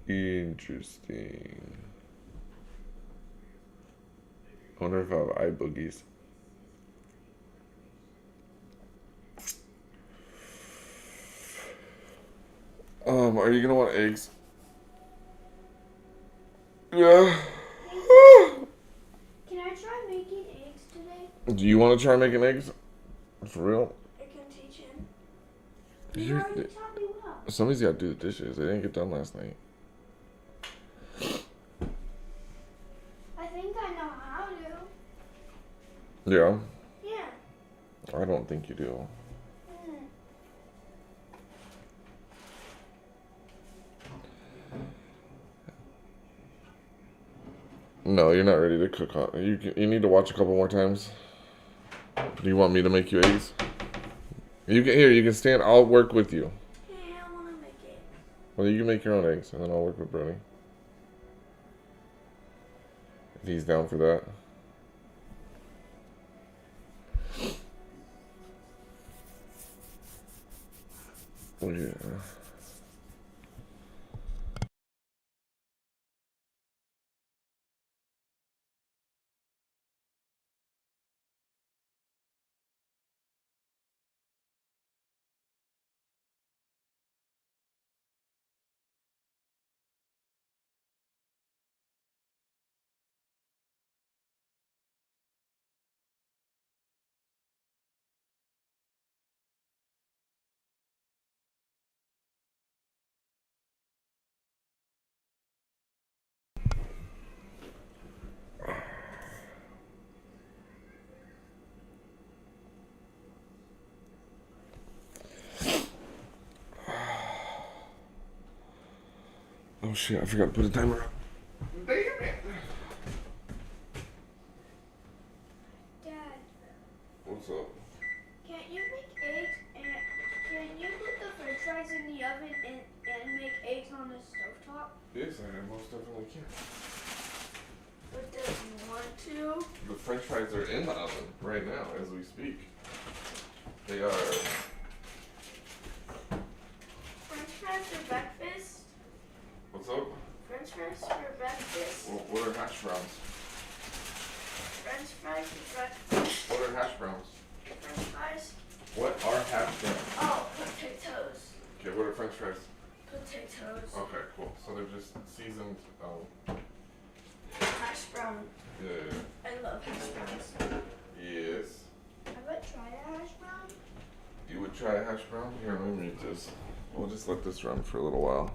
Interesting. I wonder if I have eye boogies. Are you gonna want eggs? Yeah. Can I try making eggs today? Do you want to try making eggs? For real? I can teach him. You already taught me well. Somebody's got to do the dishes. They didn't get done last night. I think I know how to. Yeah? Yeah. I don't think you do. Mm. No, you're not ready to cook. You need to watch a couple more times. Do you want me to make you eggs? You can here. You can stand. I'll work with you. Hey, I want to make eggs. Well, you can make your own eggs, and then I'll work with Brody. If he's down for that. Oh, yeah. Oh shit! I forgot to put a timer up. Damn it! Dad, What's up? can't you make eggs and can you put the french fries in the oven and make eggs on the stovetop? Yes, I most definitely can. But does you want to? The French fries are in the oven right now as we speak. They are. French fries for breakfast? What's up? French fries for breakfast? What are hash browns? French fries for breakfast? What are hash browns? French fries? What are hash browns? Oh, potatoes. Okay, what are French fries? Potatoes. Okay, cool. So they're just seasoned. Hash brown. Yeah. I love hash browns. Yes. I would try a hash brown. You would try a hash brown? Here, let me read this. We'll just let this run for a little while.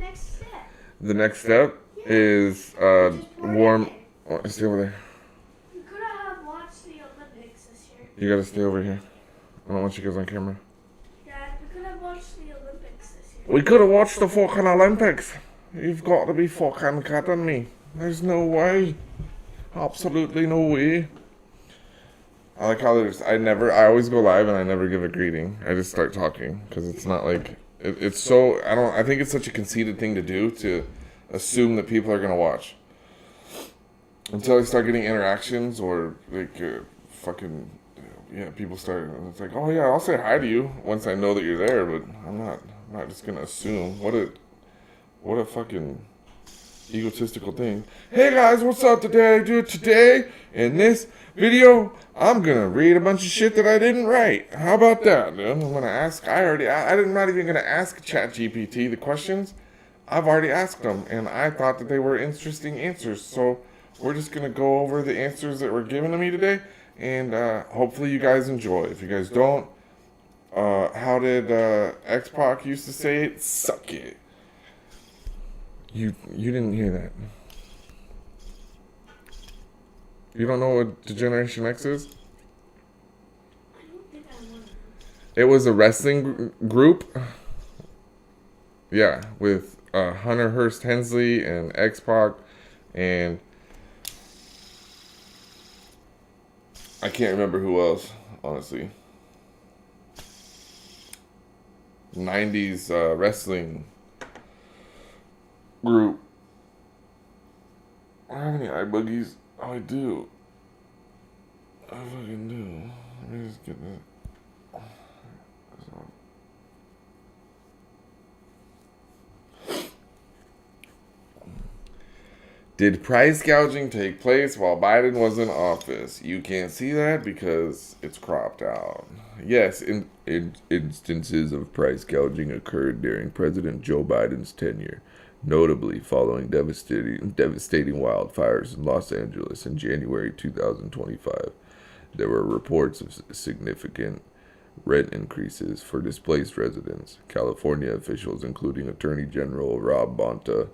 next step? The next step is Just pour it warm. in. Oh, stay over there. We could have watched the Olympics this year. You gotta stay over here. I don't want you guys on camera. Dad, we could have watched the Olympics this year. We could have watched the fucking Olympics. You've got to be fucking kidding me. There's no way. Absolutely no way. I like how I always go live and I never give a greeting. I just start talking because it's not like, it's so, I think it's such a conceited thing to do, to assume that people are going to watch. Until I start getting interactions or like people start, it's like, oh yeah, I'll say hi to you once I know that you're there, but I'm not just going to assume. What a fucking egotistical thing. Hey guys, what's up today? Today in this video, I'm gonna read a bunch of shit that I didn't write. How about that, dude? I'm gonna ask. I'm not even gonna ask ChatGPT the questions. I've already asked them, and I thought that they were interesting answers. So we're just gonna go over the answers that were given to me today, and hopefully you guys enjoy. If you guys don't, how did X-Pac used to say it? Suck it. You didn't hear that. You don't know what Generation X is? I don't think I want to. It was a wrestling group. Yeah, with Hunter Hearst Helmsley and X-Pac, and I can't remember who else, honestly. 90s wrestling group. I have any eye boogies? Oh, I do. I fucking do. Let me just get that. Did price gouging take place while Biden was in office? You can't see that because it's cropped out. Yes, instances of price gouging occurred during President Joe Biden's tenure, notably following devastating wildfires in Los Angeles in January 2025. There were reports of significant rent increases for displaced residents. California officials, including Attorney General Rob Bonta,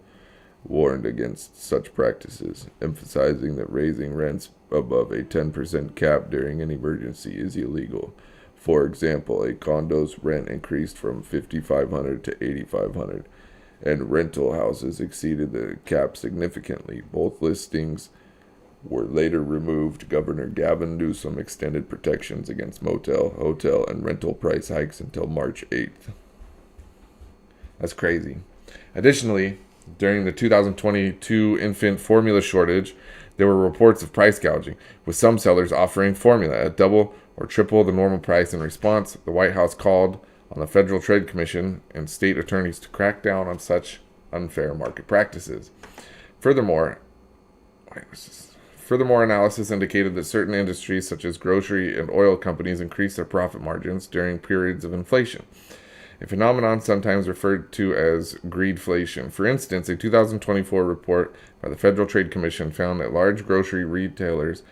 warned against such practices, emphasizing that raising rents above a 10% cap during an emergency is illegal. For example, a condo's rent increased from $5,500 to $8,500, and rental houses exceeded the cap significantly. Both listings were later removed. Governor Gavin Newsom extended protections against motel, hotel, and rental price hikes until March 8th. That's crazy. Additionally, during the 2022 infant formula shortage, there were reports of price gouging, with some sellers offering formula at double or triple the normal price. In response, the White House called on the Federal Trade Commission and state attorneys to crack down on such unfair market practices. Furthermore, analysis indicated that certain industries, such as grocery and oil companies, increased their profit margins during periods of inflation, a phenomenon sometimes referred to as greedflation. For instance, a 2024 report by the Federal Trade Commission found that large grocery retailers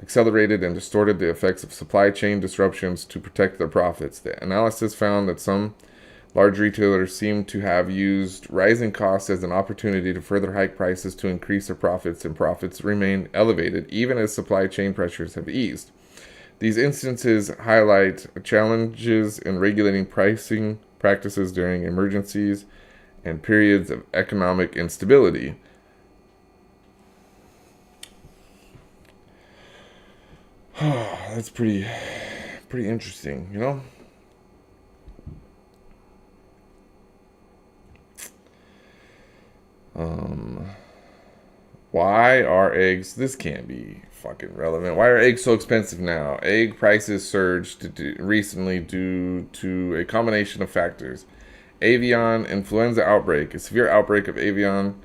accelerated and distorted the effects of supply chain disruptions to protect their profits. The analysis found that some large retailers seem to have used rising costs as an opportunity to further hike prices to increase their profits, and profits remain elevated even as supply chain pressures have eased. These instances highlight challenges in regulating pricing practices during emergencies and periods of economic instability. That's pretty interesting, you know? Why are eggs, this can't be fucking relevant. Why are eggs so expensive now? Egg prices surged recently due to a combination of factors. Avian influenza outbreak. A severe outbreak of avian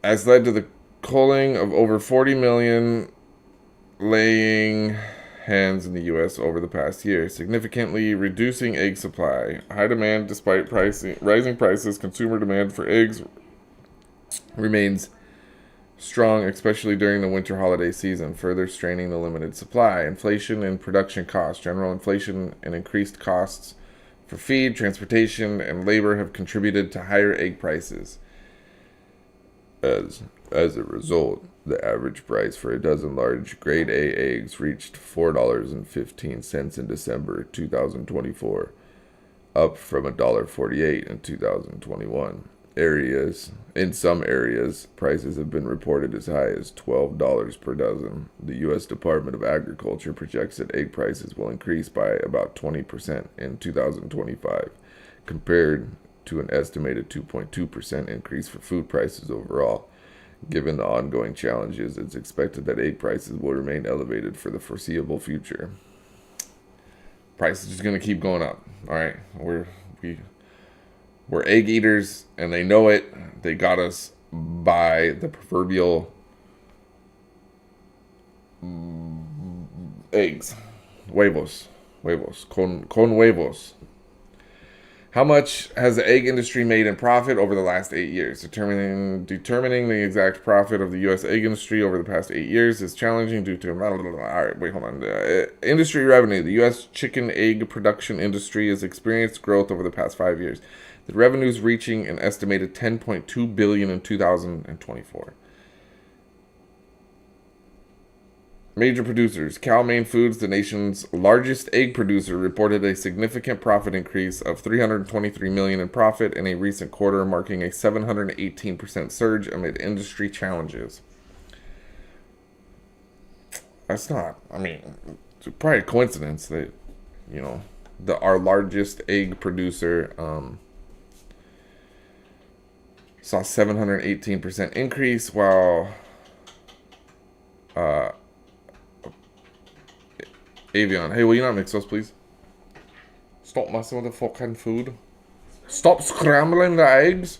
has led to the culling of over 40 million laying hens in the U.S. over the past year, significantly reducing egg supply. High demand despite rising prices. Consumer demand for eggs remains strong, especially during the winter holiday season, further straining the limited supply. Inflation and production costs. General inflation and increased costs for feed, transportation, and labor have contributed to higher egg prices. As a result, the average price for a dozen large grade A eggs reached $4.15 in December 2024, up from $1.48 in 2021. In some areas, prices have been reported as high as $12 per dozen. The U.S. Department of Agriculture projects that egg prices will increase by about 20% in 2025, compared to an estimated 2.2% increase for food prices overall. Given the ongoing challenges, it's expected that egg prices will remain elevated for the foreseeable future. Price is just going to keep going up. All right, we're egg eaters, and they know it. They got us by the proverbial eggs, huevos, con huevos. How much has the egg industry made in profit over the last 8 years? Determining the exact profit of the U.S. egg industry over the past 8 years is challenging due to... All right, wait, hold on. Industry revenue. The U.S. chicken egg production industry has experienced growth over the past 5 years. The revenues reaching an estimated $10.2 billion in 2024. Major producers. Cal-Maine Foods, the nation's largest egg producer, reported a significant profit increase of $323 million in profit in a recent quarter, marking a 718% surge amid industry challenges. That's not, it's probably a coincidence that, our largest egg producer saw 718% increase, while Avion. Hey, will you not mix those, please? Stop messing with the fucking food. Stop scrambling the eggs.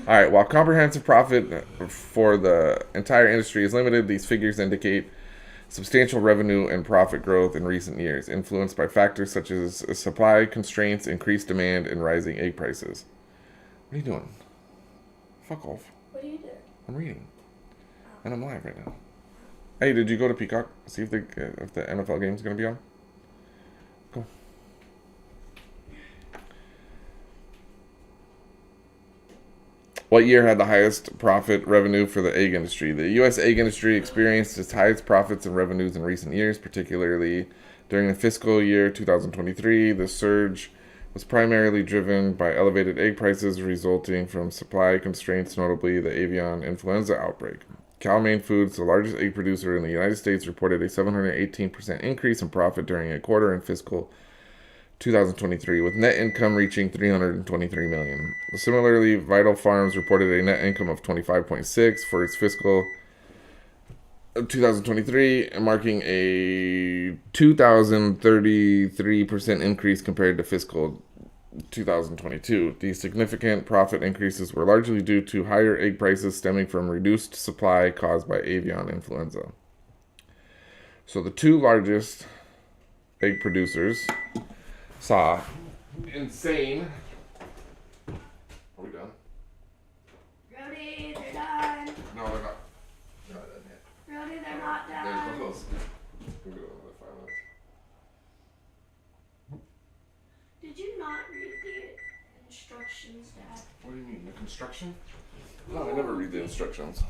Alright, while comprehensive profit for the entire industry is limited, these figures indicate substantial revenue and profit growth in recent years, influenced by factors such as supply constraints, increased demand, and rising egg prices. What are you doing? Fuck off. What are you doing? I'm reading. And I'm live right now. Hey, did you go to Peacock? See if the NFL game's going to be on? Go. What year had the highest profit revenue for the egg industry? The U.S. egg industry experienced its highest profits and revenues in recent years, particularly during the fiscal year 2023. The surge was primarily driven by elevated egg prices resulting from supply constraints, notably the avian influenza outbreak. Cal-Maine Foods, the largest egg producer in the United States, reported a 718% increase in profit during a quarter in fiscal 2023, with net income reaching $323 million. Similarly, Vital Farms reported a net income of $25.6 for its fiscal 2023, marking a 2,033% increase compared to fiscal 2022. These significant profit increases were largely due to higher egg prices stemming from reduced supply caused by avian influenza. So the two largest egg producers saw insane... Are we done? Brody, they're done. No, they're not. No, they're done yet. Brody, they're not They're done. close. We'll go another 5 minutes. Did you not read the instructions, Dad? What do you mean, the construction? No, I never read the instructions.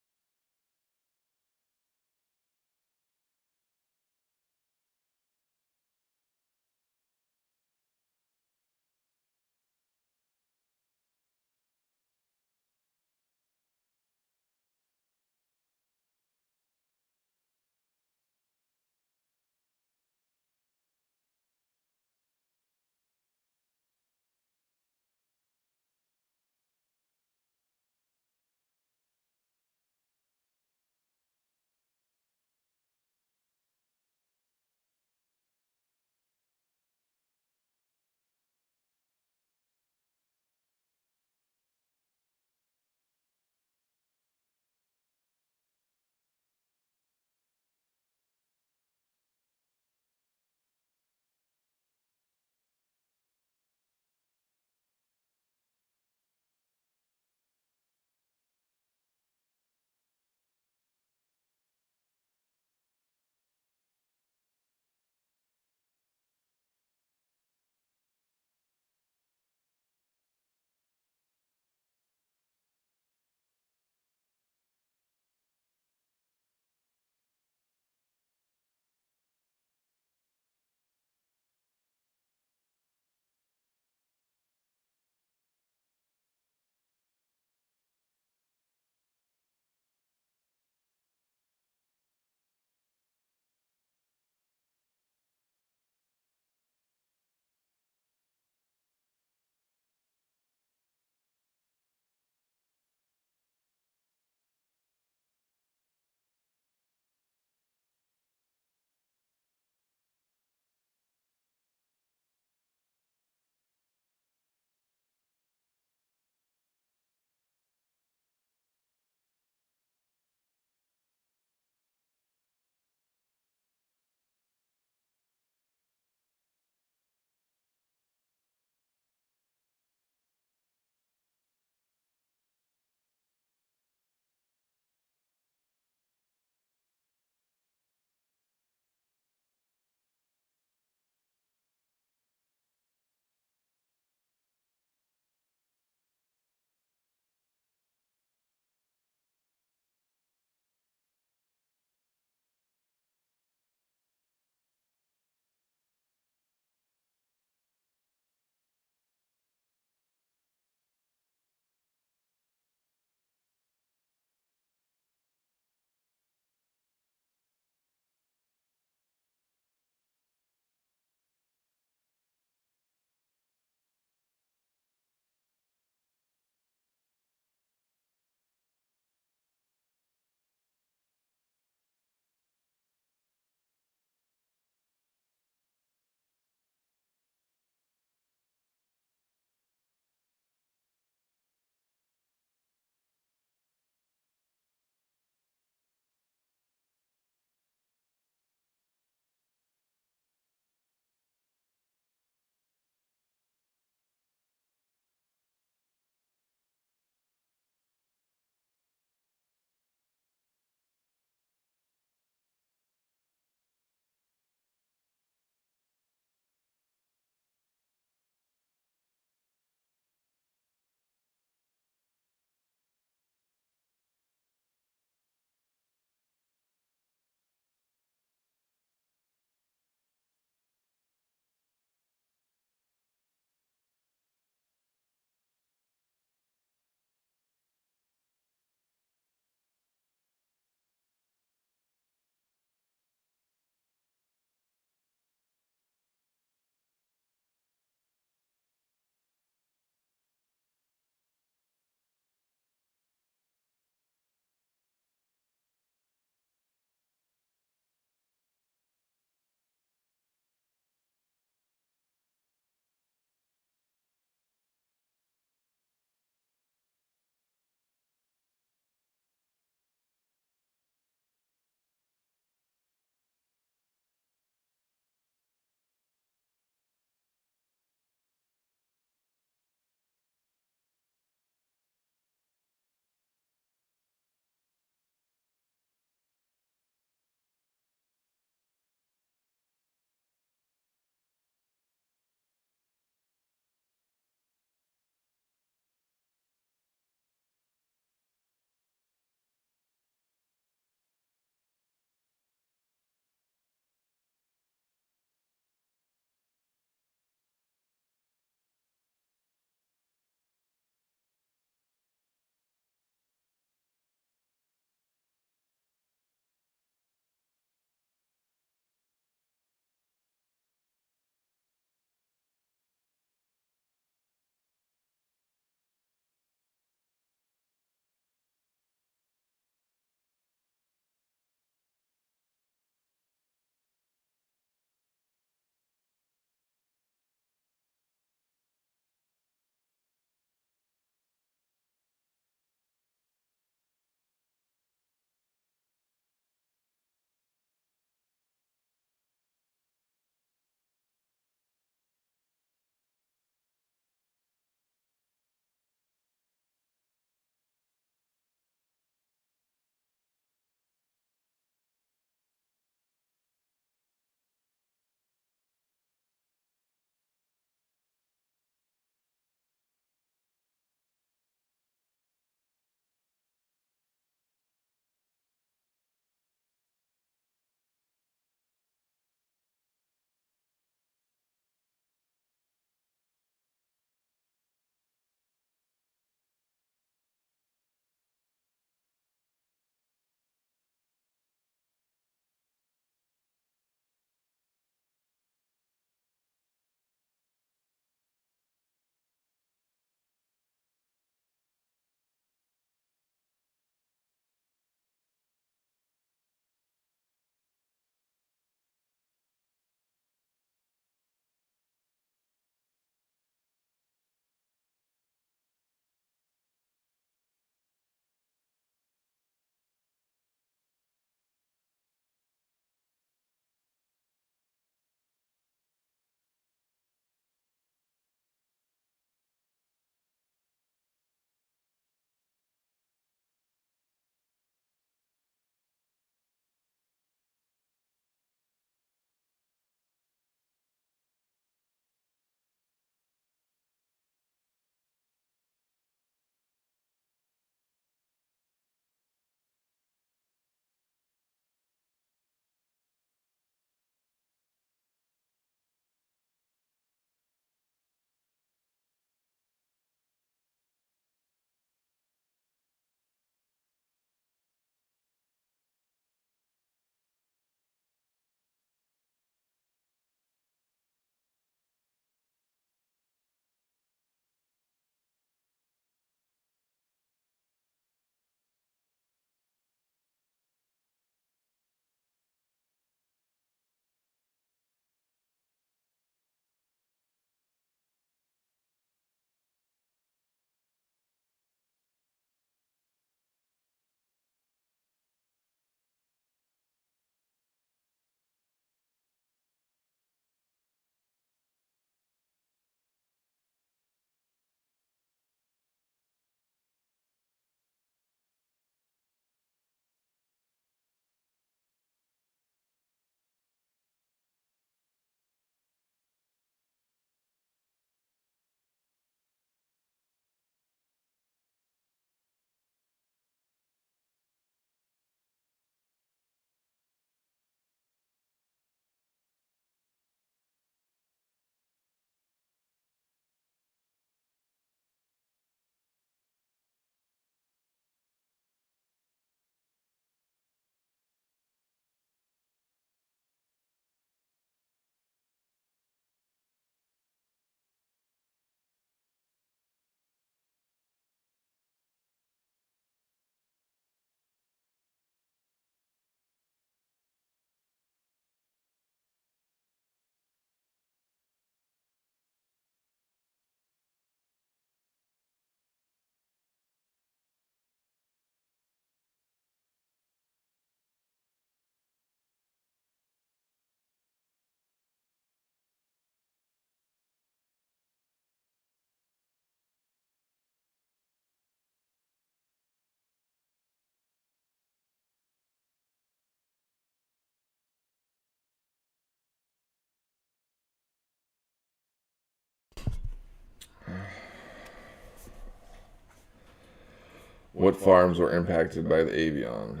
What farms were impacted by the avian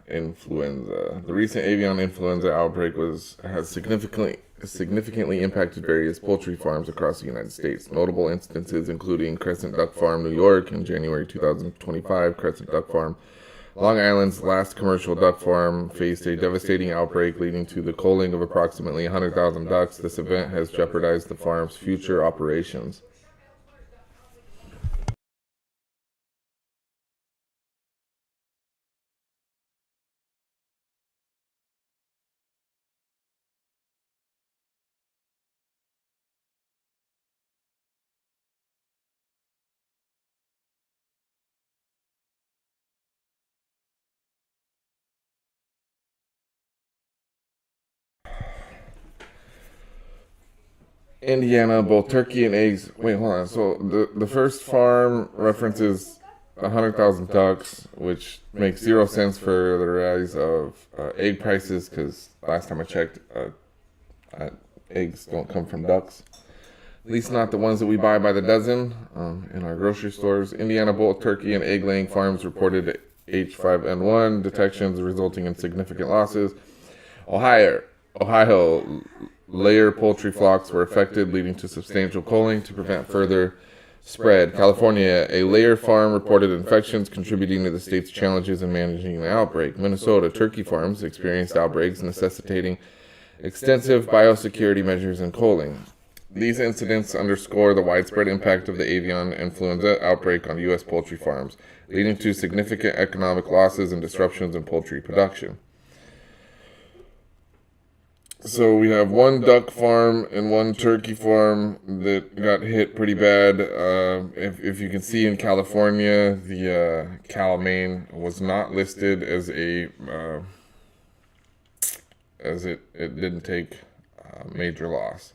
influenza? The recent avian influenza outbreak has significantly impacted various poultry farms across the United States. Notable instances including Crescent Duck Farm, New York, in January 2025. Crescent Duck Farm, Long Island's last commercial duck farm, faced a devastating outbreak leading to the culling of approximately 100,000 ducks. This event has jeopardized the farm's future operations. Indiana, both turkey and eggs. Wait, hold on. So the first farm references 100,000 ducks, which makes 0 cents for the rise of egg prices. Because last time I checked, eggs don't come from ducks. At least not the ones that we buy by the dozen in our grocery stores. Indiana, both turkey and egg laying farms reported H5N1 detections, resulting in significant losses. Ohio layer poultry flocks were affected, leading to substantial culling to prevent further spread. California, a layer farm reported infections, contributing to the state's challenges in managing the outbreak. Minnesota, turkey farms experienced outbreaks necessitating extensive biosecurity measures and culling. These incidents underscore the widespread impact of the avian influenza outbreak on U.S. poultry farms, leading to significant economic losses and disruptions in poultry production. So we have one duck farm and one turkey farm that got hit pretty bad. If you can see in California, the Calamine was not listed as it didn't take major loss.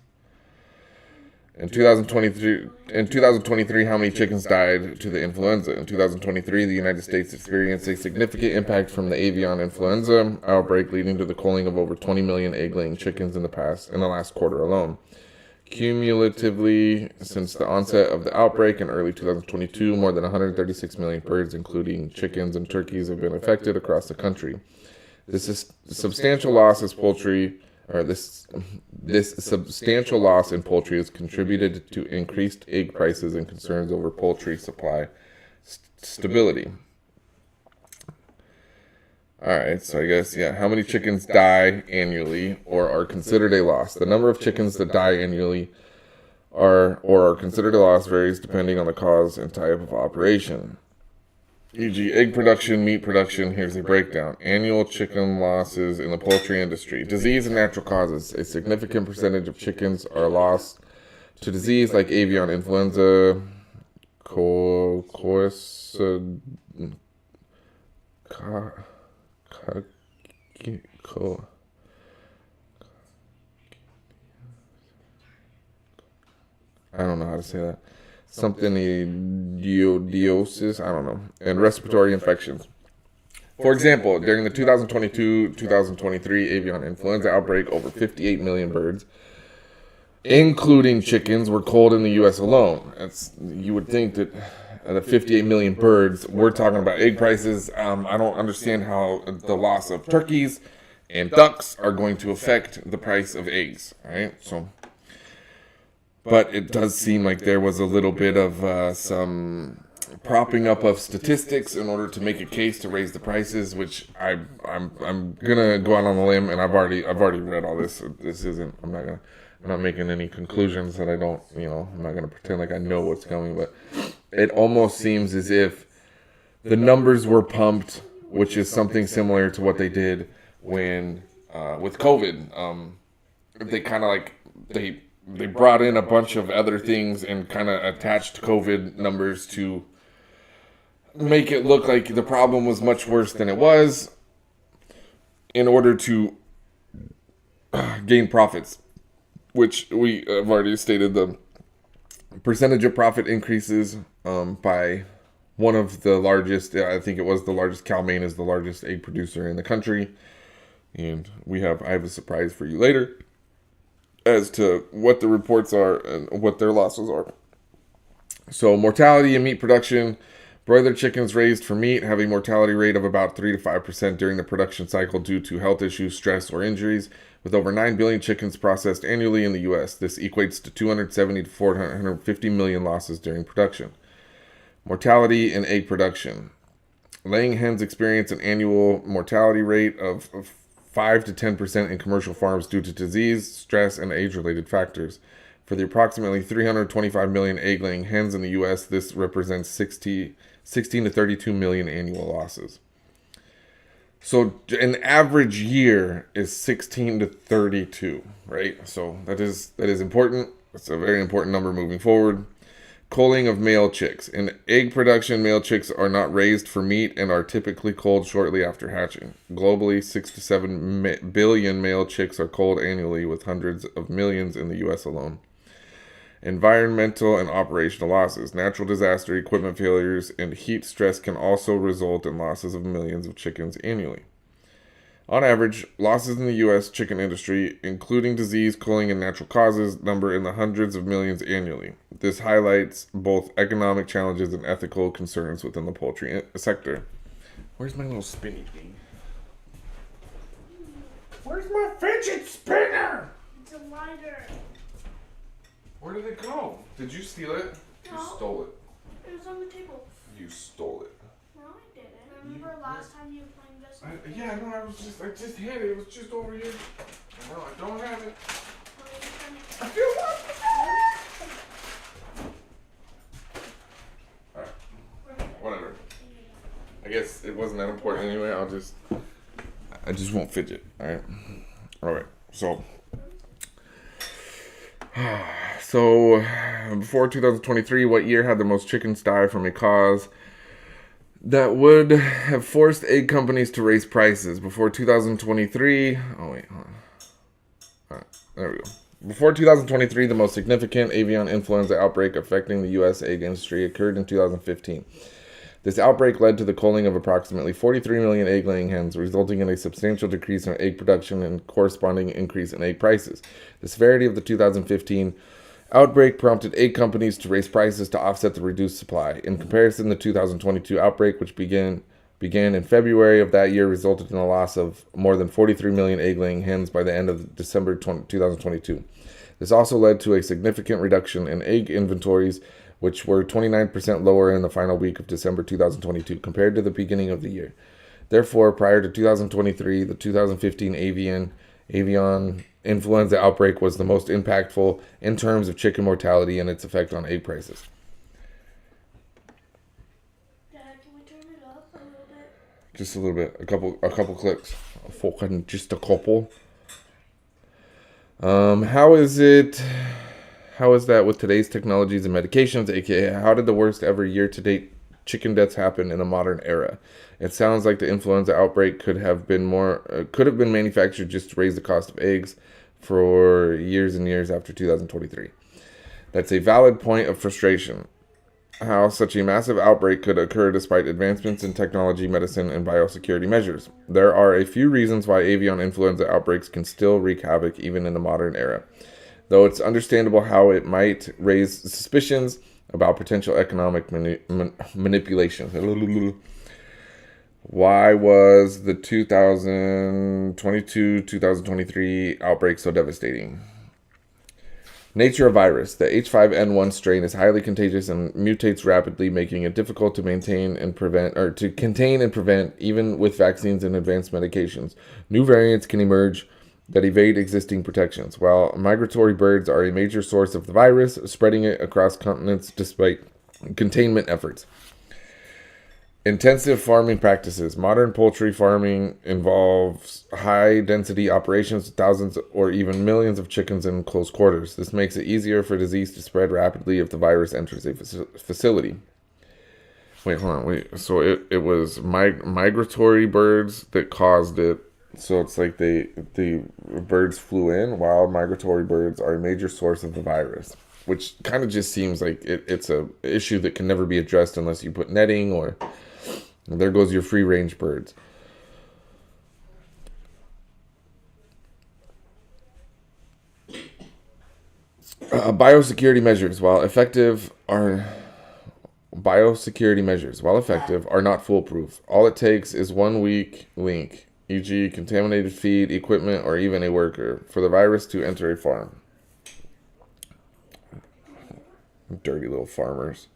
In 2023, how many chickens died to the influenza? In 2023, the United States experienced a significant impact from the avian influenza outbreak, leading to the culling of over 20 million egg-laying chickens in the last quarter alone. Cumulatively, since the onset of the outbreak in early 2022, more than 136 million birds, including chickens and turkeys, have been affected across the country. This substantial loss in poultry has contributed to increased egg prices and concerns over poultry supply stability. Alright, so I guess, how many chickens die annually or are considered a loss? The number of chickens that die annually are considered a loss varies depending on the cause and type of operation. E.g., egg production, meat production. Here's a breakdown. Annual chicken losses in the poultry industry. Disease and natural causes. A significant percentage of chickens are lost to disease like avian influenza, I don't know how to say that. Something idiotiosis, I don't know, and respiratory infections. For example, during the 2022-2023 avian influenza outbreak, over 58 million birds, including chickens, were culled in the U.S. alone. You would think that the 58 million birds, we're talking about egg prices. I don't understand how the loss of turkeys and ducks are going to affect the price of eggs, right? But it does seem like there was a little bit of some propping up of statistics in order to make a case to raise the prices, which I'm gonna go out on a limb, and I've already read all this. I'm not making any conclusions that I don't, I'm not gonna pretend like I know what's coming, but it almost seems as if the numbers were pumped, which is something similar to what they did when with COVID. They kind of they brought in a bunch of other things and kind of attached COVID numbers to make it look like the problem was much worse than it was in order to gain profits, which we have already stated. The percentage of profit increases by one of the largest, I think it was the largest, Cal-Maine is the largest egg producer in the country. And I have a surprise for you later as to what the reports are and what their losses are. So mortality in meat production Broiler chickens raised for meat have a mortality rate of about 3 to 5% during the production cycle due to health issues, stress, or injuries. With over 9 billion chickens processed annually in the U.S., this equates to 270 to 450 million losses during production. Mortality in egg production. Laying hens experience an annual mortality rate of 5 to 10% in commercial farms due to disease, stress, and age-related factors. For the approximately 325 million egg-laying hens in the U.S., this represents 16 to 32 million annual losses. So an average year is 16 to 32, right? So that is important. It's a very important number moving forward. Culling of male chicks. In egg production, male chicks are not raised for meat and are typically culled shortly after hatching. Globally, 6 to 7 billion male chicks are culled annually, with hundreds of millions in the U.S. alone. Environmental and operational losses. Natural disaster, equipment failures, and heat stress can also result in losses of millions of chickens annually. On average, losses in the U.S. chicken industry, including disease, culling, and natural causes, number in the hundreds of millions annually. This highlights both economic challenges and ethical concerns within the poultry sector. Where's my little spinny thing? Where's my fidget spinner? It's a lighter. Where did it go? Did you steal it? No. You stole it. It was on the table. You stole it. No, I didn't. Remember last time you were playing this? Yeah, no, I just had it. It was just over here. No, I don't have it. I feel Alright. Whatever. I guess it wasn't that important anyway. I just won't fidget. Alright. So before 2023, what year had the most chickens die from a cause that would have forced egg companies to raise prices? Before 2023, there we go. Before 2023, the most significant avian influenza outbreak affecting the U.S. egg industry occurred in 2015. This outbreak led to the culling of approximately 43 million egg-laying hens, resulting in a substantial decrease in egg production and corresponding increase in egg prices. The severity of the 2015 outbreak prompted egg companies to raise prices to offset the reduced supply. In comparison, the 2022 outbreak, which began in February of that year, resulted in a loss of more than 43 million egg-laying hens by the end of December 2022. This also led to a significant reduction in egg inventories, which were 29% lower in the final week of December 2022 compared to the beginning of the year. Therefore, prior to 2023, the 2015 avian influenza outbreak was the most impactful in terms of chicken mortality and its effect on egg prices. Dad, can we turn it up a little bit? Just a little bit, a couple clicks, just a couple. How is that with today's technologies and medications, aka how did the worst ever year-to-date chicken deaths happen in a modern era? It sounds like the influenza outbreak could have been manufactured just to raise the cost of eggs for years and years after 2023. That's a valid point of frustration. How such a massive outbreak could occur despite advancements in technology, medicine, and biosecurity measures. There are a few reasons why avian influenza outbreaks can still wreak havoc even in the modern era, though it's understandable how it might raise suspicions about potential economic manipulation. Why was the 2022-2023 outbreak so devastating? Nature of virus. The H5N1 strain is highly contagious and mutates rapidly, making it difficult to contain and prevent, even with vaccines and advanced medications. New variants can emerge that evade existing protections. While migratory birds are a major source of the virus, spreading it across continents despite containment efforts. Intensive farming practices. Modern poultry farming involves high-density operations with thousands or even millions of chickens in close quarters. This makes it easier for disease to spread rapidly if the virus enters a facility. So it was migratory birds that caused it. So it's like the birds flew in. Wild migratory birds are a major source of the virus, which kind of just seems like it's a issue that can never be addressed unless you put netting or... And there goes your free-range birds. Biosecurity measures. While effective, are biosecurity measures, while effective, are not foolproof. All it takes is one weak link, e.g., contaminated feed, equipment, or even a worker, for the virus to enter a farm. Dirty little farmers.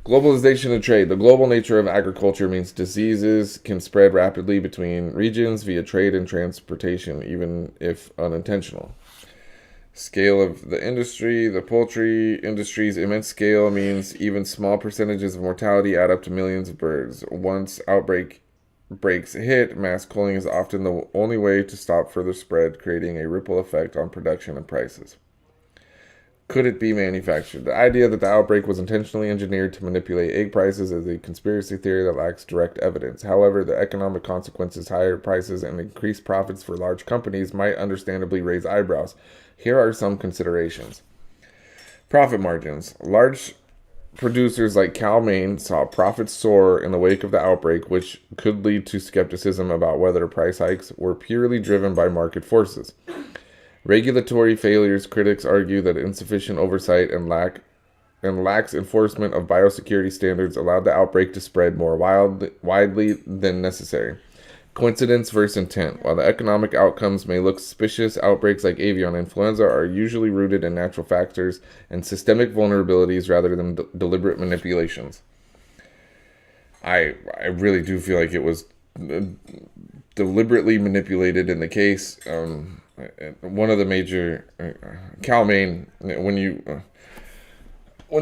Globalization of trade. The global nature of agriculture means diseases can spread rapidly between regions via trade and transportation, even if unintentional. Scale of the industry. The poultry industry's immense scale means even small percentages of mortality add up to millions of birds. Once breaks hit, mass culling is often the only way to stop further spread, creating a ripple effect on production and prices. Could it be manufactured? The idea that the outbreak was intentionally engineered to manipulate egg prices is a conspiracy theory that lacks direct evidence. However, the economic consequences, higher prices, and increased profits for large companies might understandably raise eyebrows. Here are some considerations. Profit margins. Large producers like Cal-Maine saw profits soar in the wake of the outbreak, which could lead to skepticism about whether price hikes were purely driven by market forces. Regulatory failures. Critics argue that insufficient oversight and lax enforcement of biosecurity standards allowed the outbreak to spread more widely than necessary. Coincidence versus intent. While the economic outcomes may look suspicious, outbreaks like avian influenza are usually rooted in natural factors and systemic vulnerabilities rather than deliberate manipulations. I really do feel like it was deliberately manipulated in the case. One of the major Cal-Maine, when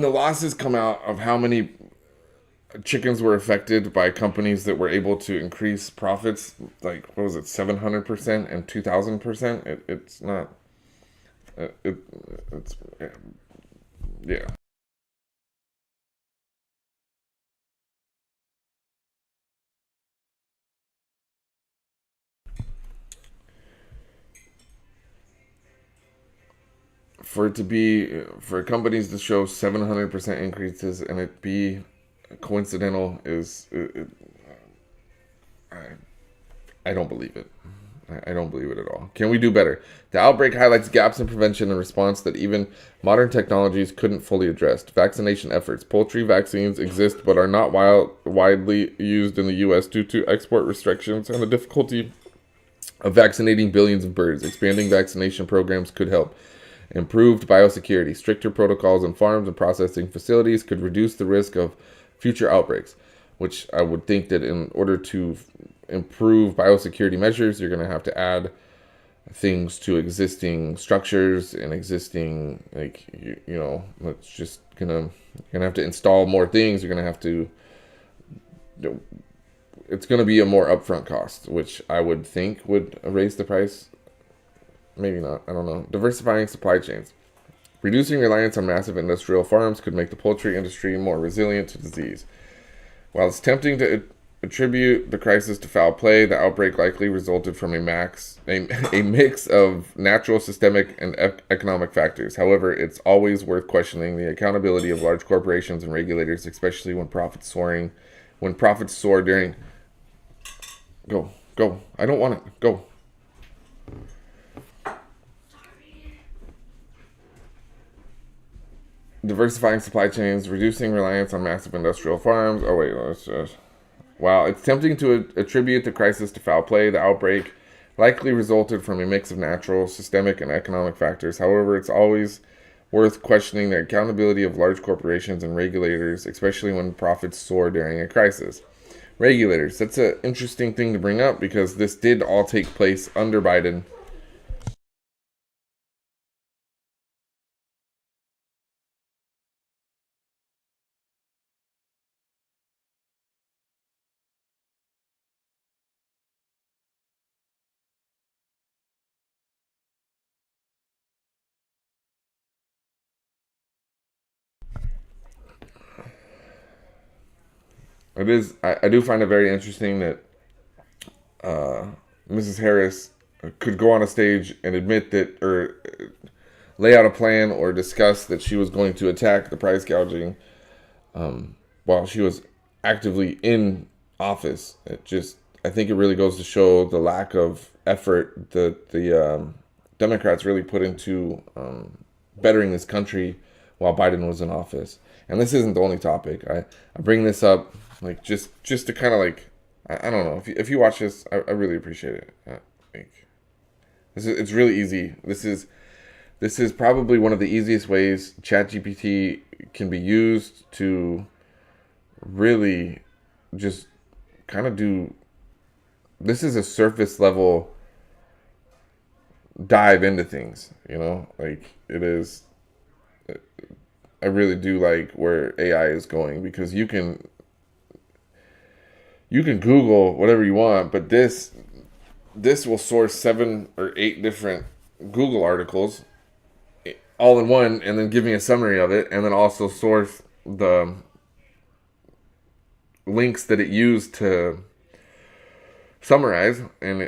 the losses come out of how many chickens were affected by companies that were able to increase profits, like what was it, 700% and 2,000%? It's not. It's yeah. For companies to show 700% increases and it be coincidental I don't believe it. I don't believe it at all. Can we do better? The outbreak highlights gaps in prevention and response that even modern technologies couldn't fully address. Vaccination efforts. Poultry vaccines exist but are not widely used in the U.S. due to export restrictions and the difficulty of vaccinating billions of birds. Expanding vaccination programs could help. Improved biosecurity. Stricter protocols in farms and processing facilities could reduce the risk of future outbreaks, which I would think that in order to improve biosecurity measures, you're going to have to add things to existing structures and existing, like, it's just you're gonna have to install more things. You're going to have to, it's going to be a more upfront cost, which I would think would raise the price. Maybe not. I don't know. Diversifying supply chains. Reducing reliance on massive industrial farms could make the poultry industry more resilient to disease. While it's tempting to attribute the crisis to foul play, the outbreak likely resulted from a mix of natural, systemic, and economic factors. However, it's always worth questioning the accountability of large corporations and regulators, especially when profits soar during. Go. I don't want it. Go. Diversifying supply chains, reducing reliance on massive industrial farms. Oh wait, while it's tempting to attribute the crisis to foul play, the outbreak likely resulted from a mix of natural, systemic, and economic factors. However, it's always worth questioning the accountability of large corporations and regulators, especially when profits soar during a crisis. Regulators, that's an interesting thing to bring up because this did all take place under Biden. I do find it very interesting that Mrs. Harris could go on a stage and admit that, or lay out a plan or discuss that she was going to attack the price gouging while she was actively in office. I think it really goes to show the lack of effort that the Democrats really put into bettering this country while Biden was in office. and this isn't the only topic. I bring this up like just to kind of like I don't know if you watch this, I really appreciate it. Like it's really easy. This is probably one of the easiest ways ChatGPT can be used to really just kind of do. This is a surface level dive into things, like it is. I really do like where AI is going because you can Google whatever you want, but this will source 7 or 8 different Google articles all in one, and then give me a summary of it, and then also source the links that it used to summarize, and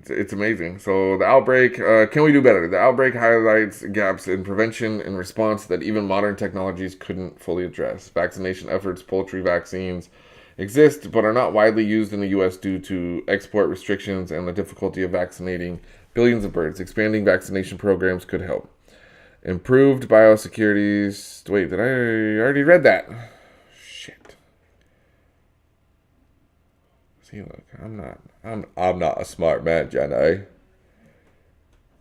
it's amazing. So the outbreak, can we do better? The outbreak highlights gaps in prevention and response that even modern technologies couldn't fully address. Vaccination efforts, poultry vaccines exist, but are not widely used in the U.S. due to export restrictions and the difficulty of vaccinating billions of birds. Expanding vaccination programs could help. Improved biosecurities. Wait, did I already read that? Shit. See, look, I'm not a smart man, Jenny.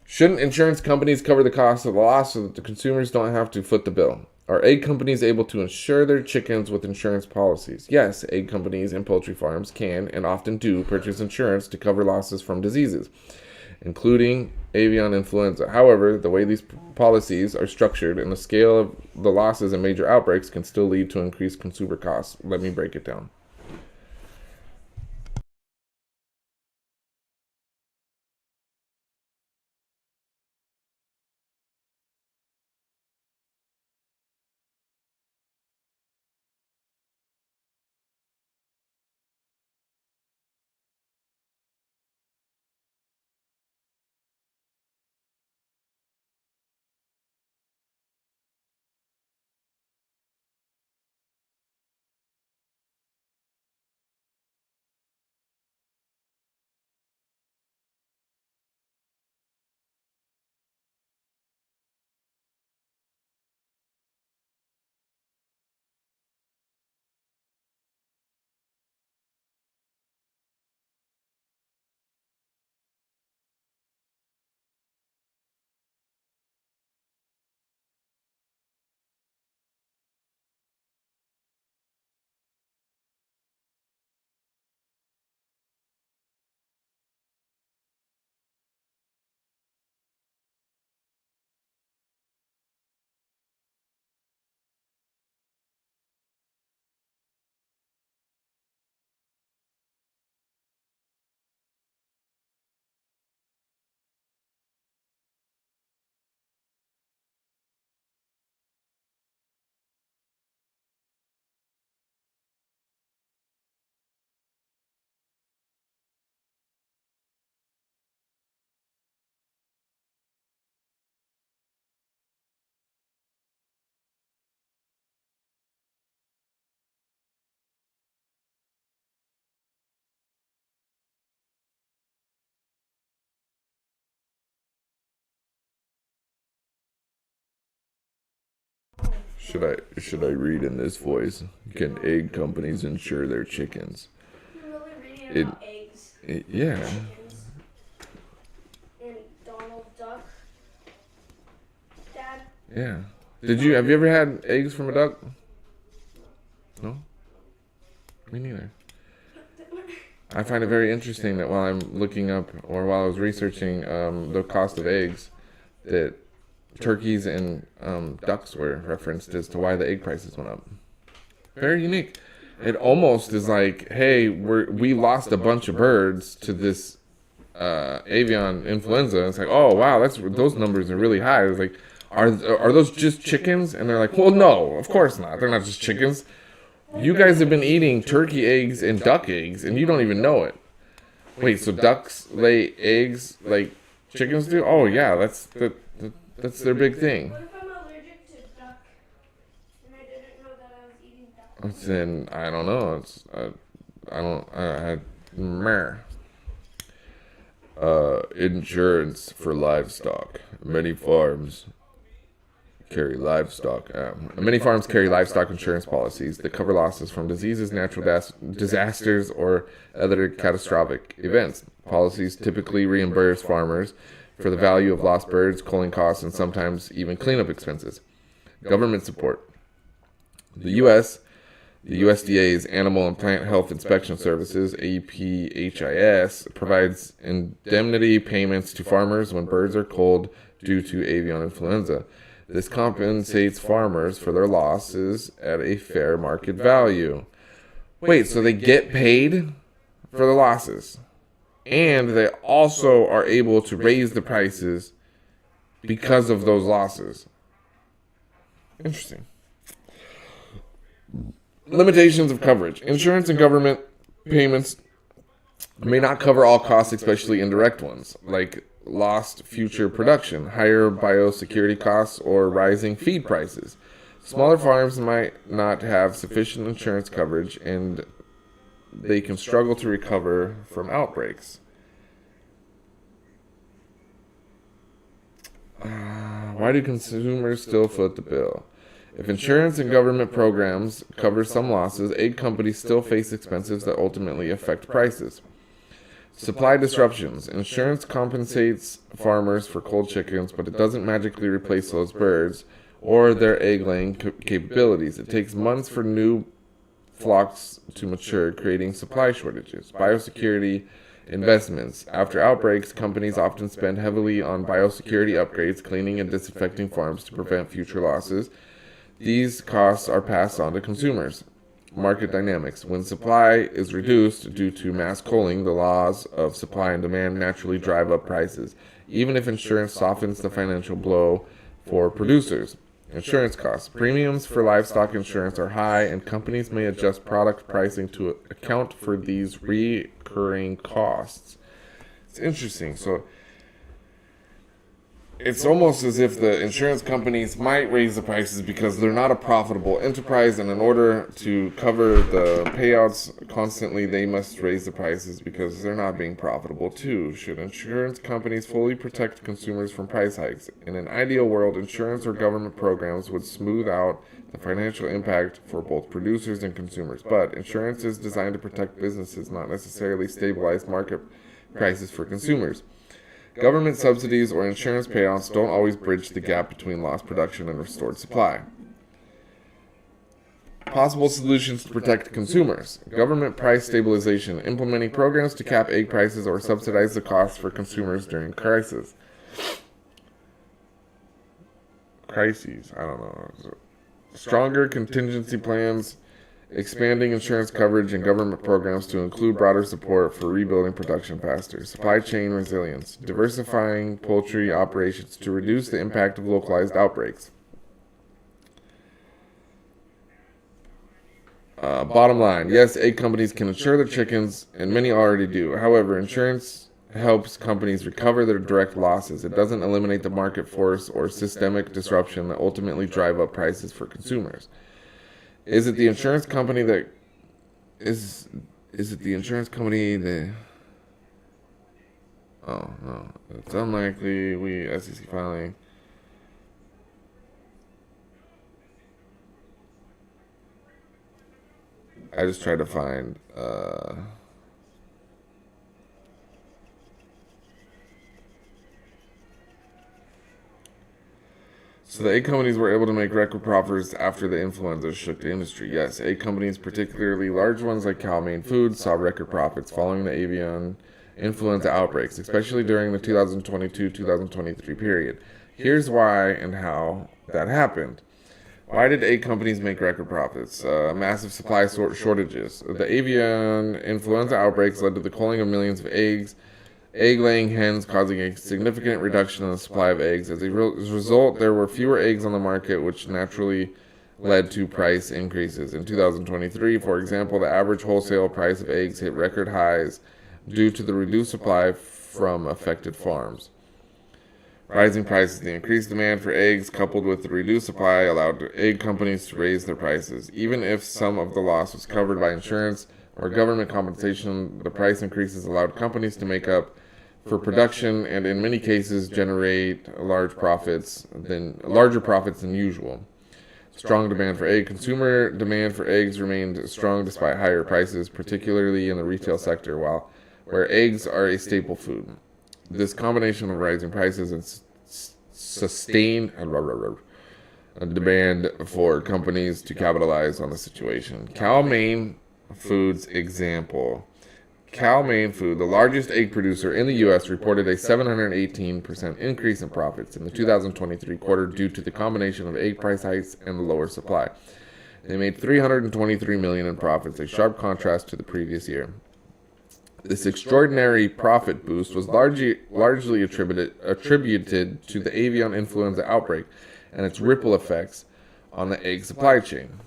Shouldn't insurance companies cover the cost of the loss so that the consumers don't have to foot the bill? Are egg companies able to insure their chickens with insurance policies? Yes, egg companies and poultry farms can and often do purchase insurance to cover losses from diseases, including avian influenza. However, the way these policies are structured and the scale of the losses and major outbreaks can still lead to increased consumer costs. Let me break it down. Should I read in this voice? Can egg companies insure their chickens? You're really reading about eggs. Yeah. Chickens. And Donald Duck. Dad. Yeah. Have you ever had eggs from a duck? No? Me neither. I find it very interesting that while I'm looking up, or while I was researching the cost of eggs, that turkeys and ducks were referenced as to why the egg prices went up. Very unique. It almost is like, hey, we lost a bunch of birds to this avian influenza. It's like, oh wow, those numbers are really high. It's like, are those just chickens? And they're like, well, no, of course not. They're not just chickens. You guys have been eating turkey eggs and duck eggs, and you don't even know it. Wait, so ducks lay eggs like chickens do? Oh yeah, that's their big thing. What if I'm allergic to duck and I didn't know that I was eating duck? Then I don't know. Meh. Insurance for livestock. Many farms carry livestock. Many farms carry livestock insurance policies that cover losses from diseases, natural disasters, or other catastrophic events. Policies typically reimburse farmers for the value of lost birds, culling costs, and sometimes even cleanup expenses. Government support. The U.S. The USDA's Animal and Plant Health Inspection Services, APHIS, provides indemnity payments to farmers when birds are culled due to avian influenza. This compensates farmers for their losses at a fair market value. Wait, so they get paid for the losses, and they also are able to raise the prices because of those losses. Interesting. Limitations of coverage. Insurance and government payments may not cover all costs, especially indirect ones, like lost future production, higher biosecurity costs, or rising feed prices. Smaller farms might not have sufficient insurance coverage, and they can struggle to recover from outbreaks. Why do consumers still foot the bill? If insurance and government programs cover some losses, egg companies still face expenses that ultimately affect prices. Supply disruptions. Insurance compensates farmers for cold chickens, but it doesn't magically replace those birds or their egg-laying capabilities. It takes months for new flocks to mature, creating supply shortages. Biosecurity investments. After outbreaks, companies often spend heavily on biosecurity upgrades, cleaning and disinfecting farms to prevent future losses. These costs are passed on to consumers. Market dynamics. When supply is reduced due to mass culling, the laws of supply and demand naturally drive up prices, even if insurance softens the financial blow for producers. Insurance costs. Premiums for livestock insurance are high, and companies may adjust product pricing to account for these recurring costs. It's interesting. So it's almost as if the insurance companies might raise the prices because they're not a profitable enterprise, and in order to cover the payouts constantly, they must raise the prices because they're not being profitable too. Should insurance companies fully protect consumers from price hikes? In an ideal world, insurance or government programs would smooth out the financial impact for both producers and consumers, but insurance is designed to protect businesses, not necessarily stabilize market prices for consumers. Government subsidies or insurance payouts don't always bridge the gap between lost production and restored supply. Possible solutions to protect consumers. Government price stabilization, implementing programs to cap egg prices or subsidize the costs for consumers during crises. Crises, I don't know. Stronger contingency plans, expanding insurance coverage and government programs to include broader support for rebuilding production faster. Supply chain resilience, diversifying poultry operations to reduce the impact of localized outbreaks. Bottom line, yes, egg companies can insure their chickens, and many already do. However, insurance helps companies recover their direct losses. It doesn't eliminate the market force or systemic disruption that ultimately drive up prices for consumers. Is it the insurance company that is it the insurance company that oh no. It's unlikely we SEC filing. I just tried to find So the egg companies were able to make record profits after the influenza shook the industry. Yes, egg companies, particularly large ones like Cal-Maine Foods, saw record profits following the avian influenza outbreaks, especially during the 2022-2023 period. Here's why and how that happened. Why did egg companies make record profits? Massive supply shortages. The avian influenza outbreaks led to the culling of millions of eggs, egg-laying hens causing a significant reduction in the supply of eggs. As a result, there were fewer eggs on the market, which naturally led to price increases. In 2023, for example, the average wholesale price of eggs hit record highs due to the reduced supply from affected farms. Rising prices, the increased demand for eggs coupled with the reduced supply allowed egg companies to raise their prices. Even if some of the loss was covered by insurance or government compensation, the price increases allowed companies to make up for production and in many cases generate larger profits than usual. Strong demand for egg. Consumer demand for eggs remained strong despite higher prices, particularly in the retail sector, where eggs are a staple food. This combination of rising prices and sustained demand for companies to capitalize on the situation. Cal-Maine Foods example. Cal-Maine Food, the largest egg producer in the U.S., reported a 718% increase in profits in the 2023 quarter due to the combination of egg price hikes and the lower supply. They made $323 million in profits, a sharp contrast to the previous year. This extraordinary profit boost was largely attributed to the avian influenza outbreak and its ripple effects on the egg supply chain.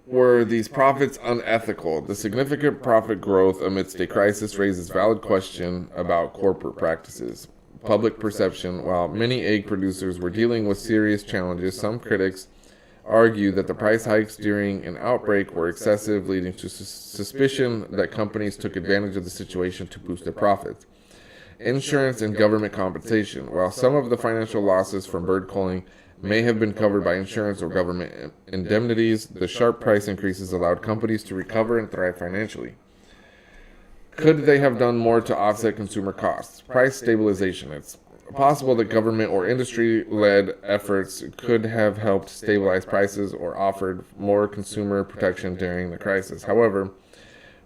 Were these profits unethical? The significant profit growth amidst a crisis raises valid question about corporate practices. Public perception. While many egg producers were dealing with serious challenges, some critics argue that the price hikes during an outbreak were excessive, leading to suspicion that companies took advantage of the situation to boost their profits. Insurance and government compensation. While some of the financial losses from bird culling may have been covered by insurance or government indemnities, the sharp price increases allowed companies to recover and thrive financially. Could they have done more to offset consumer costs? Price stabilization. It's possible that government or industry-led efforts could have helped stabilize prices or offered more consumer protection during the crisis. However,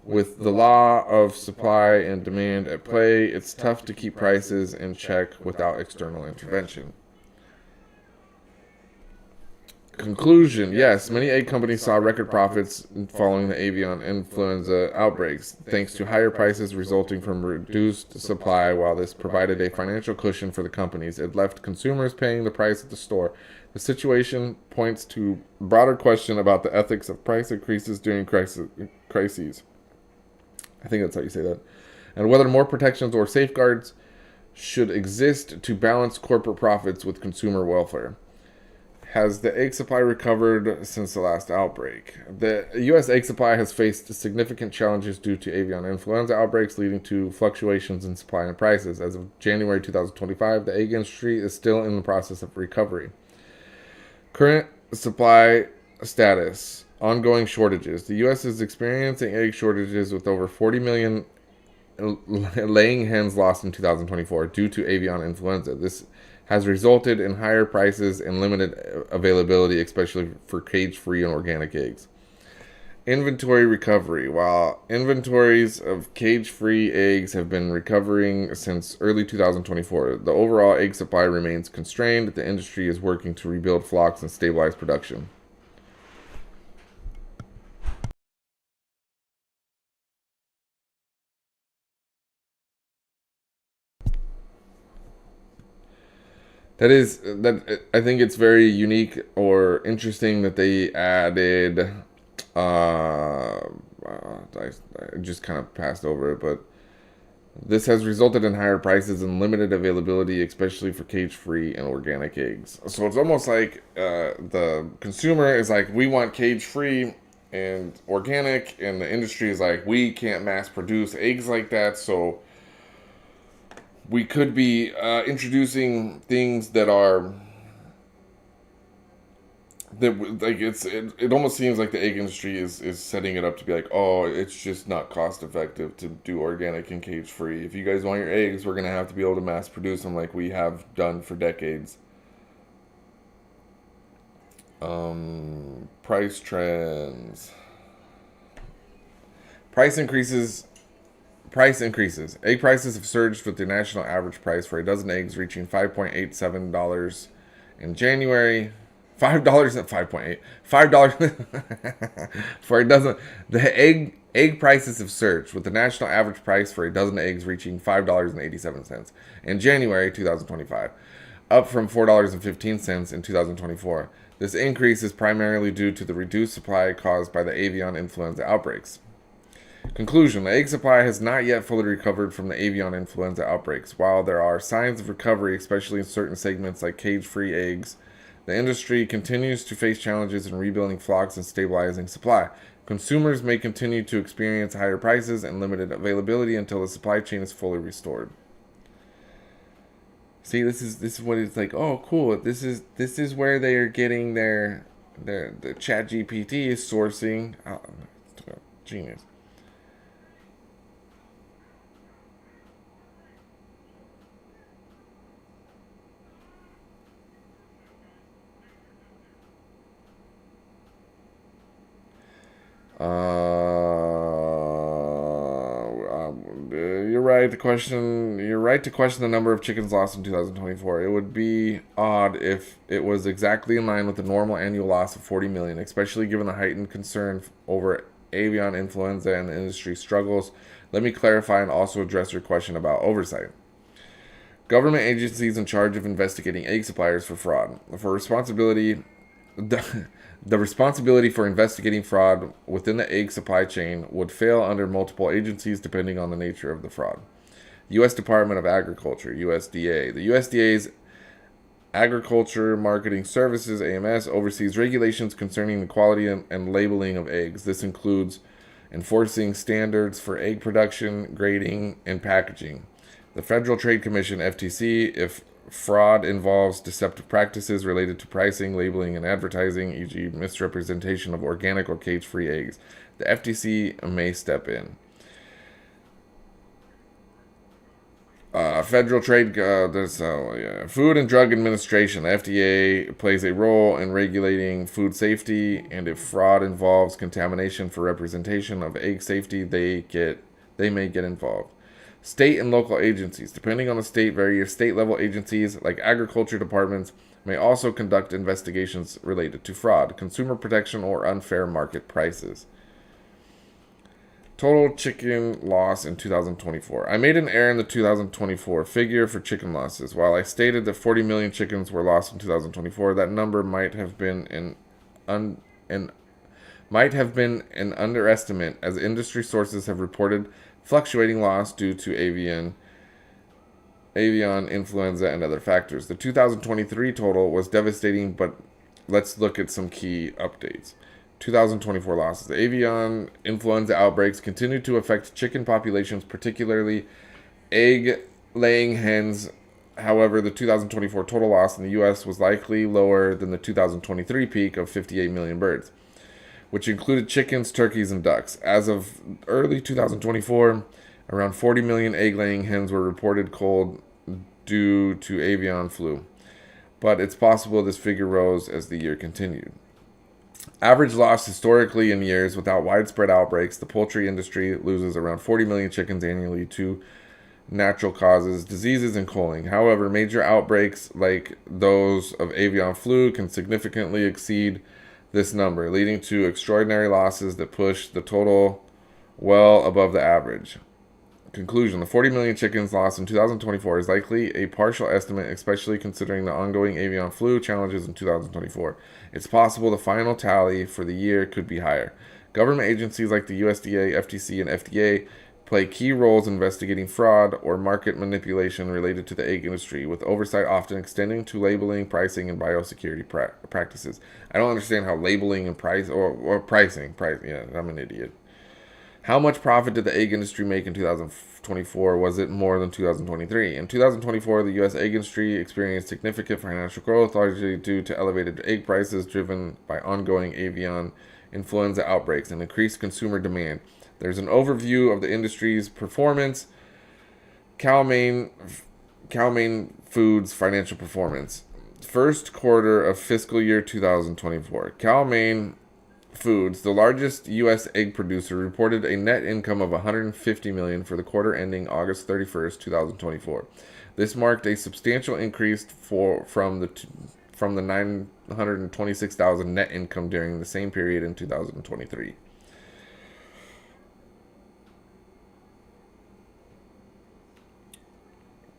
with the law of supply and demand at play, it's tough to keep prices in check without external intervention. Conclusion. Yes, many egg companies saw record profits following the avian influenza outbreaks, thanks to higher prices resulting from reduced supply. While this provided a financial cushion for the companies, it left consumers paying the price at the store. The situation points to a broader question about the ethics of price increases during crises. I think that's how you say that. And whether more protections or safeguards should exist to balance corporate profits with consumer welfare. Has the egg supply recovered since the last outbreak? The U.S. egg supply has faced significant challenges due to avian influenza outbreaks, leading to fluctuations in supply and prices. As of January 2025, the egg industry is still in the process of recovery. Current supply status. Ongoing shortages. The U.S. is experiencing egg shortages with over 40 million laying hens lost in 2024 due to avian influenza. This has resulted in higher prices and limited availability, especially for cage-free and organic eggs. Inventory recovery. While inventories of cage-free eggs have been recovering since early 2024, the overall egg supply remains constrained. The industry is working to rebuild flocks and stabilize production. I think it's very unique or interesting that they added. I just kind of passed over it, but this has resulted in higher prices and limited availability, especially for cage-free and organic eggs. So it's almost like the consumer is like, we want cage-free and organic, and the industry is like, we can't mass produce eggs like that, so we could be introducing things that are it almost seems like the egg industry is setting it up to be like, oh, it's just not cost effective to do organic and cage free. If you guys want your eggs, we're gonna have to be able to mass produce them like we have done for decades. Price trends. Price increases. Egg prices have surged with the national average price for a dozen eggs reaching $5.87 in January. $5 at 5.8. $5 for a dozen. The egg prices have surged with the national average price for a dozen eggs reaching $5.87 in January 2025, up from $4.15 in 2024. This increase is primarily due to the reduced supply caused by the avian influenza outbreaks. Conclusion. The egg supply has not yet fully recovered from the avian influenza outbreaks. While there are signs of recovery, especially in certain segments like cage-free eggs, the industry continues to face challenges in rebuilding flocks and stabilizing supply. Consumers may continue to experience higher prices and limited availability until the supply chain is fully restored. See, this is what it's like. Oh, cool. This is where they are getting the chatgpt is sourcing. Oh, genius. You're right. You're right to question the number of chickens lost in 2024. It would be odd if it was exactly in line with the normal annual loss of 40 million, especially given the heightened concern over avian influenza and the industry struggles. Let me clarify and also address your question about oversight. Government agencies in charge of investigating egg suppliers for fraud. For responsibility the responsibility for investigating fraud within the egg supply chain would fail under multiple agencies depending on the nature of the fraud. U.S. Department of Agriculture, USDA. The USDA's Agriculture Marketing Services, AMS, oversees regulations concerning the quality and labeling of eggs. This includes enforcing standards for egg production, grading, and packaging. The Federal Trade Commission, FTC, if fraud involves deceptive practices related to pricing, labeling, and advertising, e.g., misrepresentation of organic or cage-free eggs. The FTC may step in. Federal Trade, Food and Drug Administration, the FDA, plays a role in regulating food safety, and if fraud involves contamination for representation of egg safety, they may get involved. State and local agencies. Depending on the state, various state-level agencies, like agriculture departments, may also conduct investigations related to fraud, consumer protection, or unfair market prices. Total chicken loss in 2024. I made an error in the 2024 figure for chicken losses. While I stated that 40 million chickens were lost in 2024, that number might have been an underestimate, as industry sources have reported fluctuating loss due to avian influenza and other factors. The 2023 total was devastating, but let's look at some key updates. 2024 losses. The avian influenza outbreaks continued to affect chicken populations, particularly egg-laying hens. However, the 2024 total loss in the U.S. was likely lower than the 2023 peak of 58 million birds, which included chickens, turkeys, and ducks. As of early 2024, around 40 million egg-laying hens were reported cold due to avian flu, but it's possible this figure rose as the year continued. Average loss historically in years without widespread outbreaks, the poultry industry loses around 40 million chickens annually to natural causes, diseases, and culling. However, major outbreaks like those of avian flu can significantly exceed this number, leading to extraordinary losses that push the total well above the average. Conclusion: the 40 million chickens lost in 2024 is likely a partial estimate, especially considering the ongoing avian flu challenges in 2024. It's possible the final tally for the year could be higher. Government agencies like the USDA, FTC, and FDA play key roles investigating fraud or market manipulation related to the egg industry, with oversight often extending to labeling, pricing, and biosecurity practices. I don't understand how labeling and pricing. Yeah, I'm an idiot. How much profit did the egg industry make in 2024? Was it more than 2023? In 2024, the U.S. egg industry experienced significant financial growth, largely due to elevated egg prices driven by ongoing avian influenza outbreaks and increased consumer demand. There's an overview of the industry's performance. Cal-Maine Foods financial performance. First quarter of fiscal year 2024. Cal-Maine Foods, the largest U.S. egg producer, reported a net income of $150 million for the quarter ending August 31st, 2024. This marked a substantial increase from the $926,000 net income during the same period in 2023.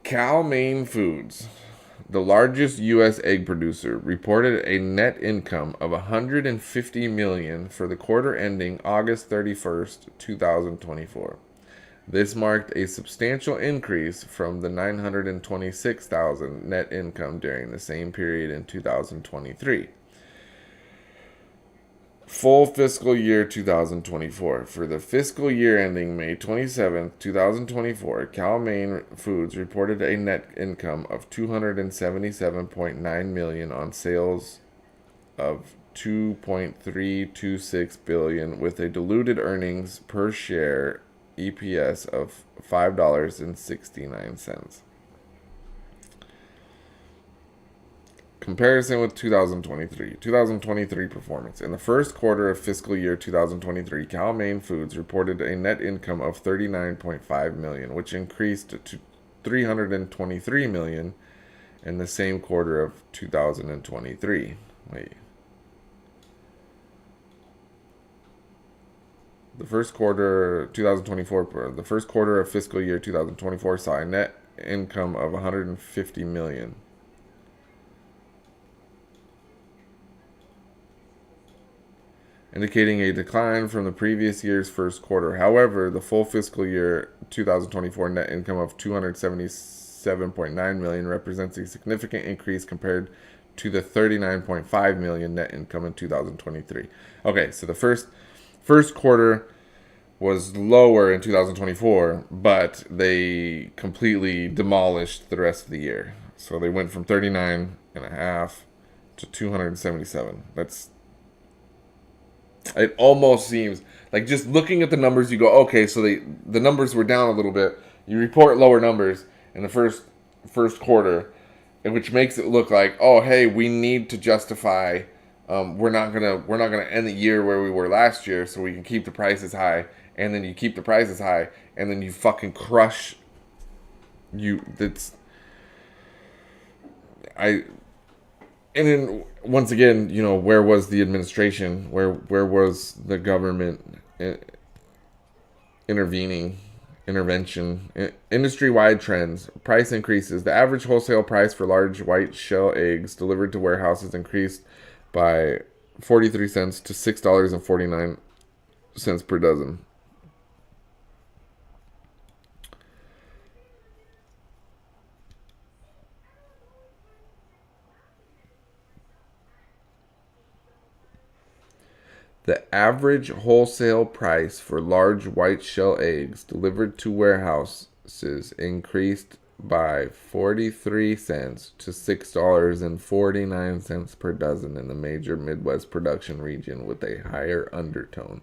Cal-Maine Foods, the largest U.S. egg producer, reported a net income of $150 million for the quarter ending August 31st, 2024. This marked a substantial increase from the $926,000 net income during the same period in 2023. Full fiscal year 2024. For the fiscal year ending May 27th, 2024, Cal-Maine Foods reported a net income of $277.9 million on sales of $2.326 billion with a diluted earnings per share EPS of $5.69. Comparison with 2023. 2023 performance. In the first quarter of fiscal year 2023, Cal-Maine Foods reported a net income of $39.5 million, which increased to $323 million in the same quarter of 2023. Wait. The first quarter 2024, the first quarter of fiscal year 2024 saw a net income of $150 million. Indicating a decline from the previous year's first quarter. However, the full fiscal year 2024 net income of $277.9 million represents a significant increase compared to the $39.5 million net income in 2023. Okay, so the first quarter was lower in 2024, but they completely demolished the rest of the year. So they went from 39.5 to 277. It almost seems like, just looking at the numbers, you go, okay, so the numbers were down a little bit. You report lower numbers in the first quarter, which makes it look like, oh, hey, we need to justify. We're not gonna end the year where we were last year, so we can keep the prices high. And then you keep the prices high, and then you fucking crush. And then once again, where was the administration? Where was the government intervention? Industry-wide trends, price increases. The average wholesale price for large white shell eggs delivered to warehouses increased by 43 cents to $6.49 per dozen. The average wholesale price for large white shell eggs delivered to warehouses increased by 43 cents to $6.49 per dozen in the major Midwest production region, with a higher undertone.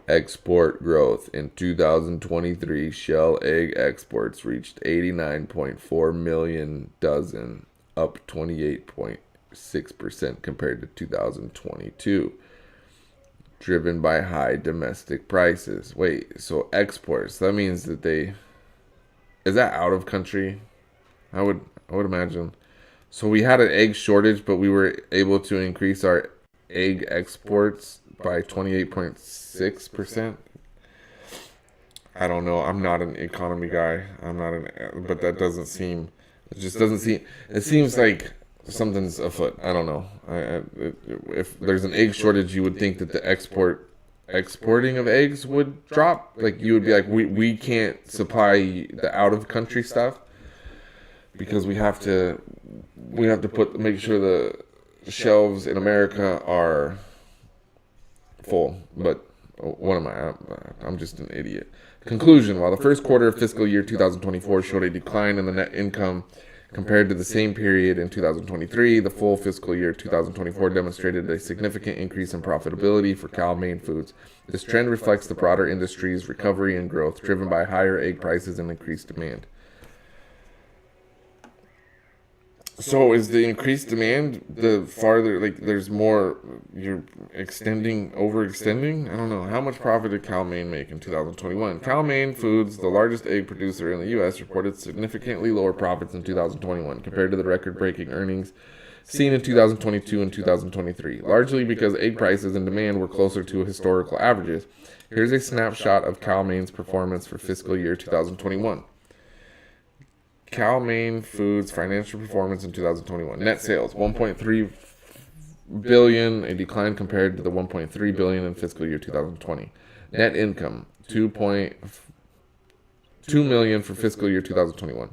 Export growth. In 2023, shell egg exports reached 89.4 million dozen, up 28.6% compared to 2022. Driven by high domestic prices. Wait, so exports, that means that is that out of country? I would imagine. So we had an egg shortage, but we were able to increase our egg exports by 28.6%. I don't know. I'm not an economy guy. But that doesn't seem. It just doesn't seem. It seems like something's afoot. I don't know. If there's an egg shortage, you would think that the exporting of eggs would drop. Like, you would be like, we can't supply the out of country stuff because we have to make sure the shelves in America are full. But what am I? I'm just an idiot. Conclusion. While the first quarter of fiscal year 2024 showed a decline in the net income compared to the same period in 2023, the full fiscal year 2024 demonstrated a significant increase in profitability for Cal-Maine Foods. This trend reflects the broader industry's recovery and growth, driven by higher egg prices and increased demand. So is the increased demand the farther, like, there's more, you're overextending? I don't know. How much profit did Cal-Maine make in 2021? Cal-Maine Foods, the largest egg producer in the U.S., reported significantly lower profits in 2021 compared to the record-breaking earnings seen in 2022 and 2023, largely because egg prices and demand were closer to historical averages. Here's a snapshot of Cal-Maine's performance for fiscal year 2021. Cal-Maine Foods financial performance in 2021. Net sales, $1.3 billion, a decline compared to the $1.3 billion in fiscal year 2020. Net income, $2.2 million for fiscal year 2021.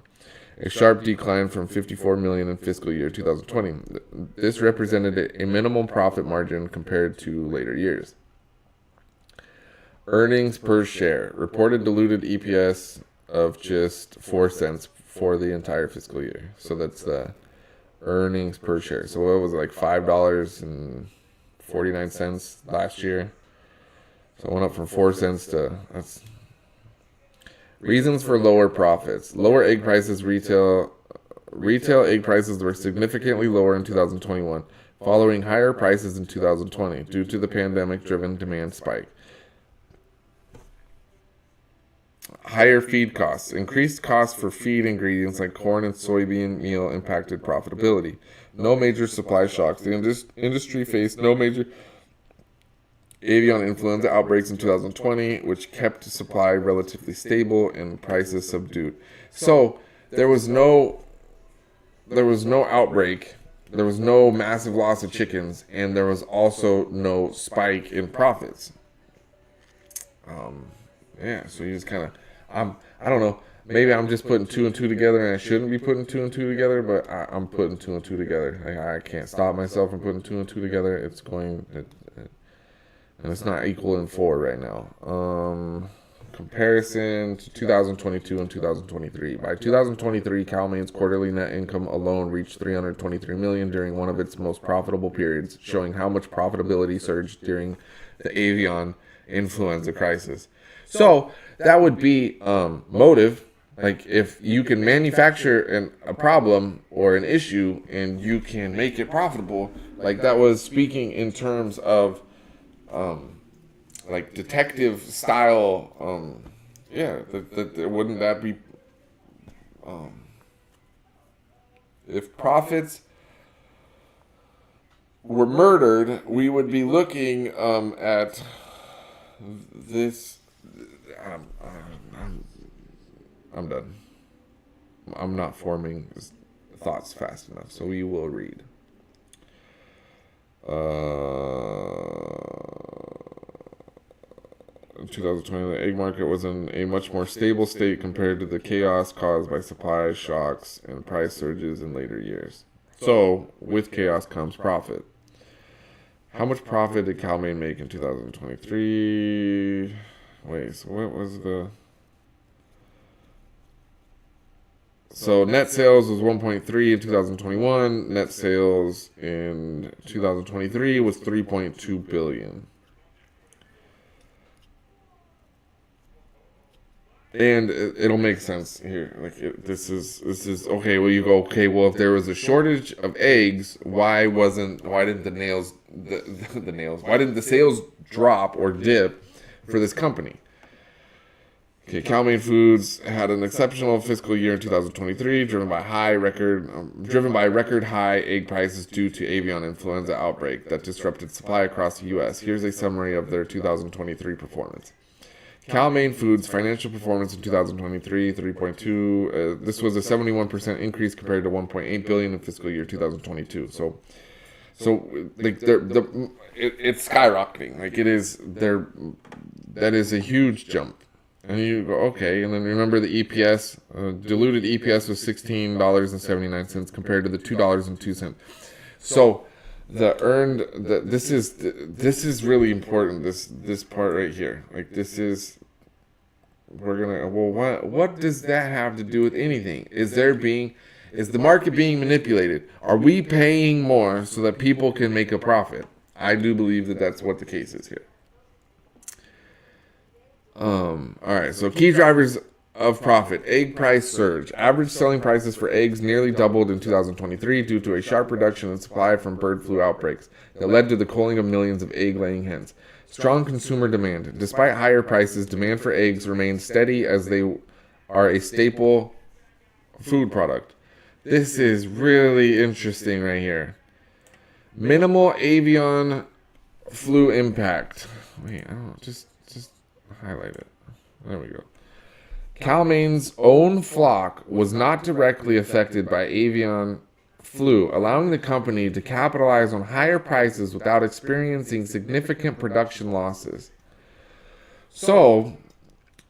a sharp decline from 54 million in fiscal year 2020. This represented a minimum profit margin compared to later years. Earnings per share. Reported diluted EPS of just 4 cents for the entire fiscal year. So that's the earnings per share. So what was it, like $5.49 last year? So it went up from 4 cents to... that's reasons for lower profits. Lower egg prices. Retail egg prices were significantly lower in 2021, following higher prices in 2020 due to the pandemic-driven demand spike. Higher feed costs. Increased costs for feed ingredients like corn and soybean meal impacted profitability. No major supply shocks. The industry faced no major avian influenza outbreaks in 2020, which kept supply relatively stable and prices subdued. So there was no outbreak, there was no massive loss of chickens, and there was also no spike in profits. So you just kind of, I don't know, maybe I'm just putting 2 and 2 together, and I shouldn't be putting 2 and 2 together, but I'm putting 2 and 2 together. I can't stop myself from putting 2 and 2 together. It's going, and it's not equal in 4 right now. Comparison to 2022 and 2023. By 2023, Cal-Maine's quarterly net income alone reached $323 million during one of its most profitable periods, showing how much profitability surged during the avian influenza crisis. So that would be motive. Like if you can manufacture a problem or an issue and you can make it profitable, like that was speaking in terms of like detective style. Wouldn't that be if profits were murdered, we would be looking at this. I'm done. I'm not forming thoughts fast enough, so we will read. 2020, the egg market was in a much more stable state compared to the chaos caused by supply shocks and price surges in later years. So, with chaos comes profit. How much profit did Cal-Maine make in 2023? Wait, so what was the... So net sales was 1.3 in 2021. Net sales in 2023 was 3.2 billion. And it'll make sense here. Like this is okay. Well, you go okay. Well, if there was a shortage of eggs, why didn't the sales drop or dip for this company? Okay, Cal-Maine Foods had an exceptional fiscal year in 2023, driven by record high egg prices due to avian influenza outbreak that disrupted supply across the U.S. Here's a summary of their 2023 performance. Cal-Maine Foods' financial performance in 2023, 3.2. This was a 71% increase compared to 1.8 billion in fiscal year 2022. So like it's skyrocketing. Like it is there. That is a huge jump. And you go, okay, and then remember the EPS, diluted EPS was $16.79 compared to the $2.02. So this is really important. This part right here, like this is, what does that have to do with anything? Is the market being manipulated? Are we paying more so that people can make a profit? I do believe that that's what the case is here. Alright, so key drivers of profit. Egg price surge. Average selling prices for eggs nearly doubled in 2023 due to a sharp reduction in supply from bird flu outbreaks that led to the culling of millions of egg-laying hens. Strong consumer demand. Despite higher prices, demand for eggs remains steady as they are a staple food product. This is really interesting right here. Minimal avian flu impact. Wait, I don't know, just highlight it. There we go. Cal-Maine's own flock was not directly affected by avian flu, allowing the company to capitalize on higher prices without experiencing significant production losses. So,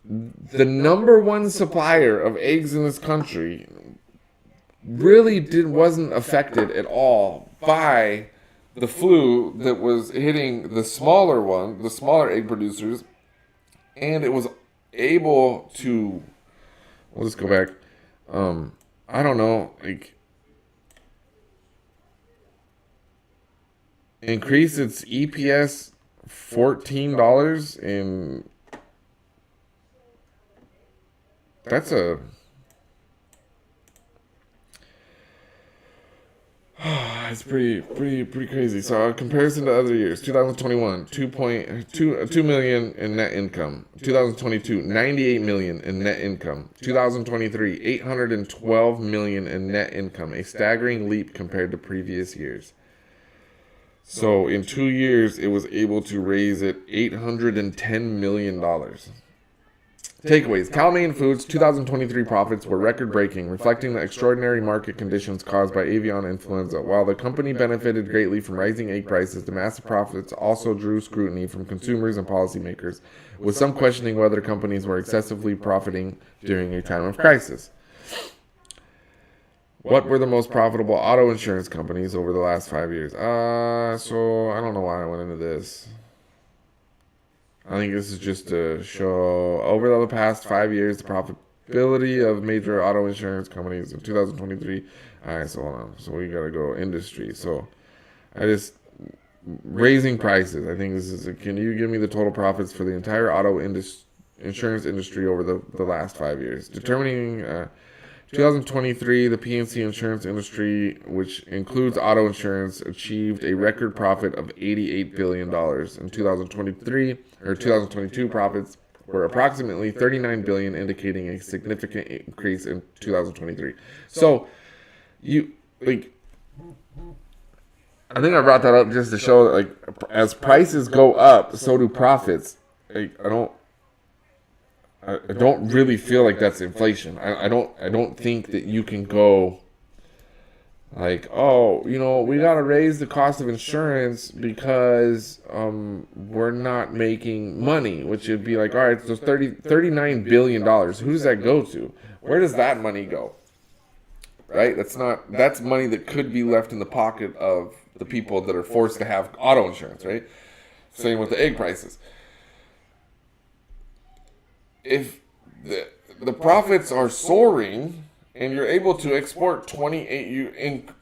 the number one supplier of eggs in this country really wasn't affected at all by the flu that was hitting the smaller egg producers, and it was able to. We'll just go back. I don't know, like increase its EPS $14 in. That's a. It's pretty crazy. So, in comparison to other years, 2021, 2 million in net income. 2022, 98 million in net income. 2023, 812 million in net income. A staggering leap compared to previous years. So, in 2 years, it was able to raise it $810 million. Takeaways. Cal-Maine Foods' 2023 profits were record-breaking, reflecting the extraordinary market conditions caused by avian influenza. While the company benefited greatly from rising egg prices, the massive profits also drew scrutiny from consumers and policymakers, with some questioning whether companies were excessively profiting during a time of crisis. What were the most profitable auto insurance companies over the last 5 years? So I don't know why I went into this. I think this is just to show over the past 5 years the profitability of major auto insurance companies in 2023. All right, so hold on. So we got to go industry. So raising prices. I think this is, can you give me the total profits for the entire insurance industry over the last 5 years? Determining 2023, the P&C insurance industry, which includes auto insurance, achieved a record profit of $88 billion. In 2022 profits were approximately $39 billion, indicating a significant increase in 2023. So, I think I brought that up just to show that, as prices go up, so do profits. I don't really feel like that's inflation. I don't think that you can go we gotta raise the cost of insurance because we're not making money, which would be like, all right, so $39 billion. Who does that go to? Where does that money go? Right? That's money that could be left in the pocket of the people that are forced to have auto insurance, right? Same with the egg prices. If the profits are soaring and you're able to export 28, you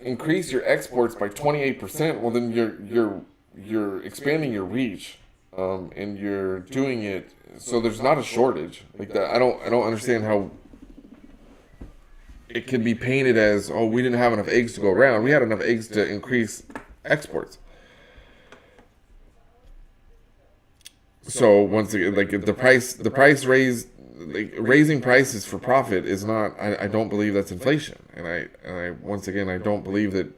increase your exports by 28%, well then you're expanding your reach, and you're doing it so there's not a shortage like that. I don't understand how it can be painted as, oh, we didn't have enough eggs to go around. We had enough eggs to increase exports. So once again, the price raised, raising prices for profit is not. I don't believe that's inflation, and I once again I don't believe that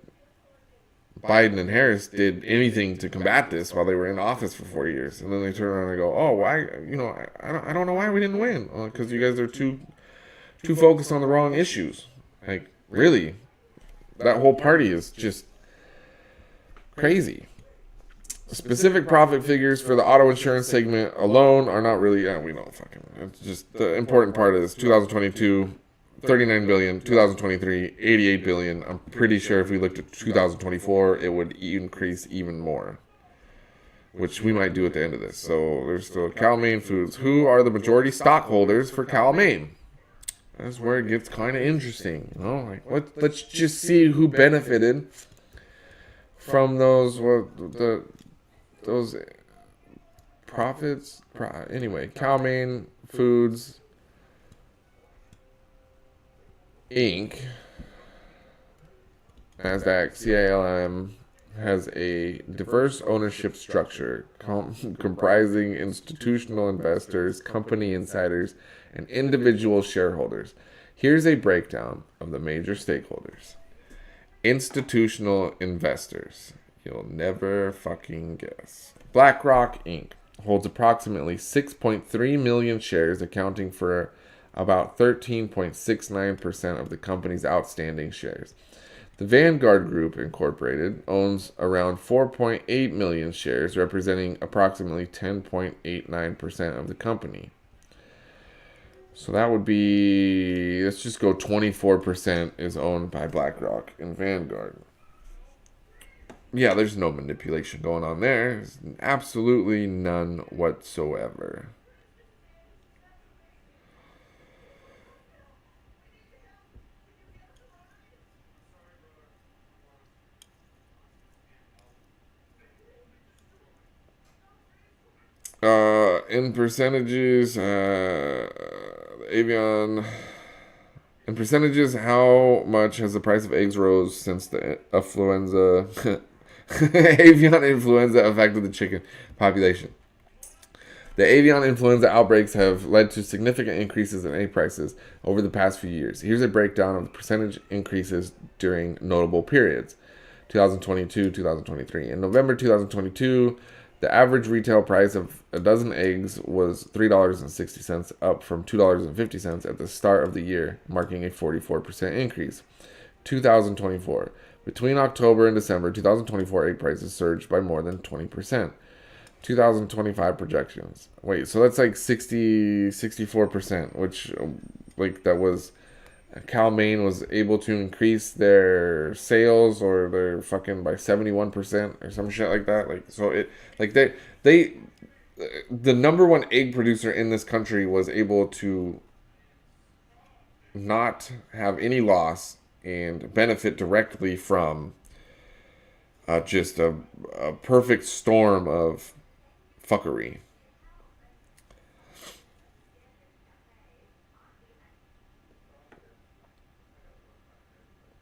Biden and Harris did anything to combat this while they were in office for 4 years, and then they turn around and go, oh, why? I don't know why we didn't win, because you guys are too focused on the wrong issues. Really, that whole party is just crazy. Specific profit figures for the auto insurance segment alone are not really, we don't fucking, it's just, the important part is 2022, 39 billion, 2023, 88 billion. I'm pretty sure if we looked at 2024, it would increase even more, which we might do at the end of this. So there's still Cal-Maine Foods. Who are the majority stockholders for Cal-Maine? That's where it gets kind of interesting. Let's just see who benefited from those profits. Anyway, Cal-Maine Foods Inc. NASDAQ CILM has a diverse ownership structure comprising institutional investors, company insiders, and individual shareholders. Here's a breakdown of the major stakeholders. Institutional investors. You'll never fucking guess. BlackRock Inc. holds approximately 6.3 million shares, accounting for about 13.69% of the company's outstanding shares. The Vanguard Group Incorporated owns around 4.8 million shares, representing approximately 10.89% of the company. So that would be, let's just go 24% is owned by BlackRock and Vanguard. Yeah, there's no manipulation going on there. There's absolutely none whatsoever. In percentages, Avion. In percentages, how much has the price of eggs rose since the influenza, avian influenza affected the chicken population? The avian influenza outbreaks have led to significant increases in egg prices over the past few years. Here's a breakdown of the percentage increases during notable periods. 2022, 2023. In November 2022, the average retail price of a dozen eggs was $3.60, up from $2.50 at the start of the year, marking a 44% increase. 2024. Between October and December 2024, egg prices surged by more than 20%. 2025 projections. Wait, so that's like 64%, which, like, that was Cal-Maine was able to increase their sales or their fucking by 71% or some shit like that. Like, so it, like, they the number one egg producer in this country was able to not have any loss and benefit directly from just a perfect storm of fuckery.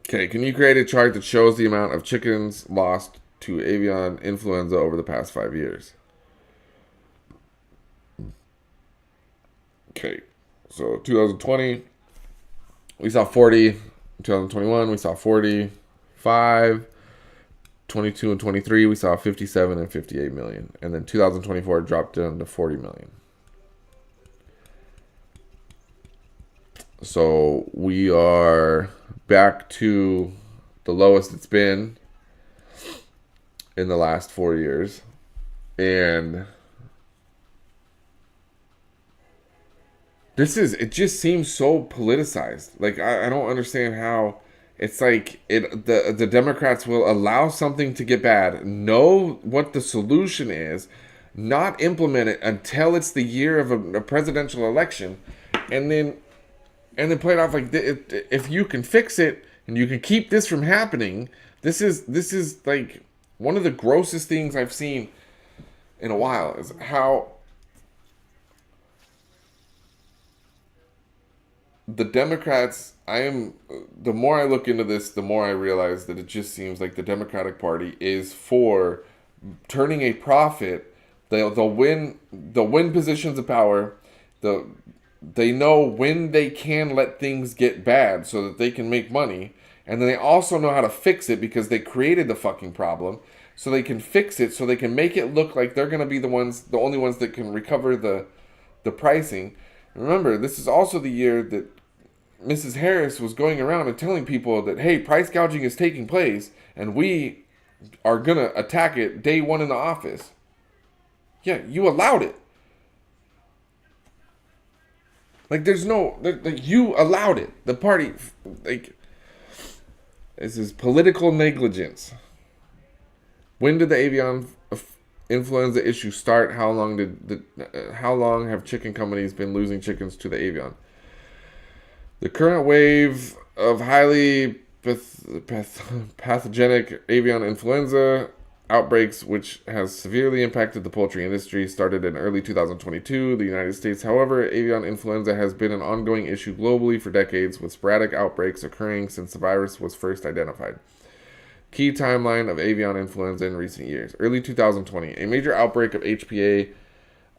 Okay, can you create a chart that shows the amount of chickens lost to avian influenza over the past 5 years? Okay, so 2020, we saw 40. 2021, we saw 45. 22 and 23, we saw 57 and 58 million. And then 2024 dropped down to 40 million. So we are back to the lowest it's been in the last 4 years. And it just seems so politicized. Like, I don't understand how it's like the Democrats will allow something to get bad, know what the solution is, not implement it until it's the year of a presidential election, and then play it off like, if you can fix it and you can keep this from happening, this is like one of the grossest things I've seen in a while is how the Democrats, the more I look into this, the more I realize that it just seems like the Democratic Party is for turning a profit. They'll win positions of power. They know when they can let things get bad so that they can make money, and then they also know how to fix it because they created the fucking problem, so they can fix it, so they can make it look like they're gonna be the only ones that can recover the pricing. Remember, this is also the year that Mrs. Harris was going around and telling people that, hey, price gouging is taking place and we are going to attack it day one in the office. Yeah, you allowed it. Like, you allowed it. The party, like, this is political negligence. When did the avian influenza issue start? How long have chicken companies been losing chickens to the avian? The current wave of highly pathogenic avian influenza outbreaks, which has severely impacted the poultry industry, started in early 2022. The United States, however, avian influenza has been an ongoing issue globally for decades, with sporadic outbreaks occurring since the virus was first identified. Key timeline of avian influenza in recent years. Early 2020, a major outbreak of HPA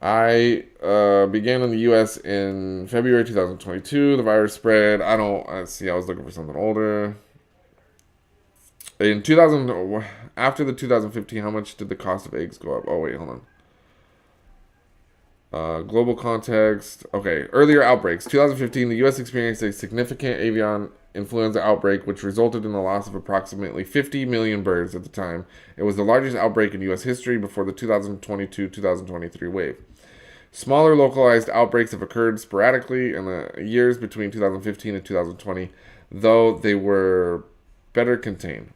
began in the U.S. in February 2022. The virus spread. I was looking for something older. In 2000, after the 2015, how much did the cost of eggs go up? Oh, wait, hold on. Global context. Okay, earlier outbreaks. 2015, the U.S. experienced a significant avian influenza outbreak, which resulted in the loss of approximately 50 million birds at the time. It was the largest outbreak in U.S. history before the 2022-2023 wave. Smaller localized outbreaks have occurred sporadically in the years between 2015 and 2020, though they were better contained.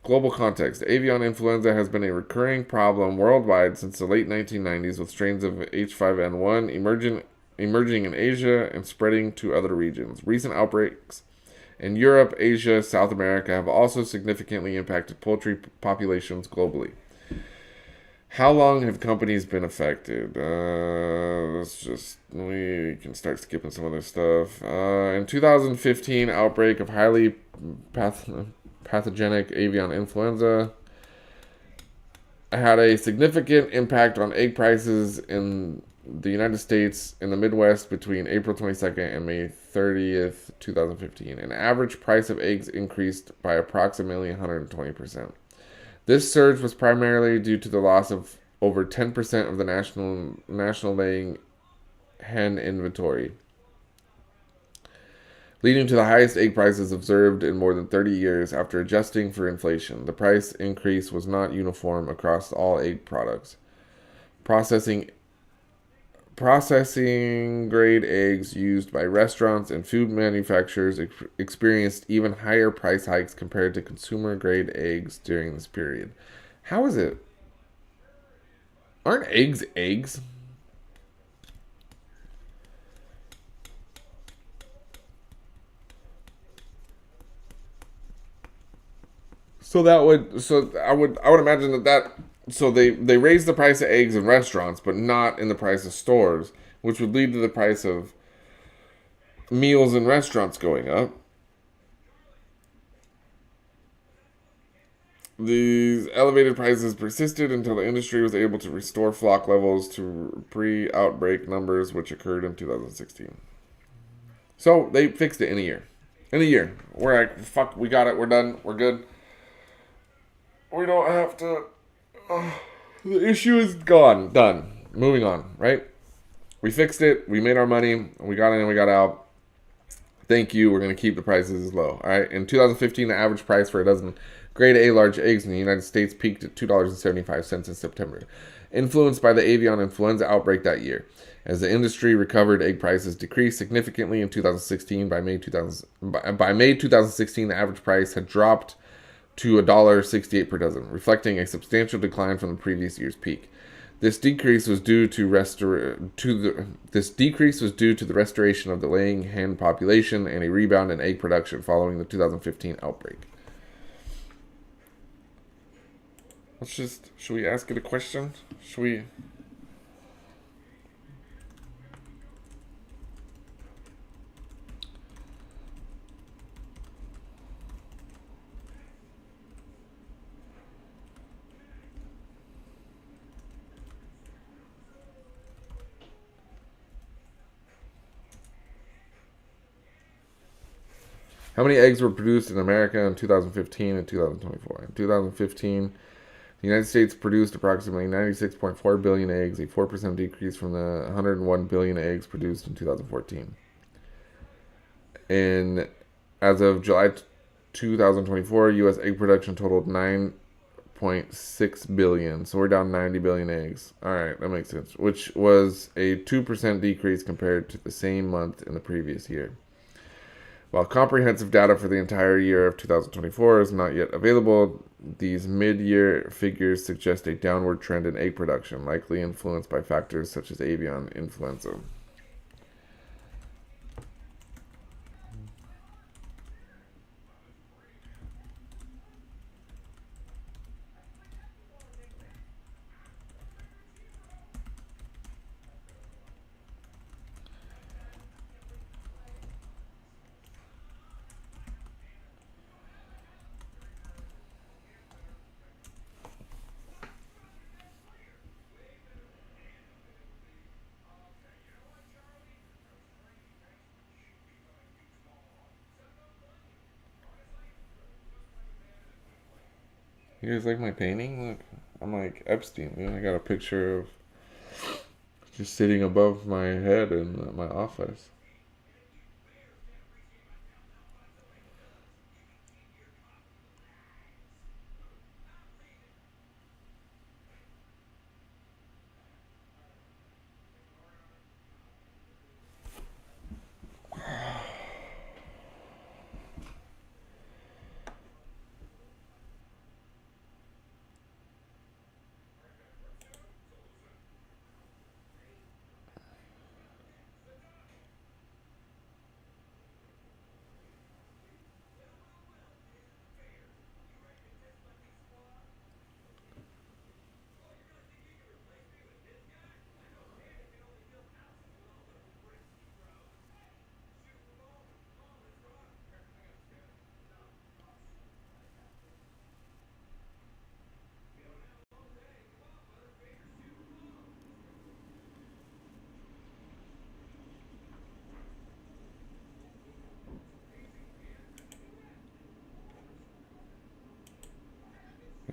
Global context. Avian influenza has been a recurring problem worldwide since the late 1990s, with strains of H5N1 emerging in Asia and spreading to other regions. Recent outbreaks in Europe, Asia, South America have also significantly impacted poultry populations globally. How long have companies been affected? We can start skipping some of this stuff. In 2015, outbreak of highly pathogenic avian influenza had a significant impact on egg prices in the United States in the Midwest between April 22nd and May 30th, 2015. An average price of eggs increased by approximately 120%. This surge was primarily due to the loss of over 10% of the national laying hen inventory, leading to the highest egg prices observed in more than 30 years after adjusting for inflation. The price increase was not uniform across all egg products. Processing grade eggs used by restaurants and food manufacturers experienced even higher price hikes compared to consumer grade eggs during this period. How is it? Aren't eggs eggs? I would imagine that so they raise the price of eggs in restaurants, but not in the price of stores, which would lead to the price of meals in restaurants going up. These elevated prices persisted until the industry was able to restore flock levels to pre-outbreak numbers, which occurred in 2016. So they fixed it in a year. In a year, we're like, fuck, we got it, we're done, we're good. We don't have to. The issue is gone, done. Moving on, right? We fixed it. We made our money. We got in. We got out. Thank you. We're going to keep the prices low. All right. In 2015, the average price for a dozen grade A large eggs in the United States peaked at $2.75 in September, influenced by the avian influenza outbreak that year. As the industry recovered, egg prices decreased significantly in 2016. By May 2016, the average price had dropped to $1.68 per dozen, reflecting a substantial decline from the previous year's peak. This decrease was due to the restoration of the laying hen population and a rebound in egg production following the 2015 outbreak. Should we ask it a question? Should we? How many eggs were produced in America in 2015 and 2024? In 2015, the United States produced approximately 96.4 billion eggs, a 4% decrease from the 101 billion eggs produced in 2014. As of July 2024, U.S. egg production totaled 9.6 billion, so we're down 90 billion eggs. All right, that makes sense, which was a 2% decrease compared to the same month in the previous year. While comprehensive data for the entire year of 2024 is not yet available, these mid-year figures suggest a downward trend in egg production, likely influenced by factors such as avian influenza. You guys like my painting? Look, I'm like Epstein. I got a picture of just sitting above my head in my office.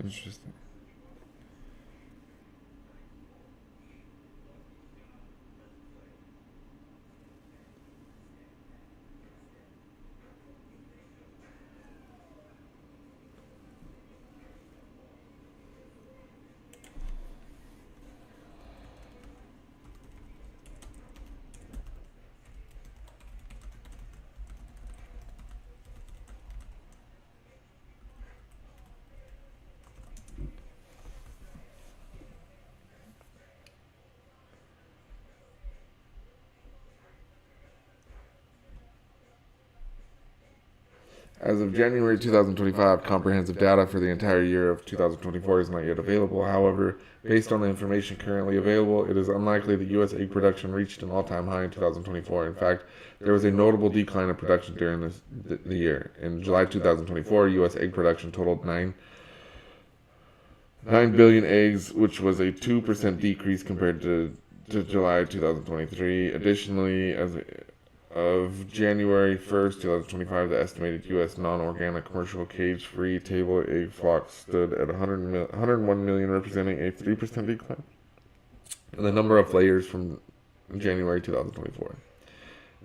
Interesting. As of January 2025, comprehensive data for the entire year of 2024 is not yet available. However, based on the information currently available, it is unlikely that U.S. egg production reached an all-time high in 2024. In fact, there was a notable decline in production during the year. In July 2024, U.S. egg production totaled 9 billion eggs, which was a 2% decrease compared to July 2023. Additionally, as of January 1st, 2025, the estimated U.S. non-organic commercial cage-free table egg flock stood at 101 million, representing a 3% decline in the number of layers from January 2024.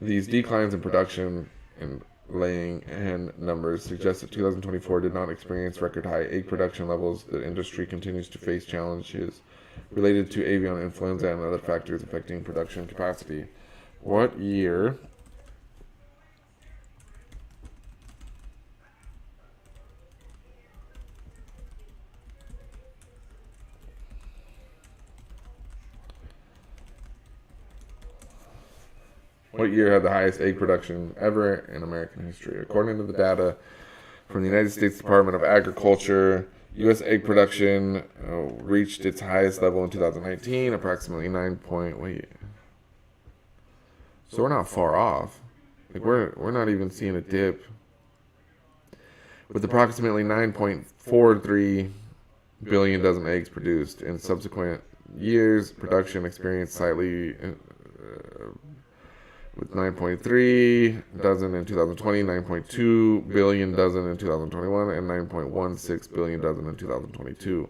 These declines in production and laying hen numbers suggest that 2024 did not experience record-high egg production levels. The industry continues to face challenges related to avian influenza and other factors affecting production capacity. What year had the highest egg production ever in American history? According to the data from the United States Department of Agriculture, U.S. egg production reached its highest level in 2019, approximately 9 point. Wait, so we're not far off. Like we're not even seeing a dip. With approximately 9.43 billion dozen eggs produced in subsequent years, production experienced slightly. With 9.3 dozen in 2020, 9.2 billion dozen in 2021, and 9.16 billion dozen in 2022.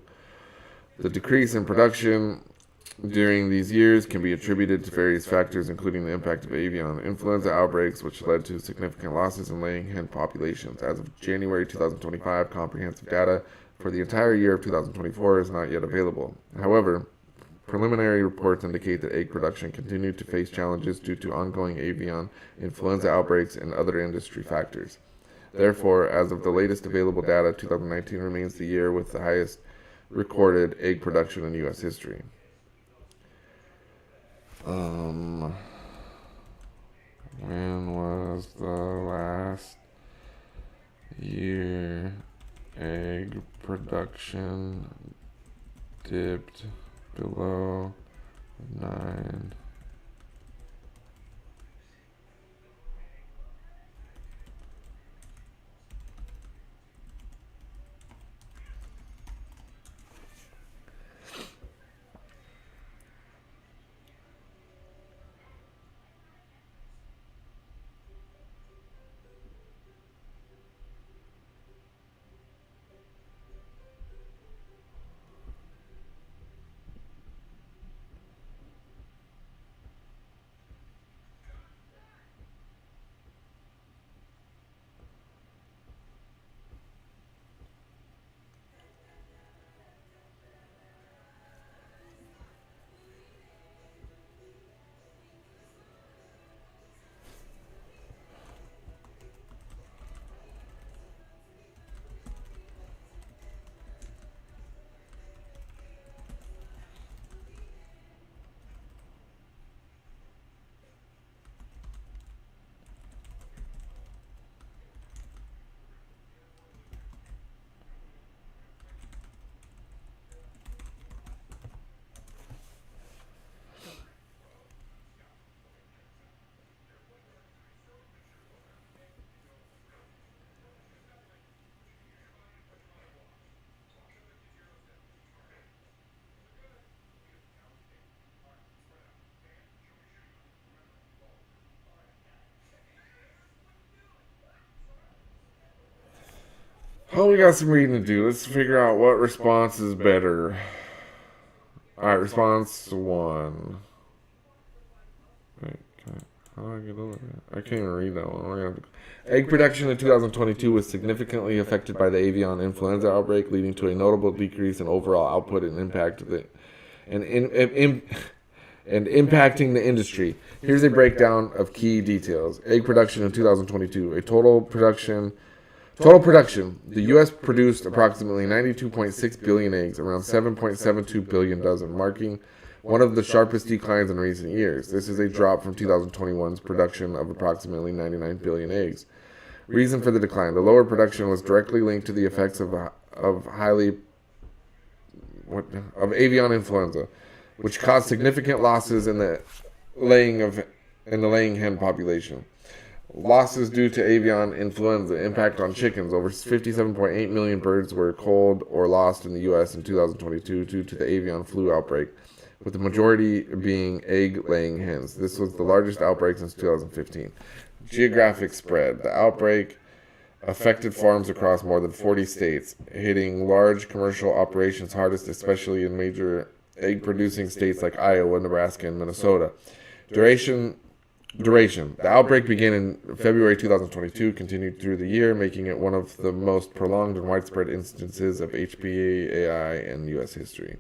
The decrease in production during these years can be attributed to various factors, including the impact of avian influenza outbreaks, which led to significant losses in laying hen populations. As of January 2025, comprehensive data for the entire year of 2024 is not yet available. However, preliminary reports indicate that egg production continued to face challenges due to ongoing avian influenza outbreaks and other industry factors. Therefore, as of the latest available data, 2019 remains the year with the highest recorded egg production in U.S. history. When was the last year egg production dipped below 9? Oh, we got some reading to do. Let's figure out what response is better. Alright, response 1. Wait, how do I get over that? I can't even read that one. Egg production in 2022 was significantly affected by the avian influenza outbreak, leading to a notable decrease in overall output and impacting the industry. Here's a breakdown of key details. Egg production in 2022. Total production. The U.S. produced approximately 92.6 billion eggs, around 7.72 billion dozen, marking one of the sharpest declines in recent years. This is a drop from 2021's production of approximately 99 billion eggs. Reason for the decline. The lower production was directly linked to the effects of avian influenza, which caused significant losses in the laying hen population. Losses due to avian influenza impact on chickens. Over 57.8 million birds were culled or lost in the U.S. in 2022 due to the avian flu outbreak, with the majority being egg-laying hens. This was the largest outbreak since 2015. Geographic spread. The outbreak affected farms across more than 40 states, hitting large commercial operations hardest, especially in major egg-producing states like Iowa, Nebraska, and Minnesota. Duration. The outbreak began in February 2022, continued through the year, making it one of the most prolonged and widespread instances of HPAI in U.S. history.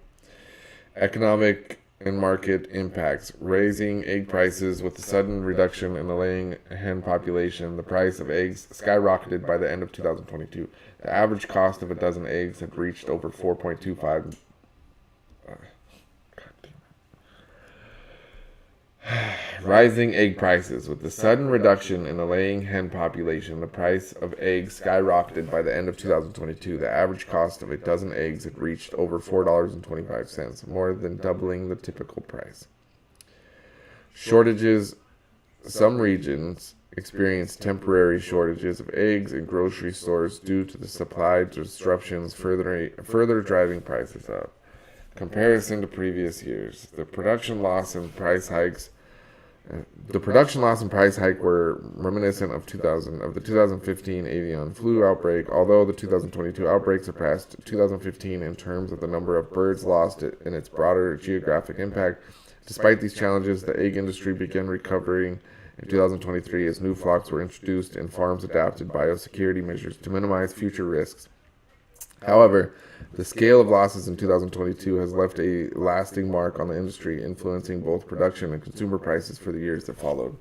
Economic and market impacts. Raising egg prices. With the sudden reduction in the laying hen population, the price of eggs skyrocketed by the end of 2022. The average cost of a dozen eggs had reached over 4.25. Rising egg prices. With the sudden reduction in the laying hen population, the price of eggs skyrocketed by the end of 2022. The average cost of a dozen eggs had reached over $4.25, more than doubling the typical price. Shortages. Some regions experienced temporary shortages of eggs in grocery stores due to the supply disruptions, further driving prices up. Comparison to previous years. The production loss and price hike were reminiscent of the 2015 avian flu outbreak, although the 2022 outbreak surpassed 2015 in terms of the number of birds lost and its broader geographic impact. Despite these challenges, the egg industry began recovering in 2023 as new flocks were introduced and farms adapted biosecurity measures to minimize future risks. However, the scale of losses in 2022 has left a lasting mark on the industry, influencing both production and consumer prices for the years that followed.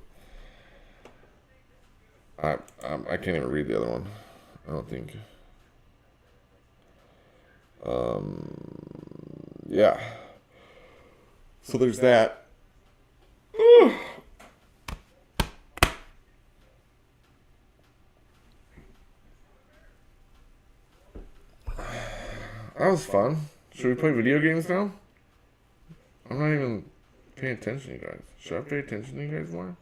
I can't even read the other one. I don't think. Yeah. So there's that. That was fun. Should we play video games now? I'm not even paying attention to you guys. Should I pay attention to you guys more?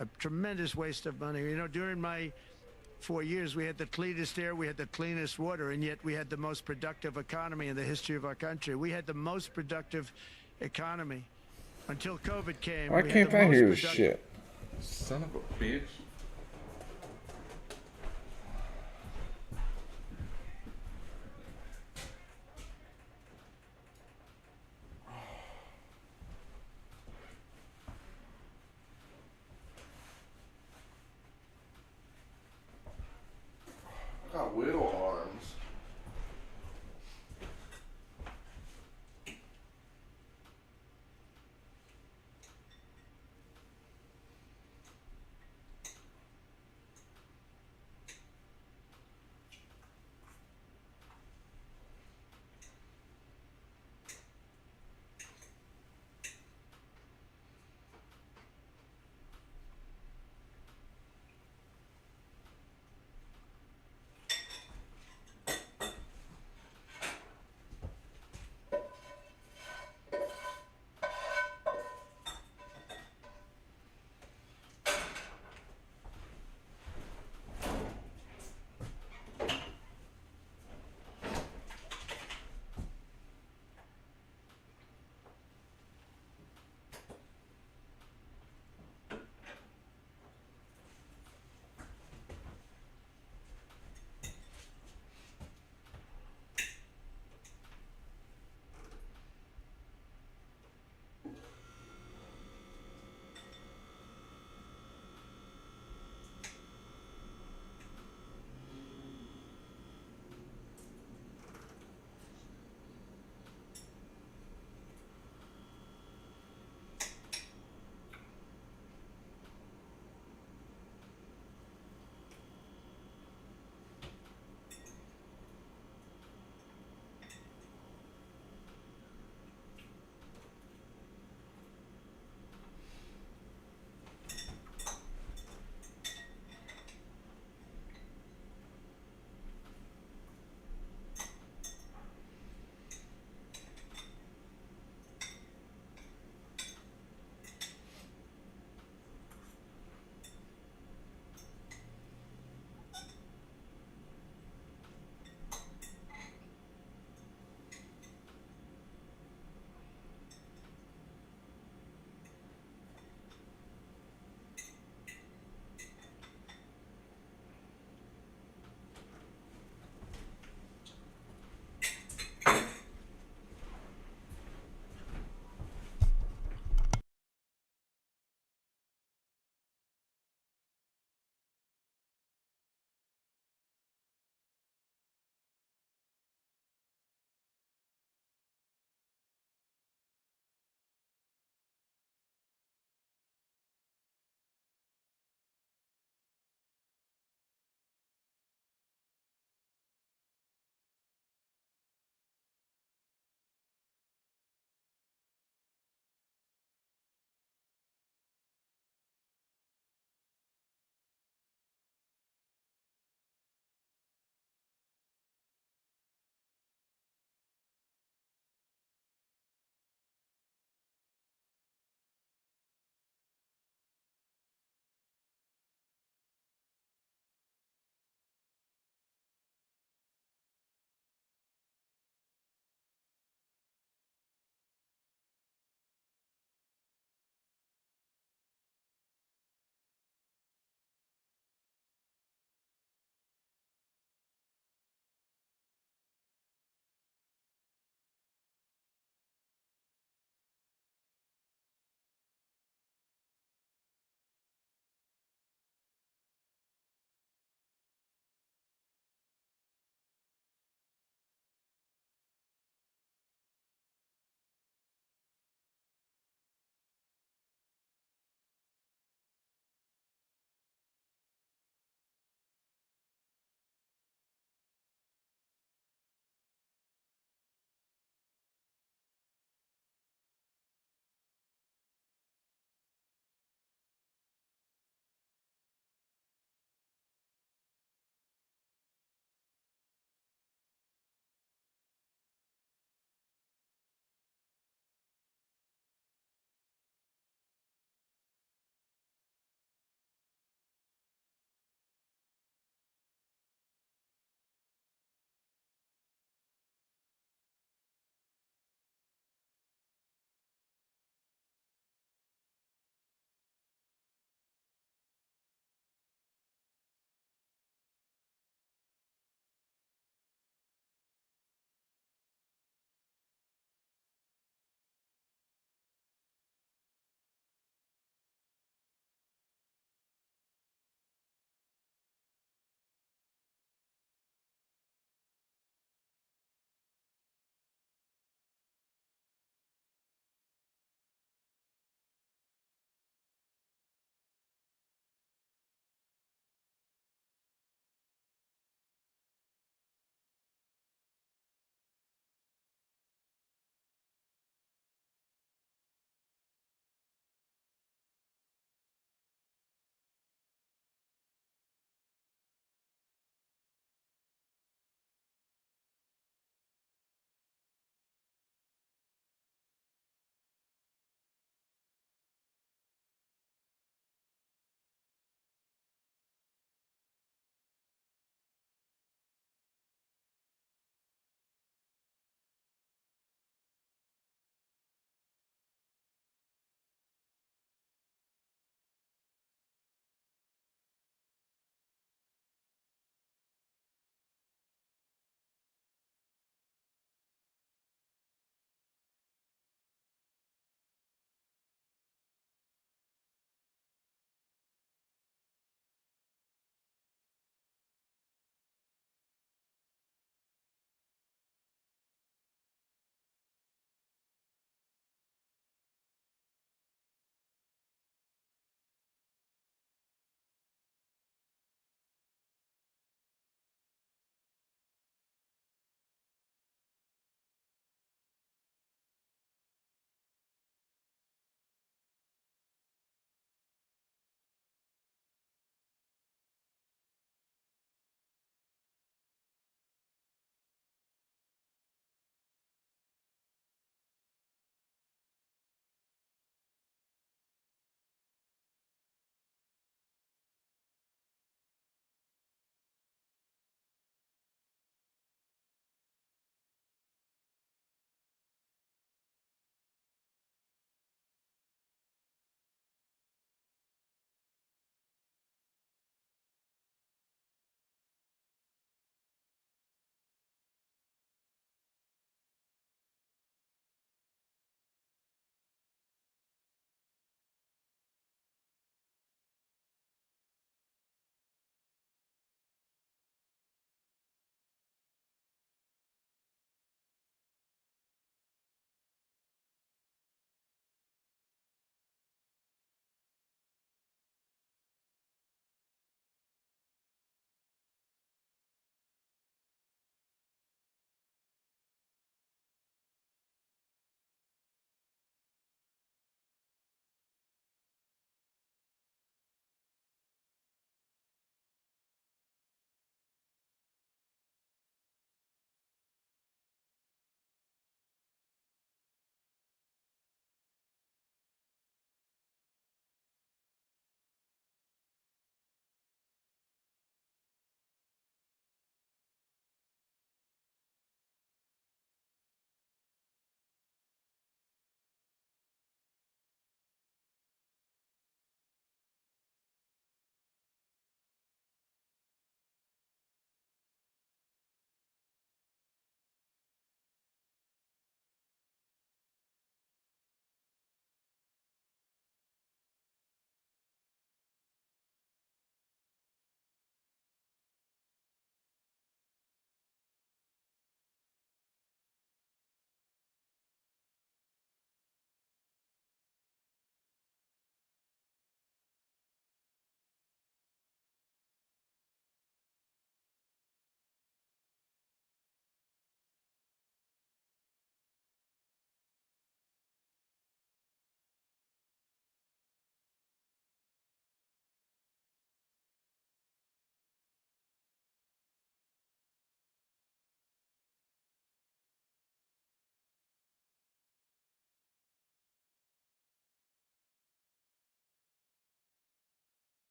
A tremendous waste of money. You know, during my 4 years, we had the cleanest air, we had the cleanest water, and yet we had the most productive economy in the history of our country. We had the most productive economy until COVID came. Why can't I hear this shit? Son of a bitch.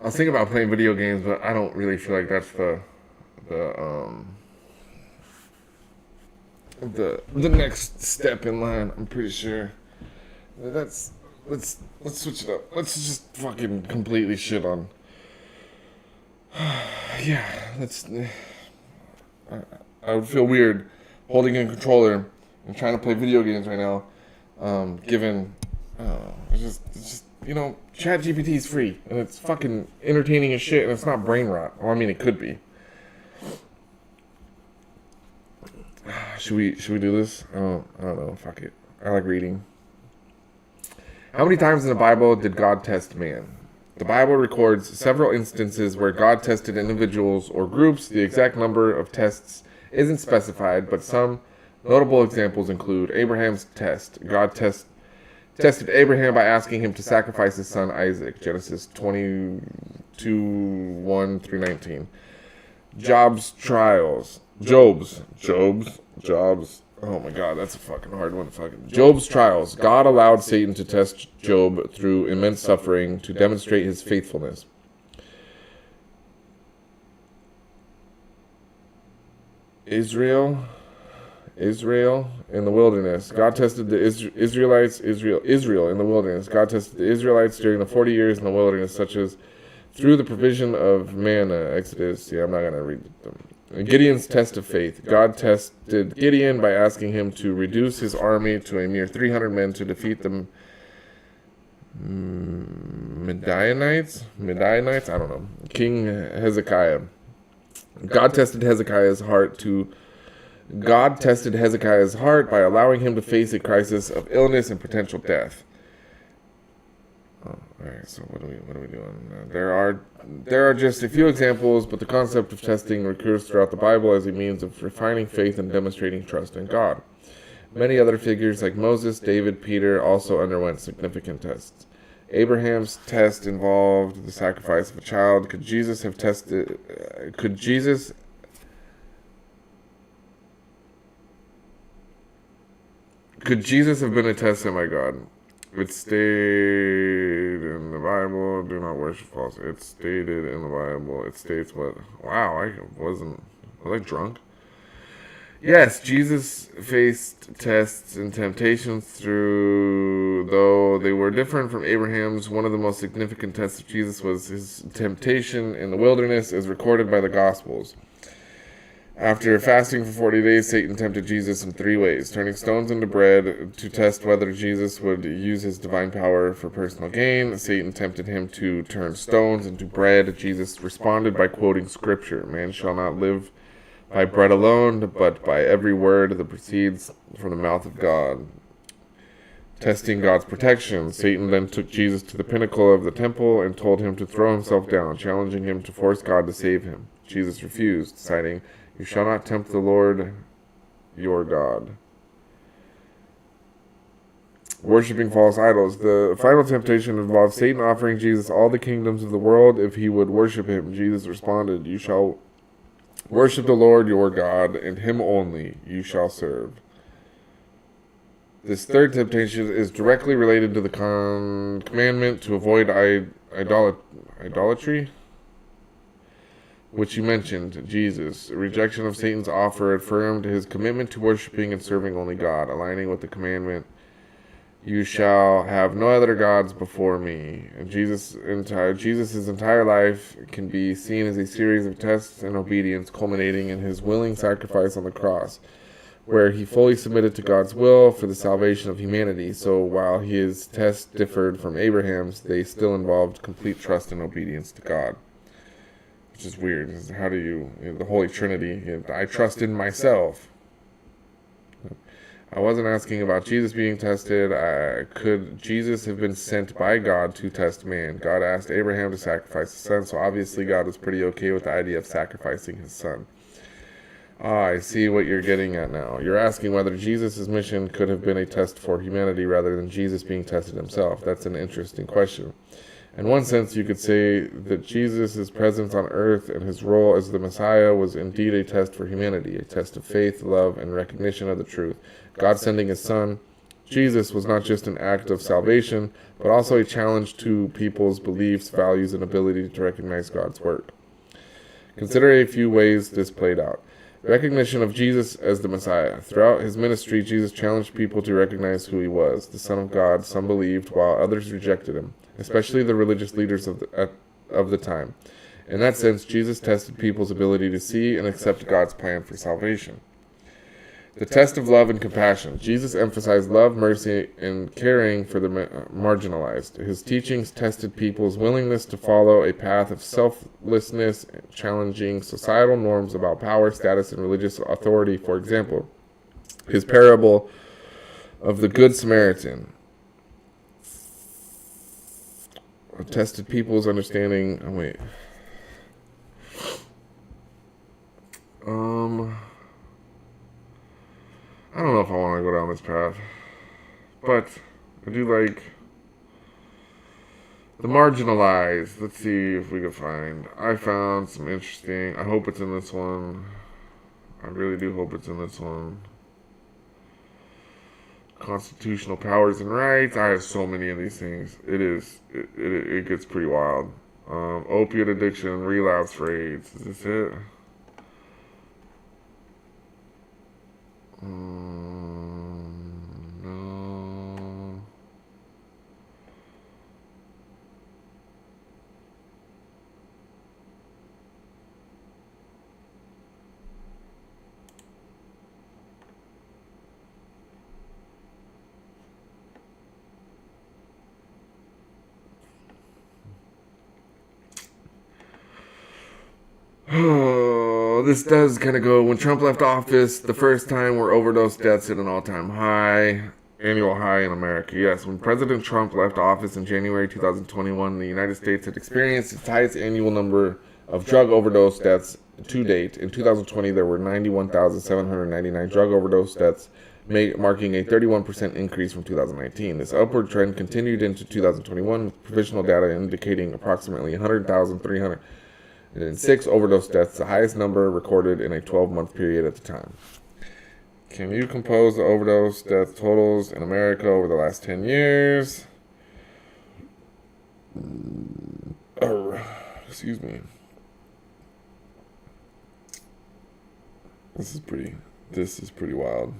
I was thinking about playing video games, but I don't really feel like that's the next step in line. I'm pretty sure. Let's switch it up. Let's just fucking completely shit on. Yeah, I would feel weird holding a controller and trying to play video games right now. Given, I don't know, it's just ChatGPT is free and it's fucking entertaining as shit and it's not brain rot. Well, I mean, it could be. Should we do this? I don't know. Fuck it. I like reading. How many times in the Bible did God test man? The Bible records several instances where God tested individuals or groups. The exact number of tests isn't specified, but some notable examples include Abraham's test. God tested Abraham by asking him to sacrifice his son Isaac. Genesis 22:1-19. Job's trials. Job's. Oh my God, that's a fucking hard one. Job's trials. God allowed Satan to test Job through immense suffering to demonstrate his faithfulness. Israel in the wilderness. God tested the Israel in the wilderness. God tested the Israelites during the 40 years in the wilderness, such as through the provision of manna. Exodus. Yeah, I'm not going to read them. Gideon's test of faith. God tested Gideon by asking him to reduce his army to a mere 300 men to defeat the Midianites? I don't know. King Hezekiah. God tested Hezekiah's heart by allowing him to face a crisis of illness and potential death. Oh, all right. So what are we doing? There are just a few examples, but the concept of testing recurs throughout the Bible as a means of refining faith and demonstrating trust in God. Many other figures like Moses, David, Peter also underwent significant tests. Abraham's test involved the sacrifice of a child. Could Jesus have been a test? Oh my God. It stayed in the Bible. Do not worship false. It stated in the Bible. It states what? Wow, was I drunk? Yes, Jesus faced tests and temptations though they were different from Abraham's. One of the most significant tests of Jesus was his temptation in the wilderness, as recorded by the Gospels. After fasting for 40 days, Satan tempted Jesus in 3 ways: turning stones into bread to test whether Jesus would use his divine power for personal gain. Satan tempted him to turn stones into bread. Jesus responded by quoting scripture: "Man shall not live by bread alone, but by every word that proceeds from the mouth of God." Testing God's protection, Satan then took Jesus to the pinnacle of the temple and told him to throw himself down, challenging him to force God to save him. Jesus refused, citing, "You shall not tempt the Lord your God." Worshipping false idols. The final temptation involved Satan offering Jesus all the kingdoms of the world if he would worship him. Jesus responded, "You shall worship the Lord your God, and him only you shall serve." This third temptation is directly related to the commandment to avoid idolatry, which you mentioned. Jesus' rejection of Satan's offer affirmed his commitment to worshiping and serving only God, aligning with the commandment, "You shall have no other gods before me." And Jesus' entire life can be seen as a series of tests and obedience, culminating in his willing sacrifice on the cross, where he fully submitted to God's will for the salvation of humanity. So while his tests differed from Abraham's, they still involved complete trust and obedience to God. Which is weird. How do the Holy Trinity, I trust in myself. I wasn't asking about Jesus being tested. Could Jesus have been sent by God to test man? God asked Abraham to sacrifice his son, so obviously God was pretty okay with the idea of sacrificing his son. I see what you're getting at now. You're asking whether Jesus' mission could have been a test for humanity rather than Jesus being tested himself. That's an interesting question. In one sense, you could say that Jesus' presence on earth and his role as the Messiah was indeed a test for humanity, a test of faith, love, and recognition of the truth. God sending his son, Jesus was not just an act of salvation, but also a challenge to people's beliefs, values, and ability to recognize God's work. Consider a few ways this played out. Recognition of Jesus as the Messiah. Throughout his ministry, Jesus challenged people to recognize who he was, the Son of God. Some believed, while others rejected him, especially the religious leaders of the time. In that sense, Jesus tested people's ability to see and accept God's plan for salvation. The test of love and compassion. Jesus emphasized love, mercy, and caring for the marginalized. His teachings tested people's willingness to follow a path of selflessness, challenging societal norms about power, status, and religious authority. For example, his parable of the Good Samaritan tested people's understanding. I don't know if I want to go down this path, but I do like the marginalized. Let's see if we can find. I found some interesting. I hope it's in this one. I really do hope it's in this one. Constitutional powers and rights. I have so many of these things. It gets pretty wild. Opiate addiction, relapse rates. Is this it? No. Oh, this does kind of go. When Trump left office, the first time were overdose deaths at an all-time high, annual high in America. Yes, when President Trump left office in January 2021, the United States had experienced its highest annual number of drug overdose deaths to date. In 2020, there were 91,799 drug overdose deaths, marking a 31% increase from 2019. This upward trend continued into 2021, with provisional data indicating approximately 100,306 overdose deaths, the highest number recorded in a 12-month period at the time. Can you compose the overdose death totals in America over the last 10 years? Excuse me. This is pretty wild.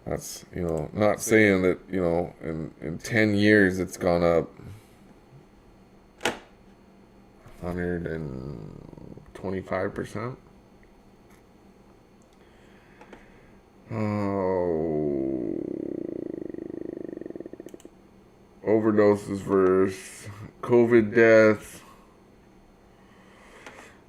That's, not saying that, in 10 years it's gone up 125%. Oh, overdoses versus COVID deaths.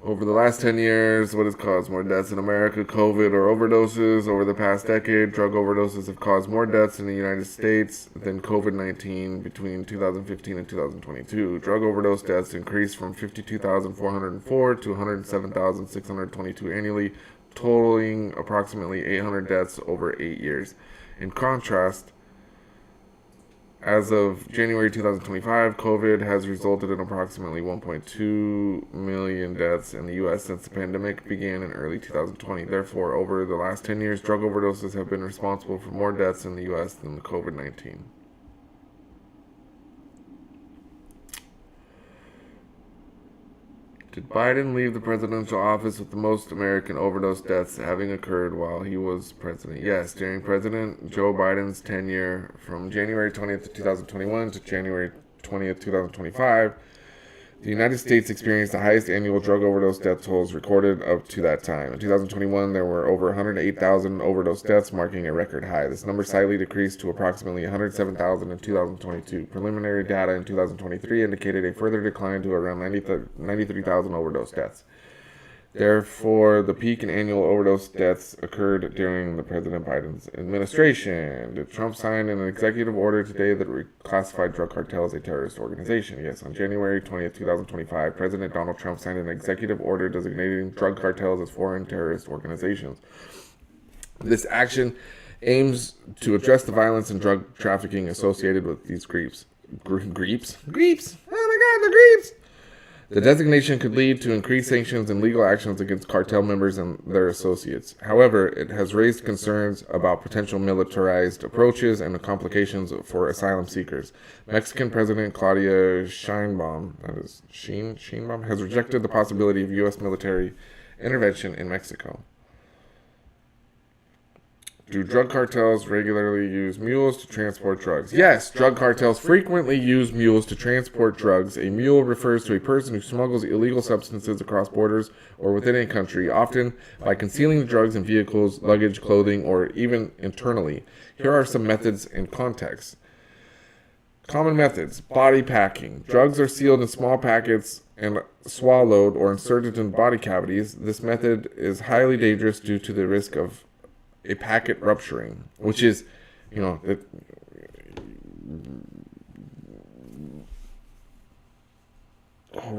Over the last 10 years, what has caused more deaths in America, COVID or overdoses? Over the past decade, drug overdoses have caused more deaths in the United States than COVID-19 between 2015 and 2022. Drug overdose deaths increased from 52,404 to 107,622 annually, totaling approximately 800 deaths over 8 years. In contrast, as of January 2025, COVID has resulted in approximately 1.2 million deaths in the U.S. since the pandemic began in early 2020. Therefore, over the last 10 years, drug overdoses have been responsible for more deaths in the U.S. than COVID-19. Did Biden leave the presidential office with the most American overdose deaths having occurred while he was president? Yes, during President Joe Biden's tenure from January 20th, 2021 to January 20th, 2025, the United States experienced the highest annual drug overdose death totals recorded up to that time. In 2021, there were over 108,000 overdose deaths, marking a record high. This number slightly decreased to approximately 107,000 in 2022. Preliminary data in 2023 indicated a further decline to around 93,000 overdose deaths. Therefore, the peak in annual overdose deaths occurred during the President Biden's administration. Did Trump sign an executive order today that reclassified drug cartels as a terrorist organization? Yes, on January 20th, 2025, President Donald Trump signed an executive order designating drug cartels as foreign terrorist organizations. This action aims to address the violence and drug trafficking associated with these groups. Greeps? Oh my God, the Greeps! The designation could lead to increased sanctions and legal actions against cartel members and their associates. However, it has raised concerns about potential militarized approaches and the complications for asylum seekers. Mexican President Claudia Sheinbaum, Sheinbaum, has rejected the possibility of U.S. military intervention in Mexico. Do drug cartels regularly use mules to transport drugs? Yes, drug cartels frequently use mules to transport drugs. A mule refers to a person who smuggles illegal substances across borders or within a country, often by concealing the drugs in vehicles, luggage, clothing, or even internally. Here are some methods and contexts. Common methods: body packing. Drugs are sealed in small packets and swallowed or inserted in body cavities. This method is highly dangerous due to the risk of a packet rupturing, which is,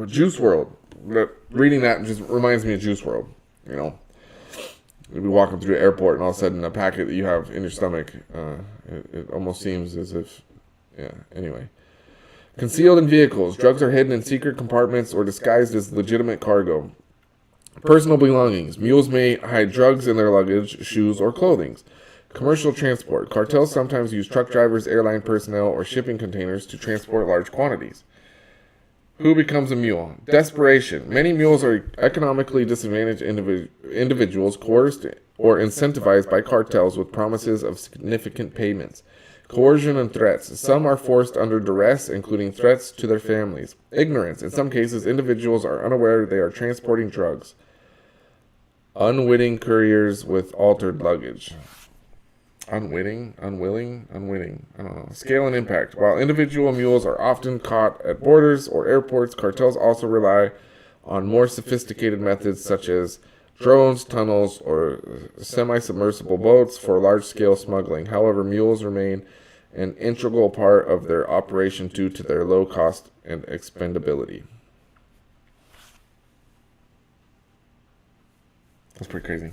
Juice World. Reading that just reminds me of Juice World. You'll be walking through the airport and all of a sudden a packet that you have in your stomach, it almost seems as if, anyway. Concealed in vehicles. Drugs are hidden in secret compartments or disguised as legitimate cargo. Personal belongings. Mules may hide drugs in their luggage, shoes, or clothing. Commercial transport. Cartels sometimes use truck drivers, airline personnel, or shipping containers to transport large quantities. Who becomes a mule? Desperation. Many mules are economically disadvantaged individuals coerced or incentivized by cartels with promises of significant payments. Coercion and threats. Some are forced under duress, including threats to their families. Ignorance. In some cases, individuals are unaware they are transporting drugs. Unwitting couriers with altered luggage. Unwitting? Unwilling? Unwitting. I don't know. Scale and impact. While individual mules are often caught at borders or airports, cartels also rely on more sophisticated methods such as drones, tunnels, or semi-submersible boats for large-scale smuggling. However, mules remain an integral part of their operation due to their low cost and expendability. That's pretty crazy.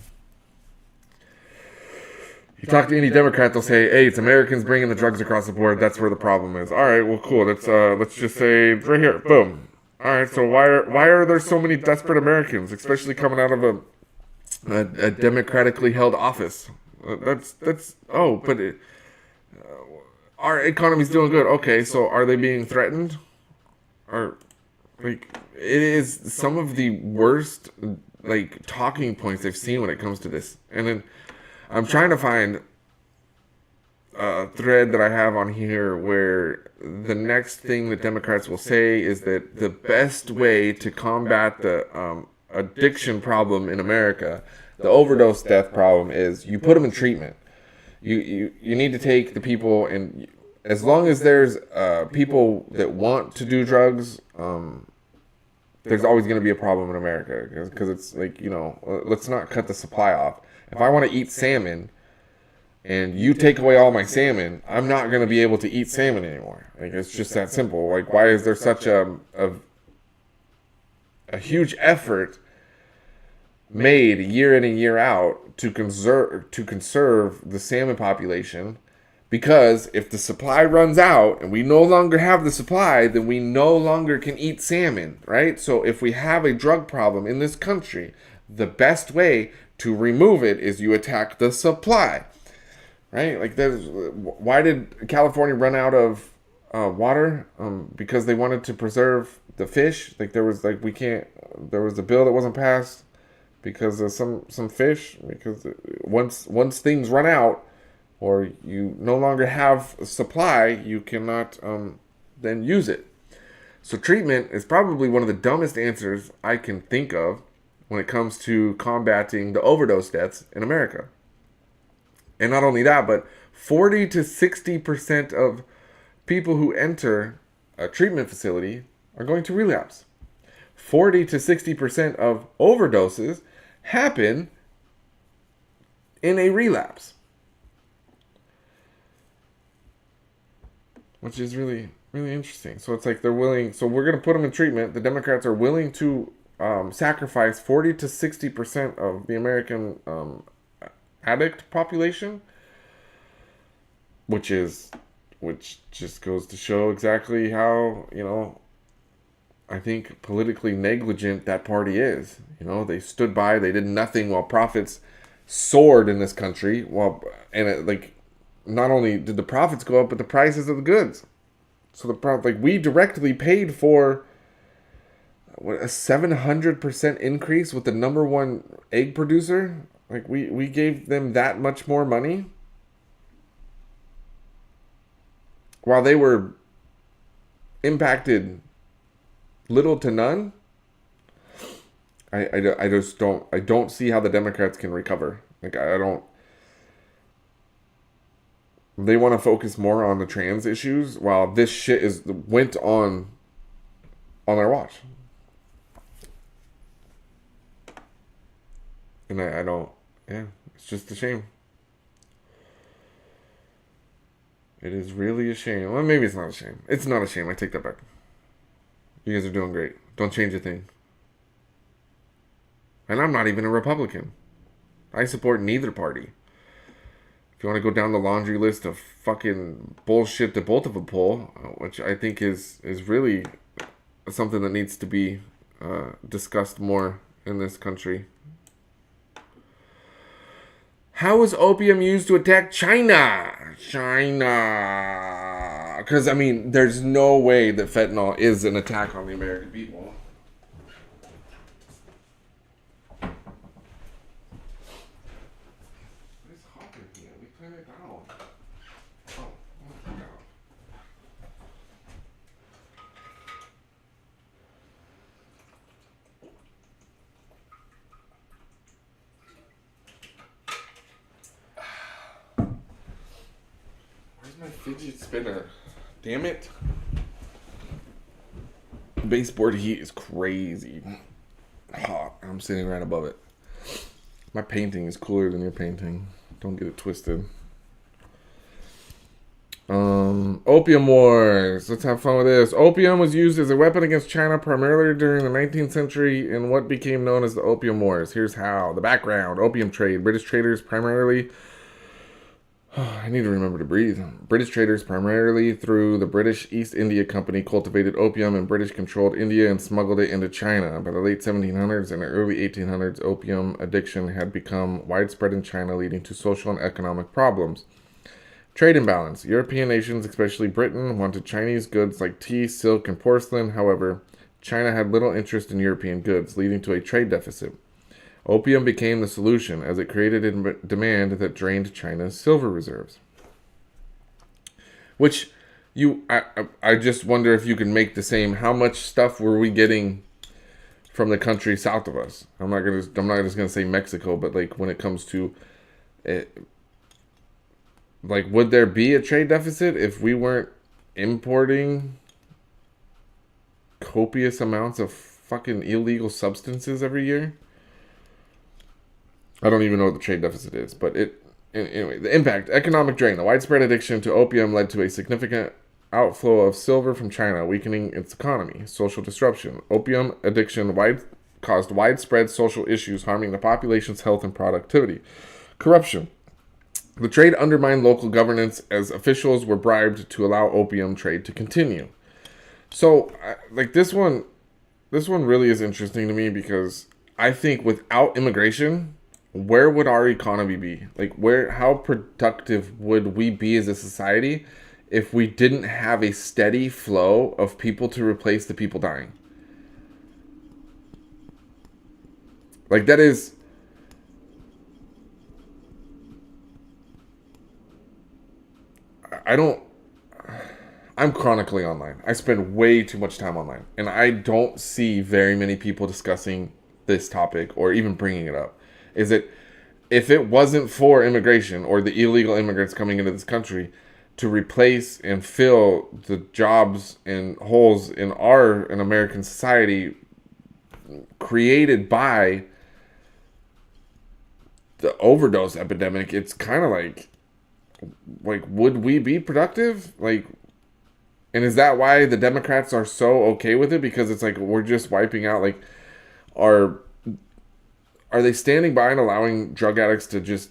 You talk to any Democrat, they'll say, "Hey, it's Americans bringing the drugs across the board. That's where the problem is." All right, well, cool. Let's just say right here, boom. All right, so why are there so many desperate Americans, especially coming out of a democratically held office? Our economy's doing good. Okay, so are they being threatened? It is some of the worst talking points I've seen when it comes to this. And then I'm trying to find a thread that I have on here where the next thing that Democrats will say is that the best way to combat the addiction problem in America, the overdose death problem, is you put them in treatment. You need to take the people, and as long as there's people that want to do drugs, there's always going to be a problem in America, because it's let's not cut the supply off. If I want to eat salmon and you take away all my salmon, I'm not going to be able to eat salmon anymore. It's just that simple. Why is there such a huge effort made year in and year out to conserve the salmon population? Because if the supply runs out and we no longer have the supply, then we no longer can eat salmon, right? So if we have a drug problem in this country, the best way to remove it is you attack the supply, right? Why did California run out of water? Because they wanted to preserve the fish. There was a bill that wasn't passed because of some fish. Because once things run out, or you no longer have a supply, you cannot then use it. So treatment is probably one of the dumbest answers I can think of when it comes to combating the overdose deaths in America. And not only that, but 40 to 60% of people who enter a treatment facility are going to relapse. 40 to 60% of overdoses happen in a relapse. Which is really, really interesting. So it's they're willing, so we're going to put them in treatment. The Democrats are willing to sacrifice 40 to 60% of the American addict population, which just goes to show exactly how I think, politically negligent that party is. You know, they stood by, they did nothing while profits soared in this country. Not only did the profits go up, but the prices of the goods. So we directly paid for a 700% increase with the number one egg producer. Like we gave them that much more money while they were impacted little to none. I just don't see how the Democrats can recover. Like I don't. They want to focus more on the trans issues while this shit went on their watch. And I don't. Yeah, it's just a shame. It is really a shame. Well, maybe it's not a shame. It's not a shame. I take that back. You guys are doing great. Don't change a thing. And I'm not even a Republican. I support neither party. If you want to go down the laundry list of fucking bullshit that both of them pull, which I think is really something that needs to be discussed more in this country. How is opium used to attack China? Because, I mean, there's no way that fentanyl is an attack on the American people. What is hopping here? We turn it down. Oh, no. My fidget spinner. Damn it. Baseboard heat is crazy hot. I'm sitting right above it. My painting is cooler than your painting. Don't get it twisted. Opium wars. Let's have fun with this. Opium was used as a weapon against China primarily during the 19th century in what became known as the Opium Wars. Here's how. The background. Opium trade. British traders primarily... I need to remember to breathe. British traders, primarily through the British East India Company, cultivated opium in British-controlled India and smuggled it into China. By the late 1700s and early 1800s, opium addiction had become widespread in China, leading to social and economic problems. Trade imbalance. European nations, especially Britain, wanted Chinese goods like tea, silk, and porcelain. However, China had little interest in European goods, leading to a trade deficit. Opium became the solution as it created a demand that drained China's silver reserves. Which I just wonder if you can make the same. How much stuff were we getting from the country south of us? I'm not just gonna say Mexico, but like when it comes to it, like would there be a trade deficit if we weren't importing copious amounts of fucking illegal substances every year? I don't even know what the trade deficit is, but anyway, the impact, economic drain. The widespread addiction to opium led to a significant outflow of silver from China, weakening its economy. Social disruption. Opium addiction caused widespread social issues, harming the population's health and productivity. Corruption. The trade undermined local governance as officials were bribed to allow opium trade to continue. So, like this one really is interesting to me because I think without immigration, where would our economy be? Like how productive would we be as a society if we didn't have a steady flow of people to replace the people dying? Like that is... I'm chronically online. I spend way too much time online. And I don't see very many people discussing this topic or even bringing it up. Is that if it wasn't for immigration or the illegal immigrants coming into this country to replace and fill the jobs and holes in American society created by the overdose epidemic, it's kind of like would we be productive? Like, and is that why the Democrats are so okay with it? Because it's like we're just wiping out like Are they standing by and allowing drug addicts to just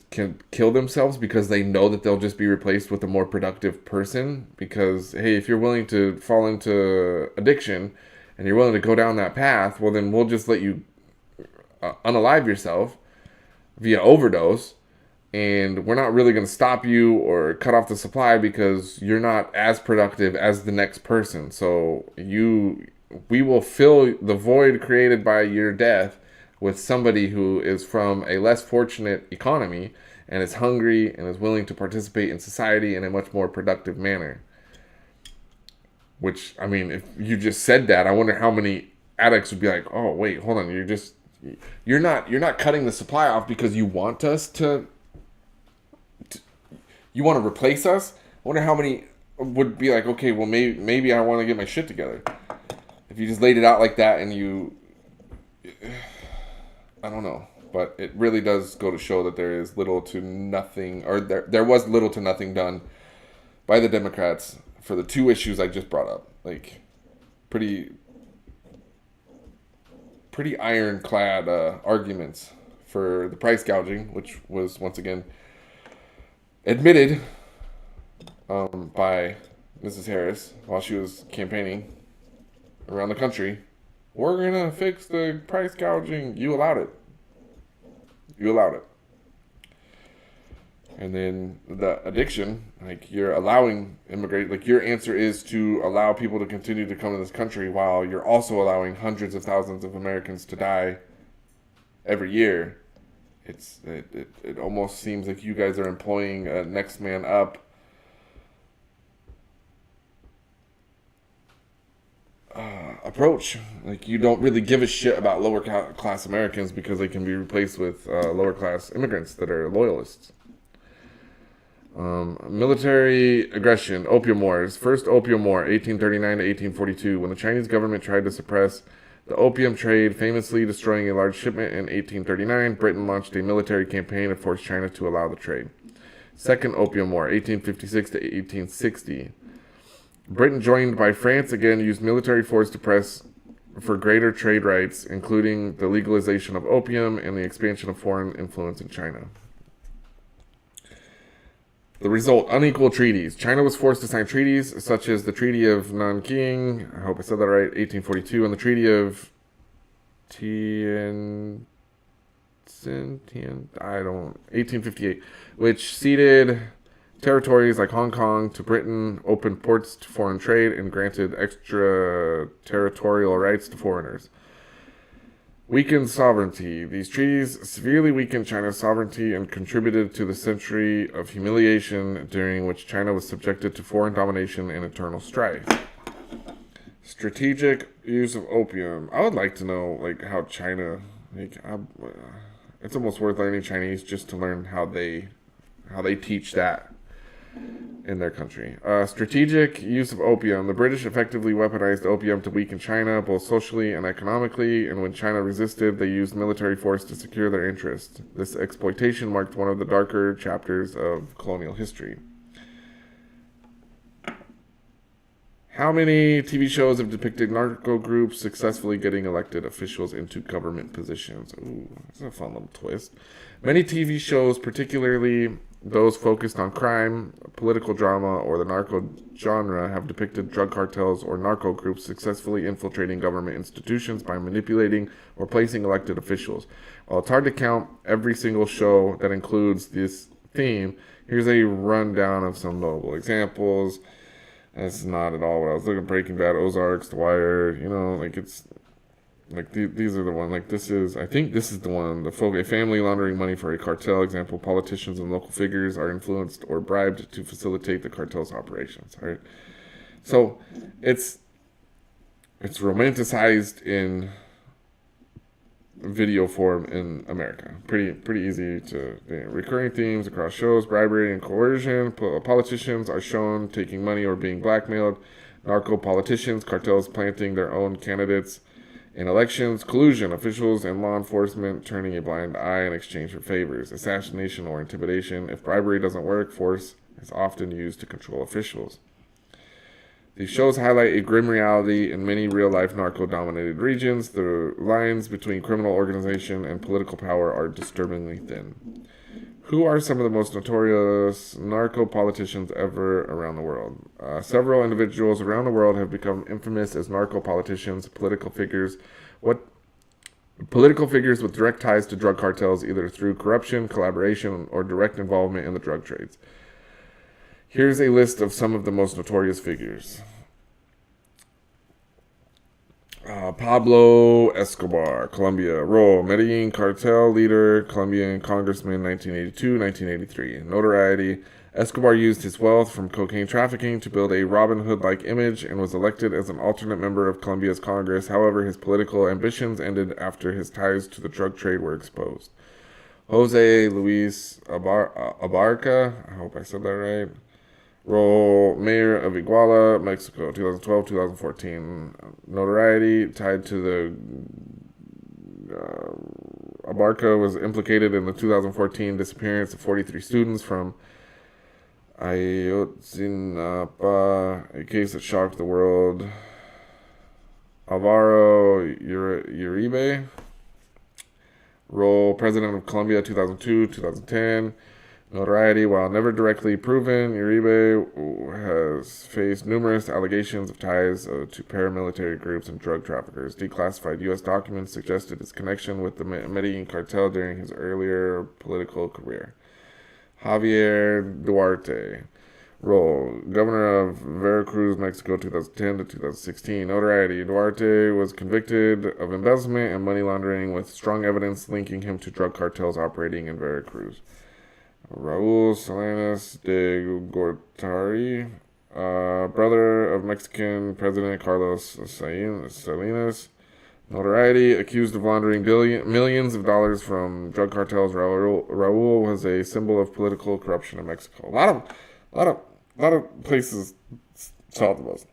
kill themselves because they know that they'll just be replaced with a more productive person? Because, hey, if you're willing to fall into addiction and you're willing to go down that path, well, then we'll just let you unalive yourself via overdose, and we're not really going to stop you or cut off the supply because you're not as productive as the next person. So we will fill the void created by your death with somebody who is from a less fortunate economy and is hungry and is willing to participate in society in a much more productive manner. Which, I mean, if you just said that, I wonder how many addicts would be like, "Oh, wait, hold on, you're not cutting the supply off because you want us to you want to replace us." I wonder how many would be like, "Okay, well, maybe I want to get my shit together." If you just laid it out like that and I don't know, but it really does go to show that there is little to nothing, or there was little to nothing done by the Democrats for the two issues I just brought up. Like, pretty ironclad arguments for the price gouging, which was once again admitted by Mrs. Harris while she was campaigning around the country. We're gonna fix the price gouging. You allowed it. And then the addiction, like, you're allowing immigrate. Like, your answer is to allow people to continue to come to this country while you're also allowing hundreds of thousands of Americans to die every year. It almost seems like you guys are employing a next man up approach. Like, you don't really give a shit about lower class Americans because they can be replaced with lower class immigrants that are loyalists. Military aggression, Opium Wars. First Opium War, 1839 to 1842, when the Chinese government tried to suppress the opium trade, famously destroying a large shipment in 1839. Britain launched a military campaign to force China to allow the trade. Second Opium War, 1856 to 1860. Britain, joined by France, again used military force to press for greater trade rights, including the legalization of opium and the expansion of foreign influence in China. The result, unequal treaties. China was forced to sign treaties such as the Treaty of Nanking, I hope I said that right, 1842, and the Treaty of Tianjin, 1858, which ceded territories like Hong Kong to Britain, opened ports to foreign trade, and granted extraterritorial rights to foreigners. Weakened sovereignty. These treaties severely weakened China's sovereignty and contributed to the century of humiliation during which China was subjected to foreign domination and internal strife. Strategic use of opium. I would like to know, like, how China, like, it's almost worth learning Chinese just to learn how they teach that in their country. Strategic use of opium. The British effectively weaponized opium to weaken China, both socially and economically, and when China resisted, they used military force to secure their interests. This exploitation marked one of the darker chapters of colonial history. How many TV shows have depicted narco groups successfully getting elected officials into government positions? Ooh, that's a fun little twist. Many TV shows, particularly those focused on crime, political drama, or the narco genre, have depicted drug cartels or narco groups successfully infiltrating government institutions by manipulating or placing elected officials. While it's hard to count every single show that includes this theme, here's a rundown of some notable examples. That's not at all what I was looking. Breaking Bad, Ozarks, The Wire, like, it's like these are the one. Like, I think this is the one. A family laundering money for a cartel. Example: politicians and local figures are influenced or bribed to facilitate the cartel's operations. All right, so it's romanticized in video form in America. Pretty easy to recurring themes across shows: bribery and coercion. Politicians are shown taking money or being blackmailed. Narco politicians, cartels planting their own candidates in elections. Collusion, officials and law enforcement turning a blind eye in exchange for favors. Assassination or intimidation. If bribery doesn't work, force is often used to control officials. These shows highlight a grim reality in many real-life narco-dominated regions. The lines between criminal organization and political power are disturbingly thin. Who are some of the most notorious narco-politicians ever around the world? Several individuals around the world have become infamous as narco-politicians, political figures. What political figures with direct ties to drug cartels, either through corruption, collaboration, or direct involvement in the drug trades. Here's a list of some of the most notorious figures. Pablo Escobar, Colombia. Role: Medellin cartel leader, Colombian congressman, 1982-1983. Notoriety: Escobar used his wealth from cocaine trafficking to build a Robin Hood-like image and was elected as an alternate member of Colombia's Congress. However, his political ambitions ended after his ties to the drug trade were exposed. Jose Luis Abarca, I hope I said that right. Role: Mayor of Iguala, Mexico, 2012-2014. Notoriety tied to the Abarca was implicated in the 2014 disappearance of 43 students from Ayotzinapa, a case that shocked the world. Alvaro Uribe. Role: President of Colombia, 2002-2010. Notoriety: while never directly proven, Uribe has faced numerous allegations of ties to paramilitary groups and drug traffickers. Declassified U.S. documents suggested his connection with the Medellin cartel during his earlier political career. Javier Duarte. Role: Governor of Veracruz, Mexico, 2010-2016. Notoriety: Duarte was convicted of embezzlement and money laundering with strong evidence linking him to drug cartels operating in Veracruz. Raul Salinas de Gortari, brother of Mexican President Carlos Salinas. Notoriety: accused of laundering millions of dollars from drug cartels. Raul was a symbol of political corruption in Mexico. A lot of places south of us,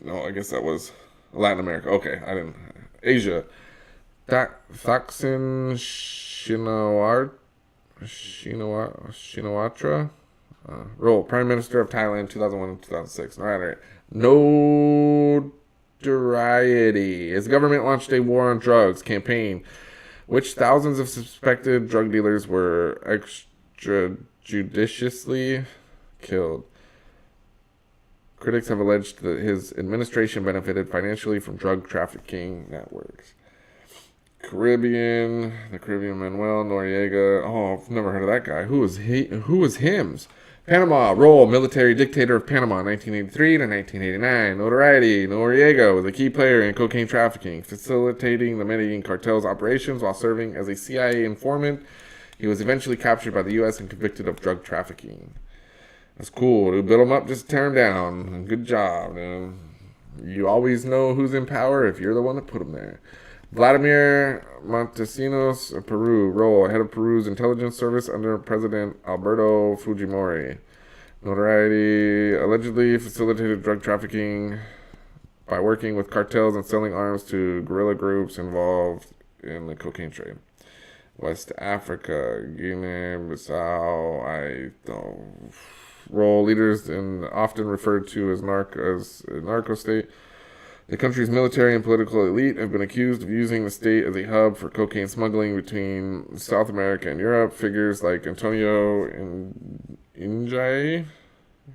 no, I guess that was Latin America. Okay, I didn't. Asia. Thaksin Shinawatra. Role: Prime Minister of Thailand, 2001-2006. All right. Notoriety: his government launched a war on drugs campaign, which thousands of suspected drug dealers were extrajudiciously killed. Critics have alleged that his administration benefited financially from drug trafficking networks. The Caribbean, Manuel Noriega. Oh, I've never heard of that guy. Who was him? Panama. Role: military dictator of Panama, 1983-1989. Notoriety: Noriega was a key player in cocaine trafficking, facilitating the Medellin cartel's operations while serving as a CIA informant. He was eventually captured by the U.S. and convicted of drug trafficking. That's cool. They build him up, just tear him down. Good job. You always know who's in power if you're the one that put him there. Vladimir Montesinos, Peru. Role: head of Peru's intelligence service under President Alberto Fujimori. Notoriety: allegedly facilitated drug trafficking by working with cartels and selling arms to guerrilla groups involved in the cocaine trade. West Africa, Guinea-Bissau. Role: leaders and often referred to as a narco state. The country's military and political elite have been accused of using the state as a hub for cocaine smuggling between South America and Europe. Figures like Antonio Injay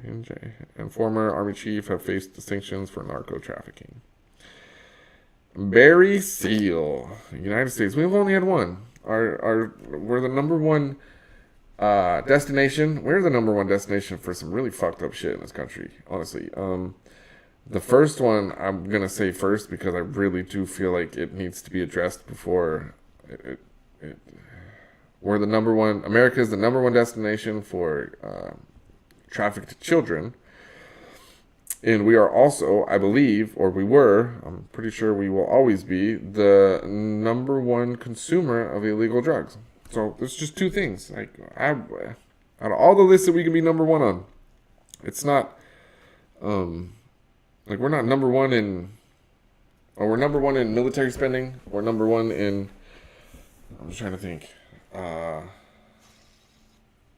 and former army chief have faced distinctions for narco trafficking. Barry Seal, United States. We've only had one. We're the number one destination. We're the number one destination for some really fucked up shit in this country, honestly. The first one I'm going to say first because I really do feel like it needs to be addressed before we're the number one. America is the number one destination for trafficked children. And we are also, I believe, or we were, I'm pretty sure we will always be, the number one consumer of illegal drugs. So there's just two things. Like, out of all the lists that we can be number one on, it's not... like, we're not number one in... Or we're number one in military spending. We're number one in... I'm just trying to think.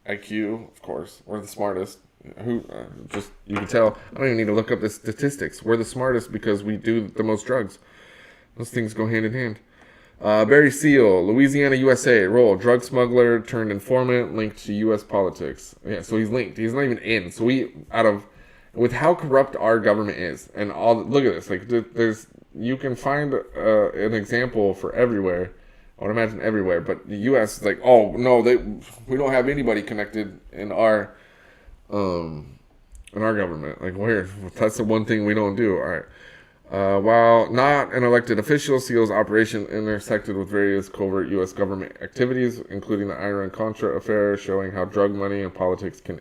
IQ, of course. We're the smartest. You can tell. I don't even need to look up the statistics. We're the smartest because we do the most drugs. Those things go hand in hand. Barry Seal, Louisiana, USA. Role: drug smuggler turned informant linked to U.S. politics. Yeah, so he's linked. He's not even in. So with how corrupt our government is, and look at this. Like, you can find an example for everywhere. I would imagine everywhere, but the U.S. is like, oh no, we don't have anybody connected in our government. Like, that's the one thing we don't do. All right. While not an elected official, Seal's operation intersected with various covert U.S. government activities, including the Iran-Contra affair, showing how drug money and politics can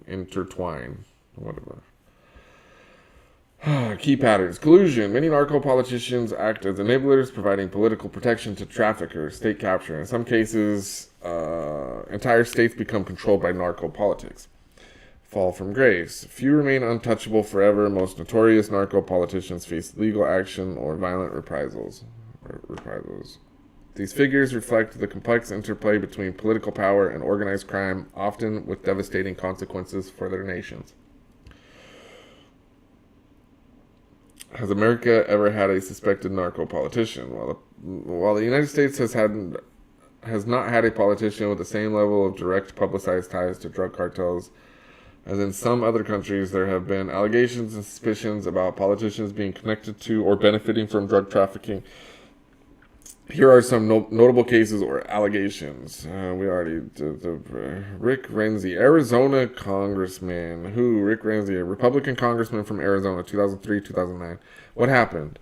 intertwine. Whatever. Key patterns. Collusion. Many narco-politicians act as enablers, providing political protection to traffickers. State capture. In some cases, entire states become controlled by narco-politics. Fall from grace. Few remain untouchable forever. Most notorious narco-politicians face legal action or violent reprisals. These figures reflect the complex interplay between political power and organized crime, often with devastating consequences for their nations. Has America ever had a suspected narco-politician? While the United States has not had a politician with the same level of direct publicized ties to drug cartels as in some other countries, there have been allegations and suspicions about politicians being connected to or benefiting from drug trafficking. Here are some notable cases or allegations. We already did Rick Renzi, Arizona congressman. Rick Renzi, a Republican congressman from Arizona, 2003-2009. What happened?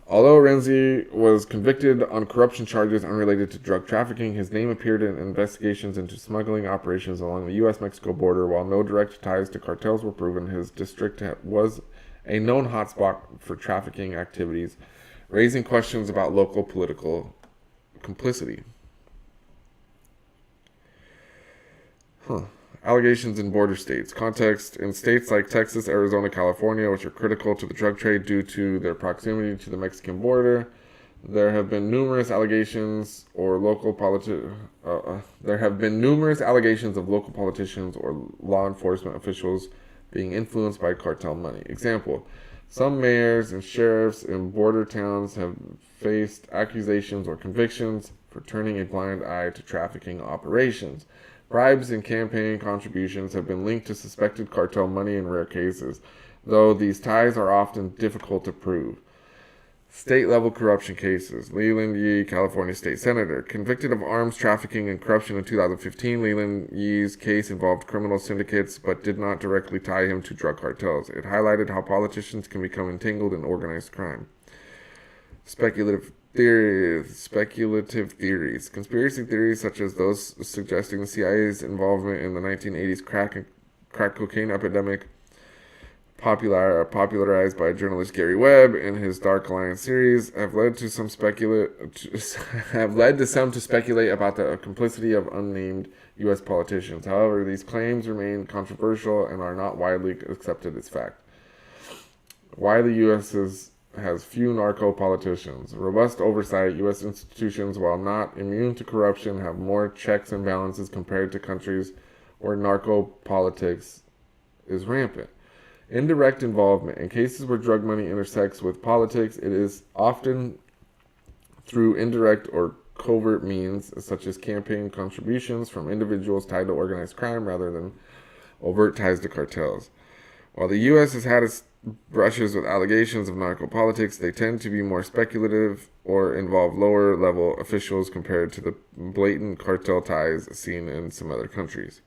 Although Renzi was convicted on corruption charges unrelated to drug trafficking, his name appeared in investigations into smuggling operations along the U.S.-Mexico border. While no direct ties to cartels were proven, his district was a known hotspot for trafficking activities, raising questions about local political complicity. Allegations in border states. Context: in states like Texas, Arizona, California, which are critical to the drug trade due to their proximity to the Mexican border, there have been numerous allegations of local politicians or law enforcement officials being influenced by cartel money. Example: some mayors and sheriffs in border towns have faced accusations or convictions for turning a blind eye to trafficking operations. Bribes and campaign contributions have been linked to suspected cartel money in rare cases, though these ties are often difficult to prove. State-level corruption cases. Leland Yee, California State Senator. Convicted of arms trafficking and corruption in 2015, Leland Yee's case involved criminal syndicates but did not directly tie him to drug cartels. It highlighted how politicians can become entangled in organized crime. Speculative theories. Conspiracy theories such as those suggesting the CIA's involvement in the 1980s crack cocaine epidemic, popularized by journalist Gary Webb in his Dark Alliance series, have led to some to speculate about the complicity of unnamed U.S. politicians. However, these claims remain controversial and are not widely accepted as fact. Why the U.S. has few narco politicians. Robust oversight. U.S. institutions, while not immune to corruption, have more checks and balances compared to countries where narco politics is rampant. Indirect involvement. In cases where drug money intersects with politics, it is often through indirect or covert means, such as campaign contributions from individuals tied to organized crime rather than overt ties to cartels. While the U.S. has had its brushes with allegations of narco-politics, they tend to be more speculative or involve lower-level officials compared to the blatant cartel ties seen in some other countries.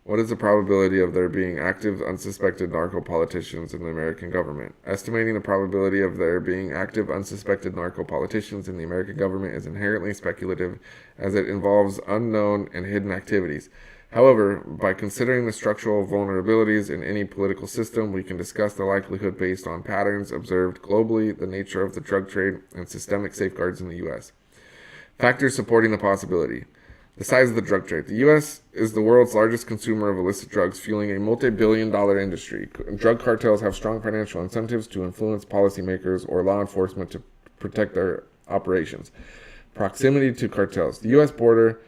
What is the probability of there being active, unsuspected narco-politicians in the American government? Estimating the probability of there being active, unsuspected narco-politicians in the American government is inherently speculative, as it involves unknown and hidden activities. However, by considering the structural vulnerabilities in any political system, we can discuss the likelihood based on patterns observed globally, the nature of the drug trade, and systemic safeguards in the U.S. Factors supporting the possibility. The size of the drug trade. The U.S. is the world's largest consumer of illicit drugs, fueling a multi-billion-dollar industry. Drug cartels have strong financial incentives to influence policymakers or law enforcement to protect their operations. Proximity to cartels. The U.S. border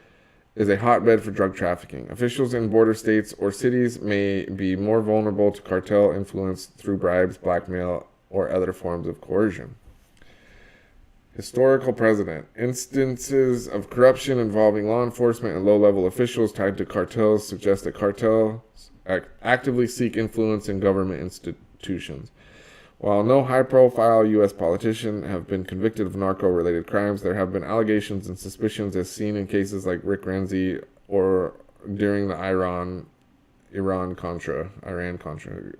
is a hotbed for drug trafficking. Officials in border states or cities may be more vulnerable to cartel influence through bribes, blackmail, or other forms of coercion. Historical precedent. Instances of corruption involving law enforcement and low-level officials tied to cartels suggest that cartels actively seek influence in government institutions. While no high-profile U.S. politicians have been convicted of narco-related crimes, there have been allegations and suspicions as seen in cases like Rick Renzi or during the Iran-Contra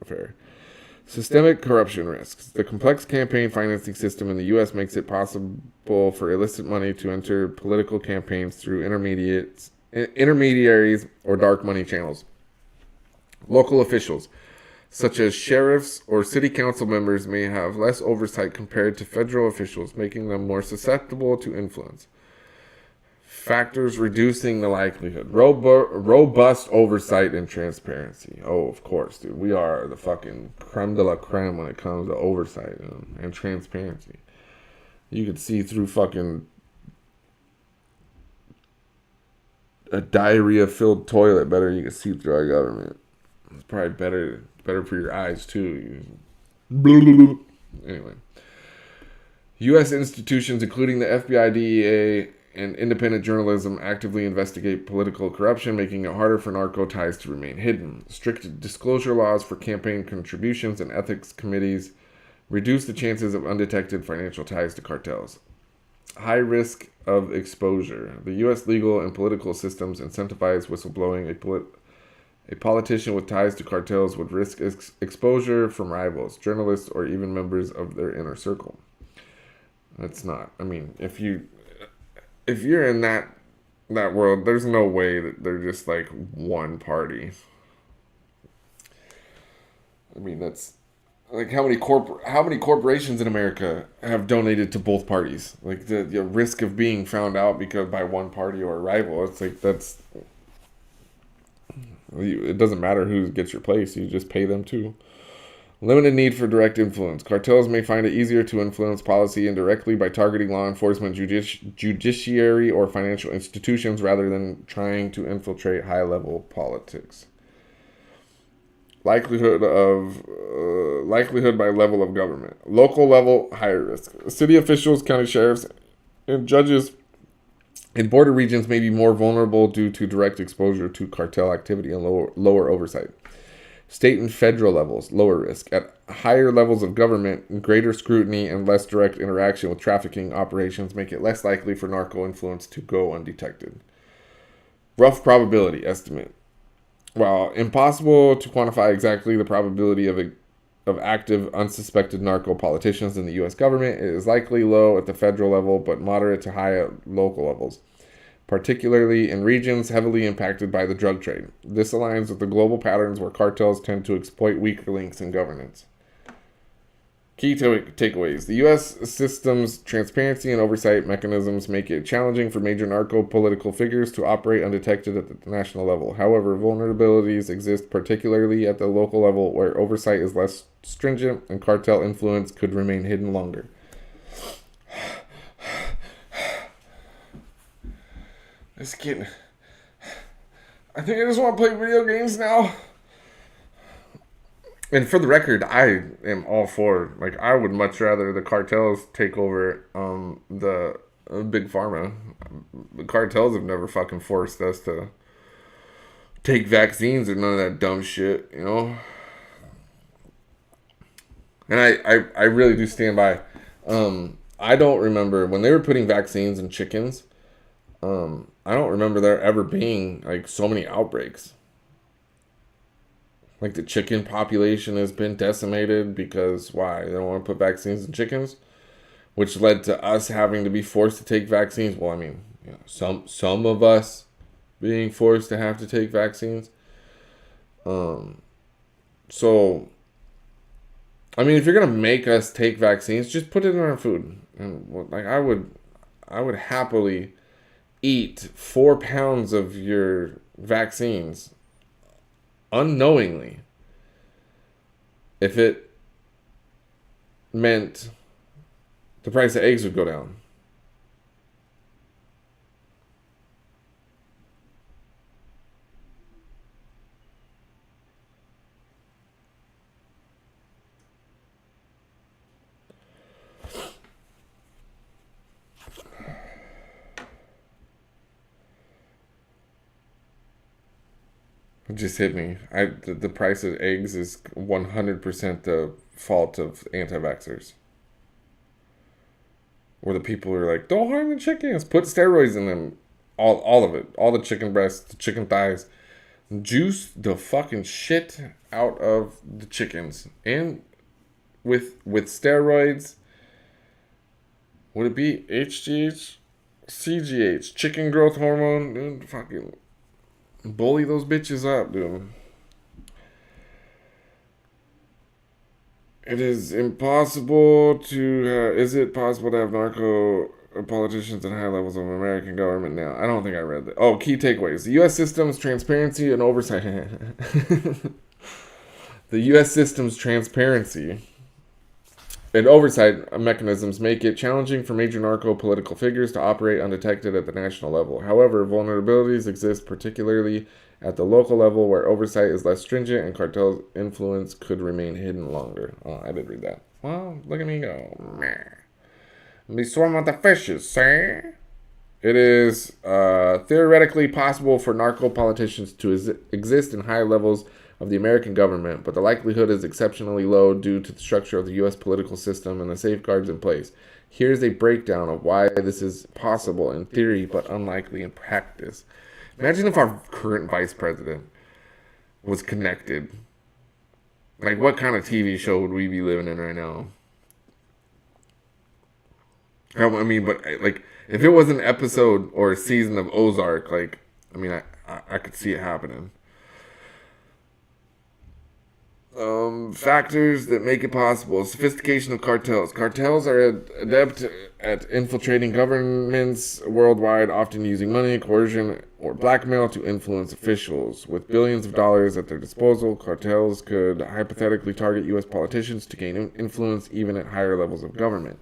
affair. Systemic corruption risks. The complex campaign financing system in the U.S. makes it possible for illicit money to enter political campaigns through intermediaries or dark money channels. Local officials, such as sheriffs or city council members, may have less oversight compared to federal officials, making them more susceptible to influence. Factors reducing the likelihood. Robust oversight and transparency. Oh, of course, dude. We are the fucking creme de la creme when it comes to oversight and transparency. You could see through fucking a diarrhea-filled toilet better than you can see through our government. It's probably better for your eyes, too. Anyway. U.S. institutions, including the FBI, DEA, and independent journalism, actively investigate political corruption, making it harder for narco ties to remain hidden. Strict disclosure laws for campaign contributions and ethics committees reduce the chances of undetected financial ties to cartels. High risk of exposure. The U.S. legal and political systems incentivize whistleblowing. A politician with ties to cartels would risk exposure from rivals, journalists, or even members of their inner circle. That's not. I mean, if you're in that world, there's no way that they're just like one party. I mean, that's like how many corporations in America have donated to both parties? Like the risk of being found out because by one party or a rival, it's like it doesn't matter who gets your place, you just pay them too. Limited need for direct influence. Cartels may find it easier to influence policy indirectly by targeting law enforcement, judiciary, or financial institutions rather than trying to infiltrate high-level politics. Likelihood by level of government. Local level, higher risk. City officials, county sheriffs, and judges in border regions may be more vulnerable due to direct exposure to cartel activity and lower oversight. State and federal levels, lower risk. At higher levels of government, greater scrutiny and less direct interaction with trafficking operations make it less likely for narco influence to go undetected. Rough probability estimate. While impossible to quantify exactly the probability of active, unsuspected narco politicians in the U.S. government, it is likely low at the federal level, but moderate to high at local levels, particularly in regions heavily impacted by the drug trade. This aligns with the global patterns where cartels tend to exploit weaker links in governance. Key takeaways. The U.S. system's transparency and oversight mechanisms make it challenging for major narco-political figures to operate undetected at the national level. However, vulnerabilities exist particularly at the local level where oversight is less stringent and cartel influence could remain hidden longer. I think I just want to play video games now. And for the record, I am all for, like, I would much rather the cartels take over the big pharma. The cartels have never fucking forced us to take vaccines or none of that dumb shit, you know? And I really do stand by. I don't remember when they were putting vaccines in chickens. I don't remember there ever being like so many outbreaks. Like the chicken population has been decimated because why? They don't want to put vaccines in chickens, which led to us having to be forced to take vaccines. Well, I mean, you know, some of us being forced to have to take vaccines. So I mean, if you're gonna make us take vaccines, just put it in our food. And like I would happily eat 4 pounds of your vaccines unknowingly if it meant the price of eggs would go down. just hit me. The price of eggs is 100% the fault of anti-vaxxers. Where the people are like, don't harm the chickens. Put steroids in them. All of it. All the chicken breasts, the chicken thighs. Juice the fucking shit out of the chickens. And with steroids, would it be HGH? CGH. Chicken growth hormone? Dude, fucking bully those bitches up, dude. It is impossible to. Is it possible to have narco politicians at high levels of American government now? I don't think I read that. Oh, key takeaways: the U.S. system's transparency and oversight. The U.S. system's transparency and oversight mechanisms make it challenging for major narco political figures to operate undetected at the national level. However, vulnerabilities exist, particularly at the local level, where oversight is less stringent and cartel influence could remain hidden longer. Oh, I did read that. Well, look at me go. Me swim with the fishes, sir. It is theoretically possible for narco politicians to exist in high levels of the American government, but the likelihood is exceptionally low due to the structure of the U.S. political system and the safeguards in place. Here's a breakdown of why this is possible in theory, but unlikely in practice. Imagine if our current vice president was connected. Like, what kind of TV show would we be living in right now? I mean, but, like, if it was an episode or a season of Ozark, like, I mean, I could see it happening. Factors that make it possible. Sophistication of cartels. Cartels are adept at infiltrating governments worldwide, often using money, coercion, or blackmail to influence officials. With billions of dollars at their disposal, cartels could hypothetically target U.S. politicians to gain influence even at higher levels of government.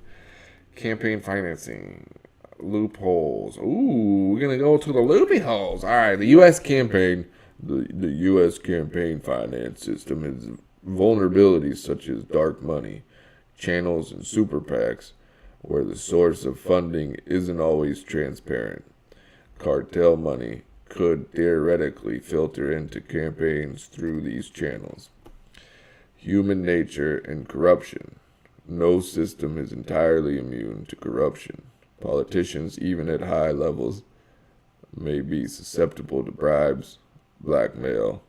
Campaign financing. Loopholes. Ooh, we're going to go to the loopy holes. All right, the U.S. campaign. The U.S. campaign finance system has vulnerabilities such as dark money, channels, and super PACs, where the source of funding isn't always transparent. Cartel money could theoretically filter into campaigns through these channels. Human nature and corruption. No system is entirely immune to corruption. Politicians, even at high levels, may be susceptible to bribes, blackmail,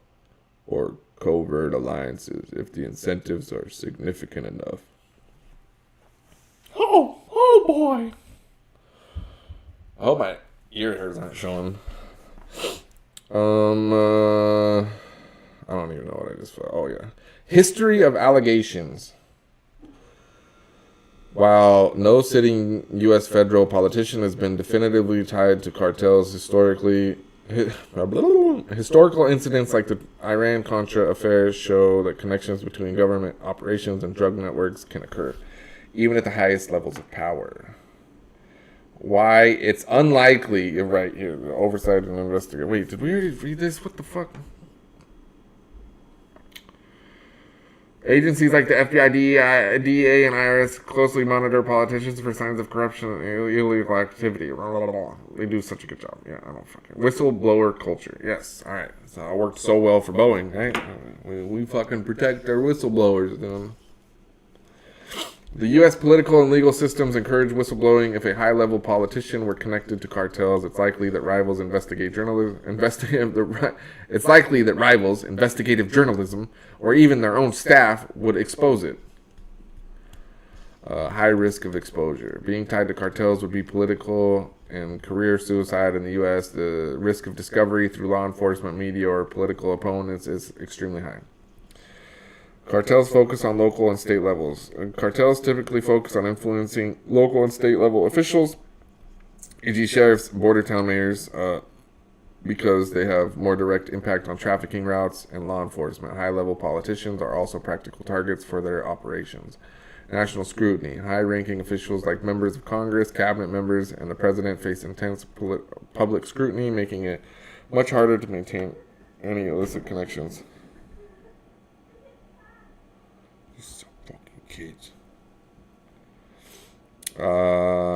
or covert alliances if the incentives are significant enough. Oh boy. I hope my ear hairs aren't showing. I don't even know what I just felt. Oh yeah. History of allegations. While no sitting U.S. federal politician has been definitively tied to cartels historically, historical incidents like the Iran-Contra affairs show that connections between government operations and drug networks can occur, even at the highest levels of power. Why it's unlikely, right here, the oversight and investigation. Wait, did we already read this? What the fuck? Agencies like the FBI, DEA, and IRS closely monitor politicians for signs of corruption and illegal activity. They do such a good job. Yeah, I don't fucking... Whistleblower culture. Yes, alright. So it worked so well for Boeing, right? We fucking protect our whistleblowers, dude. The U.S. political and legal systems encourage whistleblowing. If a high-level politician were connected to cartels, it's likely that rivals investigative journalism, or even their own staff, would expose it. High risk of exposure. Being tied to cartels would be political and career suicide in the U.S. The risk of discovery through law enforcement, media, or political opponents is extremely high. Cartels focus on local and state levels. Cartels typically focus on influencing local and state level officials, e.g. sheriffs, border town mayors, because they have more direct impact on trafficking routes and law enforcement. High-level politicians are also practical targets for their operations. National scrutiny. High-ranking officials like members of Congress, cabinet members, and the president face intense public scrutiny, making it much harder to maintain any illicit connections. These fucking kids.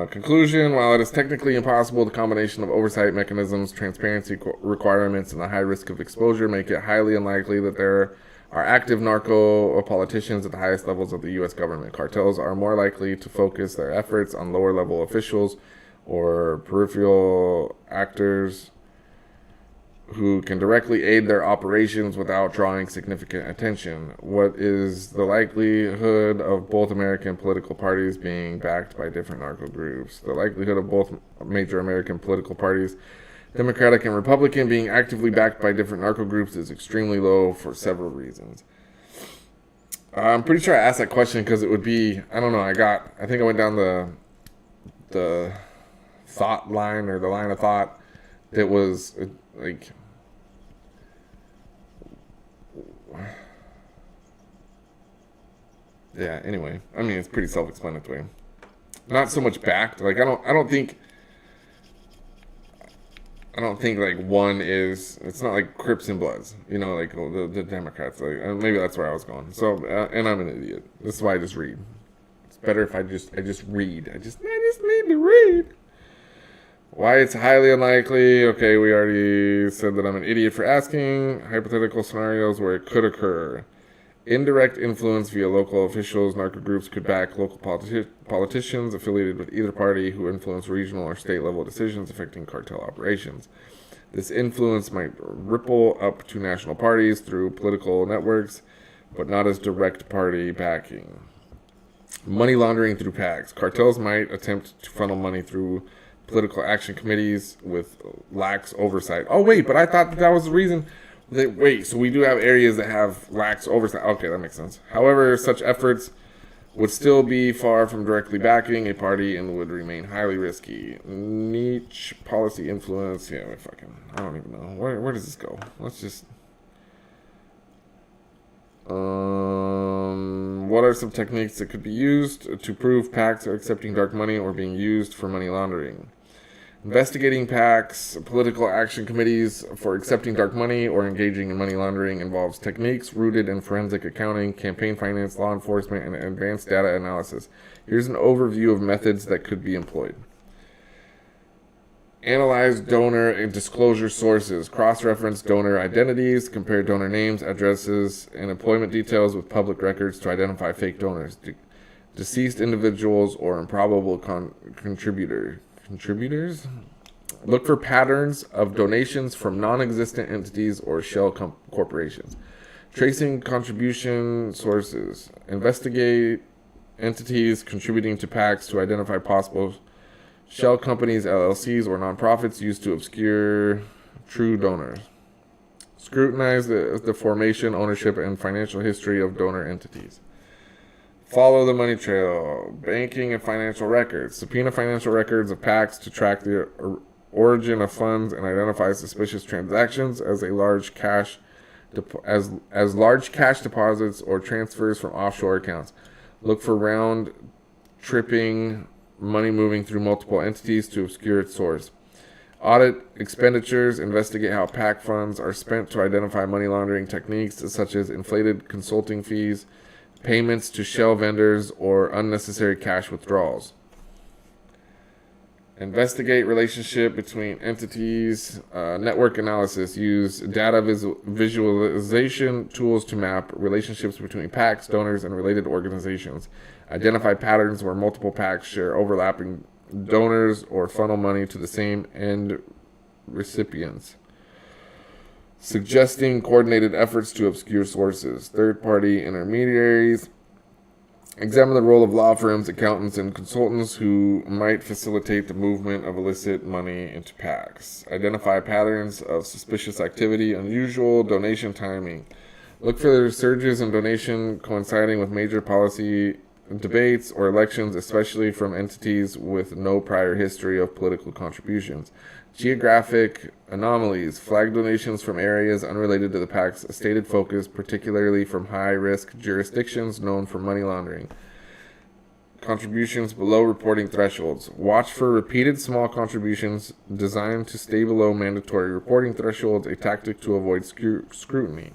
Conclusion, while it is technically impossible, the combination of oversight mechanisms, transparency requirements, and the high risk of exposure make it highly unlikely that there are active narco politicians at the highest levels of the U.S. government. Cartels are more likely to focus their efforts on lower-level officials or peripheral actors who can directly aid their operations without drawing significant attention. What is the likelihood of both American political parties being backed by different narco groups? The likelihood of both major American political parties, Democratic and Republican, being actively backed by different narco groups is extremely low for several reasons. I'm pretty sure I asked that question because it would be, I don't know, I think I went down the thought line, or the line of thought that was like, yeah, anyway, I mean, it's pretty self-explanatory. Not so much backed. Like, I don't think like one is, it's not like Crips and Bloods, you know, like the Democrats. Like, maybe that's where I was going. So, and I'm an idiot. This is why I just read. It's better if I just read. I just need to read. Why it's highly unlikely. Okay, we already said that I'm an idiot for asking. Hypothetical scenarios where it could occur. Indirect influence via local officials. Narco groups could back local politicians affiliated with either party who influence regional or state level decisions affecting cartel operations. This influence might ripple up to national parties through political networks, but not as direct party backing. Money laundering through PACs. Cartels might attempt to funnel money through political action committees with lax oversight. Oh, wait, but I thought that was the reason. So we do have areas that have lax oversight. Okay, that makes sense. However, such efforts would still be far from directly backing a party and would remain highly risky. Niche policy influence. Yeah, I don't even know. Where does this go? Let's just... what are some techniques that could be used to prove PACs are accepting dark money or being used for money laundering? Investigating PACs, political action committees for accepting dark money or engaging in money laundering involves techniques rooted in forensic accounting, campaign finance, law enforcement, and advanced data analysis. Here's an overview of methods that could be employed. Analyze donor and disclosure sources. Cross-reference donor identities. Compare donor names, addresses, and employment details with public records to identify fake donors, deceased individuals, or improbable contributors. Look for patterns of donations from non-existent entities or shell corporations. Tracing contribution sources. Investigate entities contributing to PACs to identify possible shell companies, LLCs, or nonprofits used to obscure true donors. Scrutinize the formation, ownership, and financial history of donor entities. Follow the money trail. Banking and financial records. Subpoena financial records of PACs to track the origin of funds and identify suspicious transactions as large cash deposits or transfers from offshore accounts. Look for round-tripping money moving through multiple entities to obscure its source. Audit expenditures. Investigate how PAC funds are spent to identify money laundering techniques such as inflated consulting fees, payments to shell vendors, or unnecessary cash withdrawals. Investigate relationship between entities. Network analysis. Use data visualization tools to map relationships between PACs, donors, and related organizations. Identify patterns where multiple PACs share overlapping donors or funnel money to the same end recipients. Suggesting coordinated efforts to obscure sources. Third-party intermediaries. Examine the role of law firms, accountants, and consultants who might facilitate the movement of illicit money into PACs. Identify patterns of suspicious activity, unusual donation timing. Look for surges in donation coinciding with major policy debates or elections, especially from entities with no prior history of political contributions. Geographic anomalies. Flag donations from areas unrelated to the PAC's stated focus, particularly from high-risk jurisdictions known for money laundering. Contributions below reporting thresholds. Watch for repeated small contributions designed to stay below mandatory reporting thresholds, a tactic to avoid scrutiny.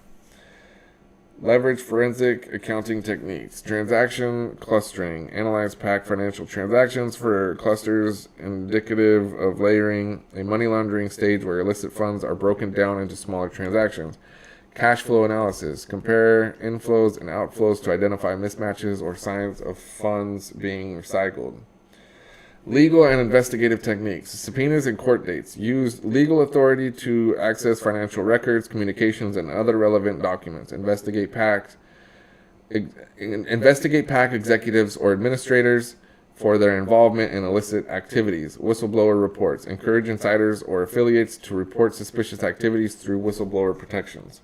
Leverage forensic accounting techniques. Transaction clustering. Analyze PAC financial transactions for clusters indicative of layering, a money laundering stage where illicit funds are broken down into smaller transactions. Cash flow analysis. Compare inflows and outflows to identify mismatches or signs of funds being recycled. Legal and investigative techniques. Subpoenas and court dates. Use legal authority to access financial records, communications, and other relevant documents. Investigate PAC executives or administrators for their involvement in illicit activities. Whistleblower reports. Encourage insiders or affiliates to report suspicious activities through whistleblower protections.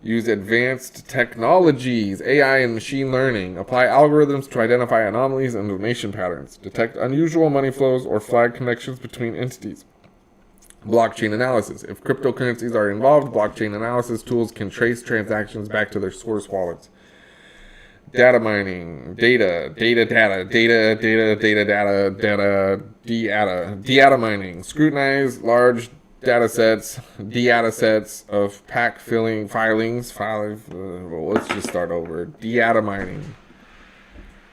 Use advanced technologies, AI and machine learning. Apply algorithms to identify anomalies and donation patterns. Detect unusual money flows or flag connections between entities. Blockchain analysis. If cryptocurrencies are involved, blockchain analysis tools can trace transactions back to their source wallets. Data mining. Data mining. Scrutinize large data sets, of PAC filings. Let's just start over. Data mining.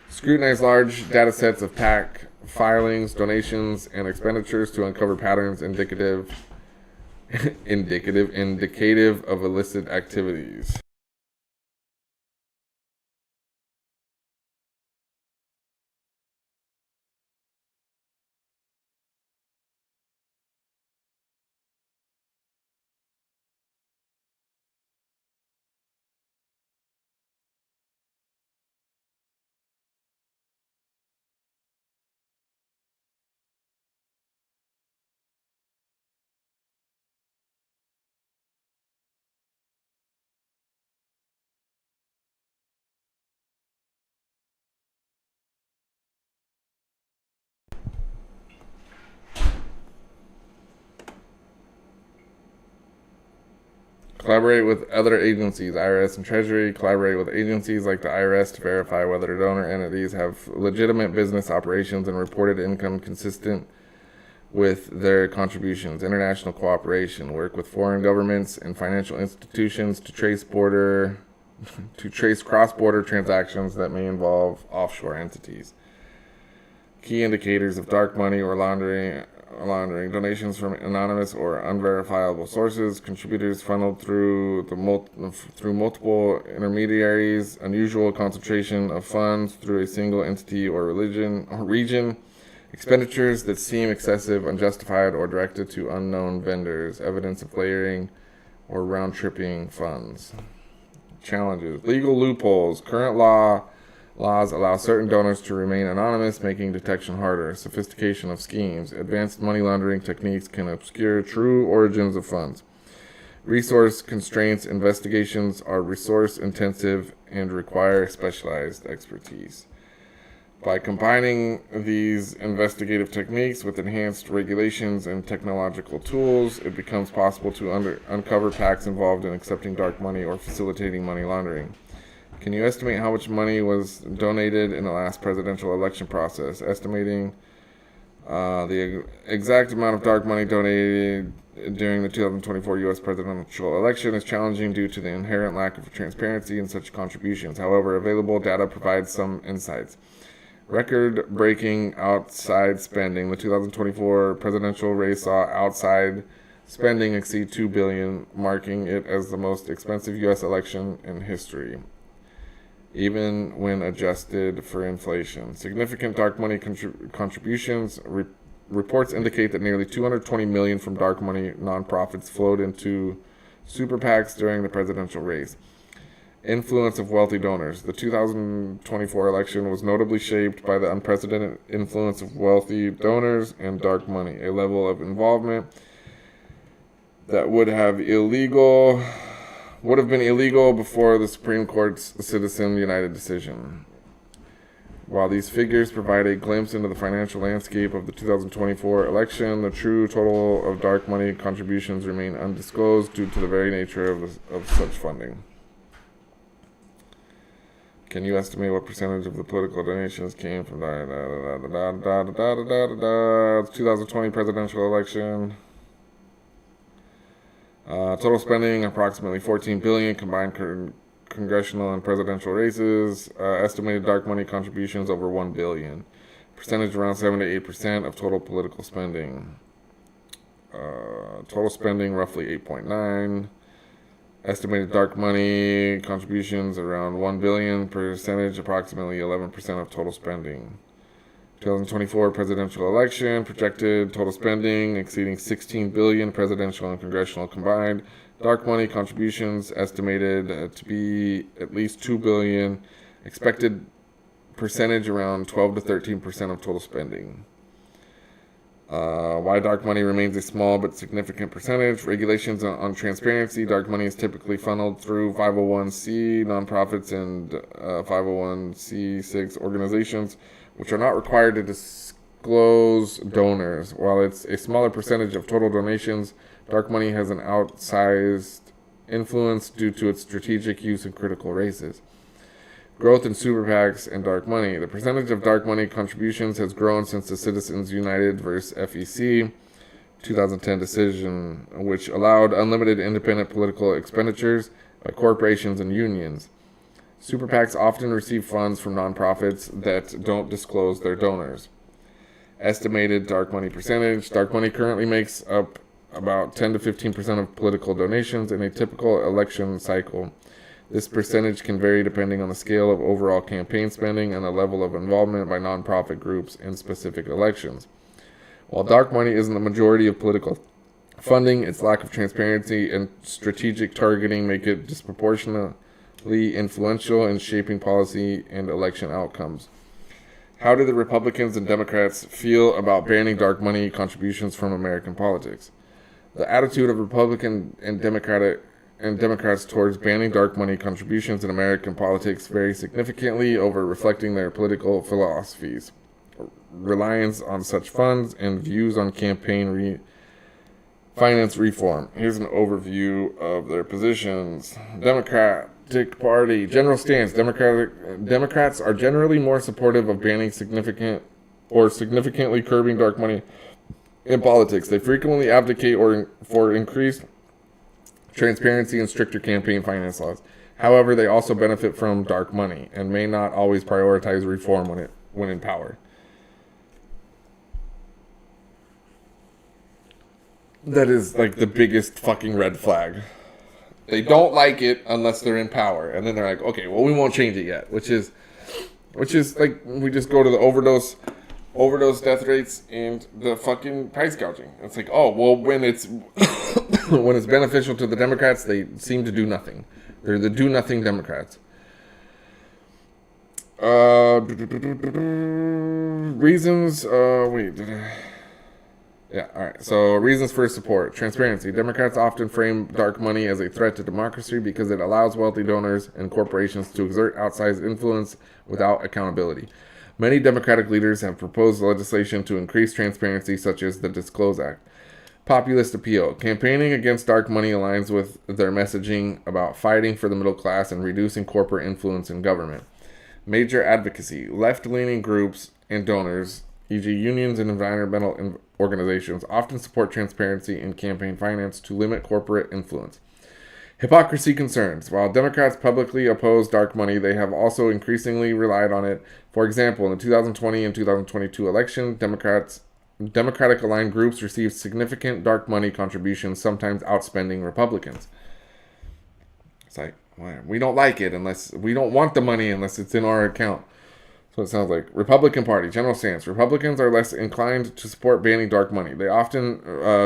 Scrutinize large data sets of PAC filings, donations, and expenditures to uncover patterns indicative of illicit activities. Collaborate with other agencies, IRS and Treasury. Collaborate with agencies like the IRS to verify whether donor entities have legitimate business operations and reported income consistent with their contributions. International cooperation. Work with foreign governments and financial institutions to trace cross-border transactions that may involve offshore entities. Key indicators of dark money or laundering, donations from anonymous or unverifiable sources, contributors funneled through multiple intermediaries, unusual concentration of funds through a single entity or region, expenditures that seem excessive, unjustified, or directed to unknown vendors, evidence of layering or round-tripping funds. Challenges. Legal loopholes. Current laws allow certain donors to remain anonymous, making detection harder. Sophistication of schemes. Advanced money laundering techniques can obscure true origins of funds. Resource constraints. Investigations are resource intensive and require specialized expertise. By combining these investigative techniques with enhanced regulations and technological tools, it becomes possible to uncover PACs involved in accepting dark money or facilitating money laundering. Can you estimate how much money was donated in the last presidential election process? Estimating the exact amount of dark money donated during the 2024 U.S. presidential election is challenging due to the inherent lack of transparency in such contributions. However, available data provides some insights. Record-breaking outside spending. The 2024 presidential race saw outside spending exceed $2 billion, marking it as the most expensive U.S. election in history, even when adjusted for inflation. Significant dark money contributions. Reports indicate that nearly $220 million from dark money nonprofits flowed into super PACs during the presidential race. Influence of wealthy donors. The 2024 election was notably shaped by the unprecedented influence of wealthy donors and dark money, a level of involvement that would have been illegal before the Supreme Court's Citizen United decision. While these figures provide a glimpse into the financial landscape of the 2024 election, the true total of dark money contributions remain undisclosed due to the very nature of such funding. Can you estimate what percentage of the political donations came from the 2020 presidential election? Total spending approximately $14 billion combined congressional and presidential races. Estimated dark money contributions over $1 billion. Percentage around 7 to 8% of total political spending. Total spending roughly 8.9. Estimated dark money contributions around $1 billion. Percentage approximately 11% of total spending. 2024 presidential election projected total spending exceeding $16 billion, presidential and congressional combined. Dark money contributions estimated to be at least $2 billion. Expected percentage around 12 to 13% of total spending. Why dark money remains a small but significant percentage. Regulations on transparency. Dark money is typically funneled through 501c nonprofits and 501c6 organizations, which are not required to disclose donors. While it's a smaller percentage of total donations, dark money has an outsized influence due to its strategic use in critical races. Growth in super PACs and dark money. The percentage of dark money contributions has grown since the Citizens United vs. FEC 2010 decision, which allowed unlimited independent political expenditures by corporations and unions. Super PACs often receive funds from nonprofits that don't disclose their donors. Estimated dark money percentage. Dark money currently makes up about 10 to 15% of political donations in a typical election cycle. This percentage can vary depending on the scale of overall campaign spending and the level of involvement by nonprofit groups in specific elections. While dark money isn't the majority of political funding, its lack of transparency and strategic targeting make it disproportionately influential in shaping policy and election outcomes. How do the Republicans and Democrats feel about banning dark money contributions from American politics? The attitude of Republican and Democrats towards banning dark money contributions in American politics vary significantly over reflecting their political philosophies, reliance on such funds, and views on campaign finance reform. Here's an overview of their positions. Democratic Party general stance. Democrats are generally more supportive of banning significantly curbing dark money in politics. They frequently advocate for increased transparency and stricter campaign finance laws. However, they also benefit from dark money and may not always prioritize reform when in power. That is like the biggest fucking red flag. They don't like it unless they're in power, and then they're like, okay, well, we won't change it yet, which is like we just go to the overdose death rates and the fucking price gouging. It's like, oh, well, when it's when it's beneficial to the Democrats, they seem to do nothing. They're the do-nothing Democrats. Reasons. Yeah, all right. So reasons for support. Transparency. Democrats often frame dark money as a threat to democracy because it allows wealthy donors and corporations to exert outsized influence without accountability. Many Democratic leaders have proposed legislation to increase transparency, such as the Disclose Act. Populist appeal. Campaigning against dark money aligns with their messaging about fighting for the middle class and reducing corporate influence in government. Major advocacy. Left-leaning groups and donors, e.g. unions and environmental organizations, often support transparency in campaign finance to limit corporate influence. Hypocrisy concerns. While Democrats publicly oppose dark money, they have also increasingly relied on it. For example, in the 2020 and 2022 election, Democratic-aligned groups received significant dark money contributions, sometimes outspending Republicans. It's like, well, we don't like it unless we don't want the money unless it's in our account. So it sounds like Republican Party, general stance. Republicans are less inclined to support banning dark money. They often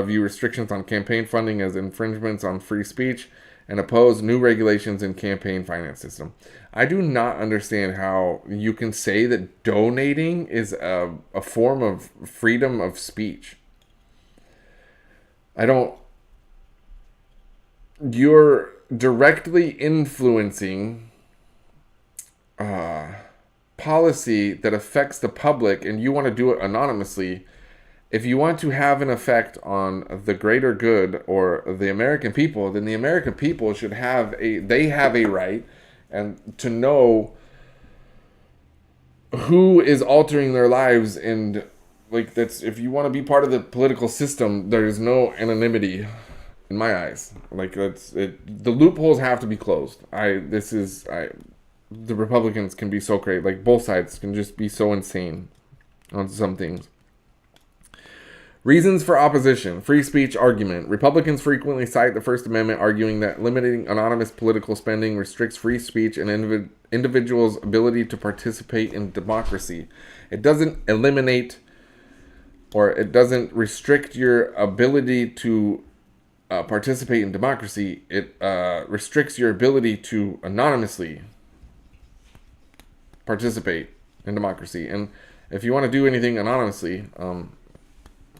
view restrictions on campaign funding as infringements on free speech and oppose new regulations in campaign finance system. I do not understand how you can say that donating is a form of freedom of speech. You're directly influencing policy that affects the public, and you want to do it anonymously. If you want to have an effect on the greater good or the American people, then the American people should have a right and to know who is altering their lives. And like, that's, if you want to be part of the political system, there is no anonymity. in my eyes. Like the loopholes have to be closed. The Republicans can be so great. Like both sides can just be so insane on some things. Reasons for opposition. Free speech argument. Republicans frequently cite the First Amendment, arguing that limiting anonymous political spending restricts free speech and individuals' ability to participate in democracy. It doesn't eliminate or it doesn't restrict your ability to participate in democracy. It restricts your ability to anonymously participate in democracy. And if you want to do anything anonymously,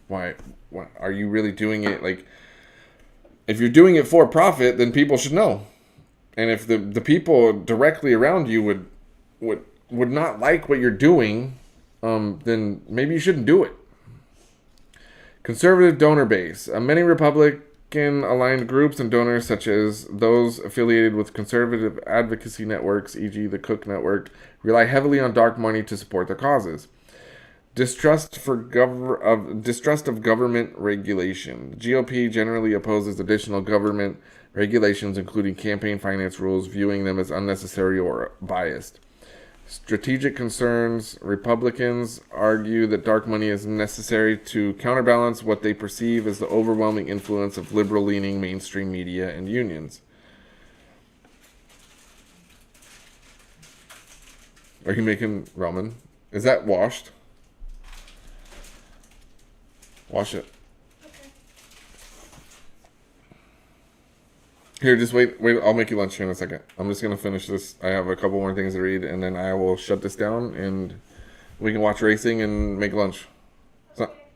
why are you really doing it? Like, if you're doing it for profit, then people should know. And if the people directly around you would not like what you're doing, then maybe you shouldn't do it. Conservative donor base. Many Republican-aligned groups and donors, such as those affiliated with conservative advocacy networks, e.g. the Cook Network, rely heavily on dark money to support their causes. Distrust of government regulation. The GOP generally opposes additional government regulations, including campaign finance rules, viewing them as unnecessary or biased. Strategic concerns. Republicans argue that dark money is necessary to counterbalance what they perceive as the overwhelming influence of liberal-leaning mainstream media and unions. Are you making ramen? Is that washed? Wash it. Okay. Here, just wait. I'll make you lunch here in a second. I'm just going to finish this. I have a couple more things to read, and then I will shut this down, and we can watch racing and make lunch.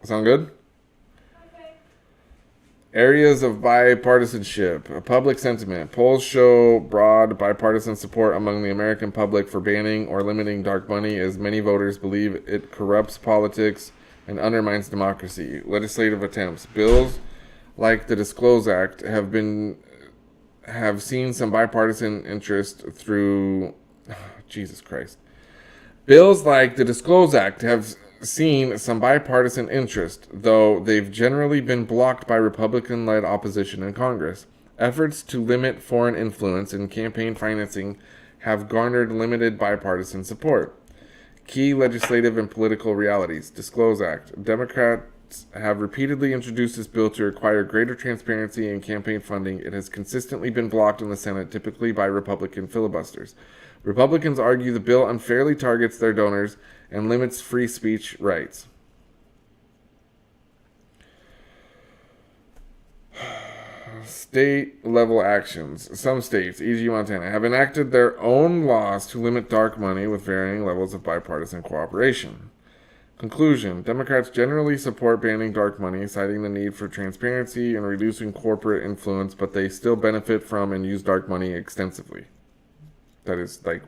Sound good? Okay. Areas of bipartisanship. Public sentiment. Polls show broad bipartisan support among the American public for banning or limiting dark money, as many voters believe it corrupts politics and undermines democracy. Legislative attempts. Bills like the Disclose Act have seen some bipartisan interest through Jesus Christ. Bills like the Disclose Act have seen some bipartisan interest, though they've generally been blocked by Republican-led opposition in Congress. Efforts to limit foreign influence in campaign financing have garnered limited bipartisan support. Key legislative and political realities. Disclose Act. Democrats have repeatedly introduced this bill to require greater transparency in campaign funding. It has consistently been blocked in the Senate, typically by Republican filibusters. Republicans argue the bill unfairly targets their donors and limits free speech rights. State-level actions. Some states, e.g. Montana, have enacted their own laws to limit dark money with varying levels of bipartisan cooperation. Conclusion. Democrats generally support banning dark money, citing the need for transparency and reducing corporate influence, but they still benefit from and use dark money extensively. That is like...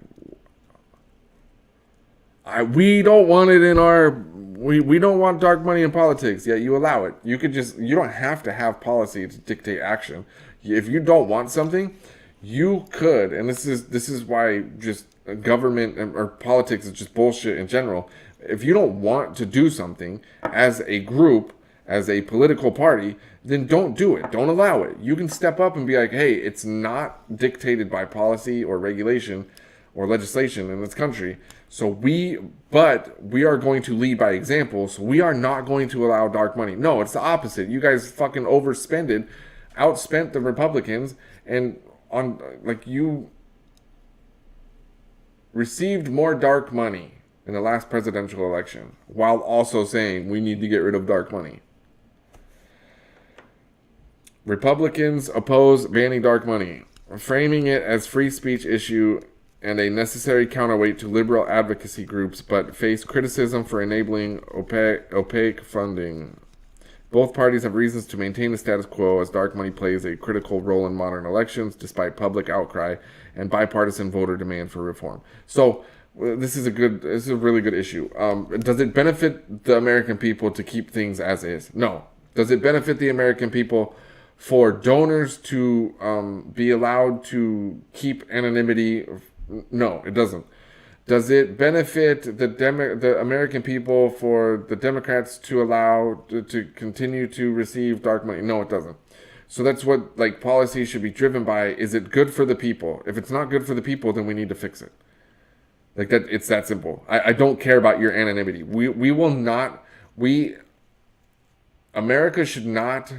we don't want it in our... We don't want dark money in politics, yet you allow it. You don't have to have policy to dictate action. If you don't want something, you could, and this is why just government or politics is just bullshit in general. If you don't want to do something as a group, as a political party, then don't do it. Don't allow it. You can step up and be like, hey, it's not dictated by policy or regulation or legislation in this country. But we are going to lead by example, so we are not going to allow dark money. No, it's the opposite. You guys fucking outspent the Republicans, and you received more dark money in the last presidential election, while also saying we need to get rid of dark money. Republicans oppose banning dark money, framing it as free speech issue and a necessary counterweight to liberal advocacy groups, but face criticism for enabling opaque funding. Both parties have reasons to maintain the status quo, as dark money plays a critical role in modern elections, despite public outcry and bipartisan voter demand for reform. So, this is a really good issue. Does it benefit the American people to keep things as is? No. Does it benefit the American people for donors to be allowed to keep anonymity? No, it doesn't. Does it benefit the American people for the Democrats to allow to continue to receive dark money? No, it doesn't. So that's what like policy should be driven by. Is it good for the people? If it's not good for the people, then we need to fix it. Like that, it's that simple. I don't care about your anonymity. We will not. America should not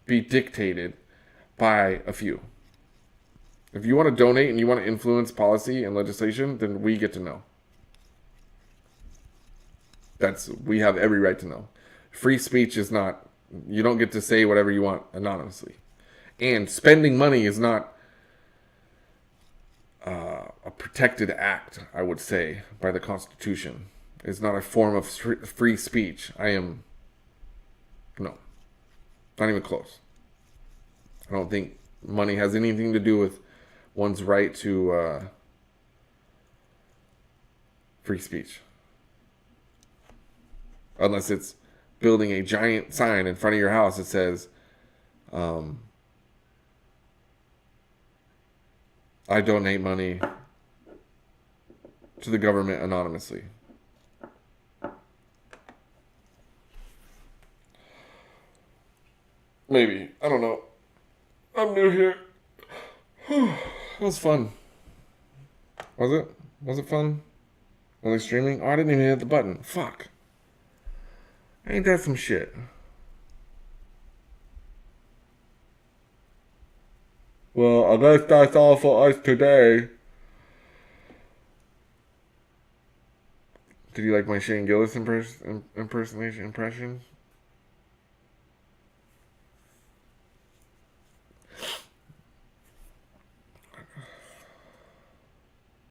be dictated by a few. If you want to donate and you want to influence policy and legislation, then we get to know. We have every right to know. Free speech is not, you don't get to say whatever you want anonymously. And spending money is not a protected act, I would say, by the Constitution. It's not a form of free speech. No, not even close. I don't think money has anything to do with one's right to free speech. Unless it's building a giant sign in front of your house that says, I donate money to the government anonymously. Maybe. I don't know. I'm new here. It was fun. Was it? Was it fun? Are they streaming? Oh, I didn't even hit the button. Fuck. Ain't that some shit? Well, I guess that's all for us today. Did you like my Shane Gillis impression?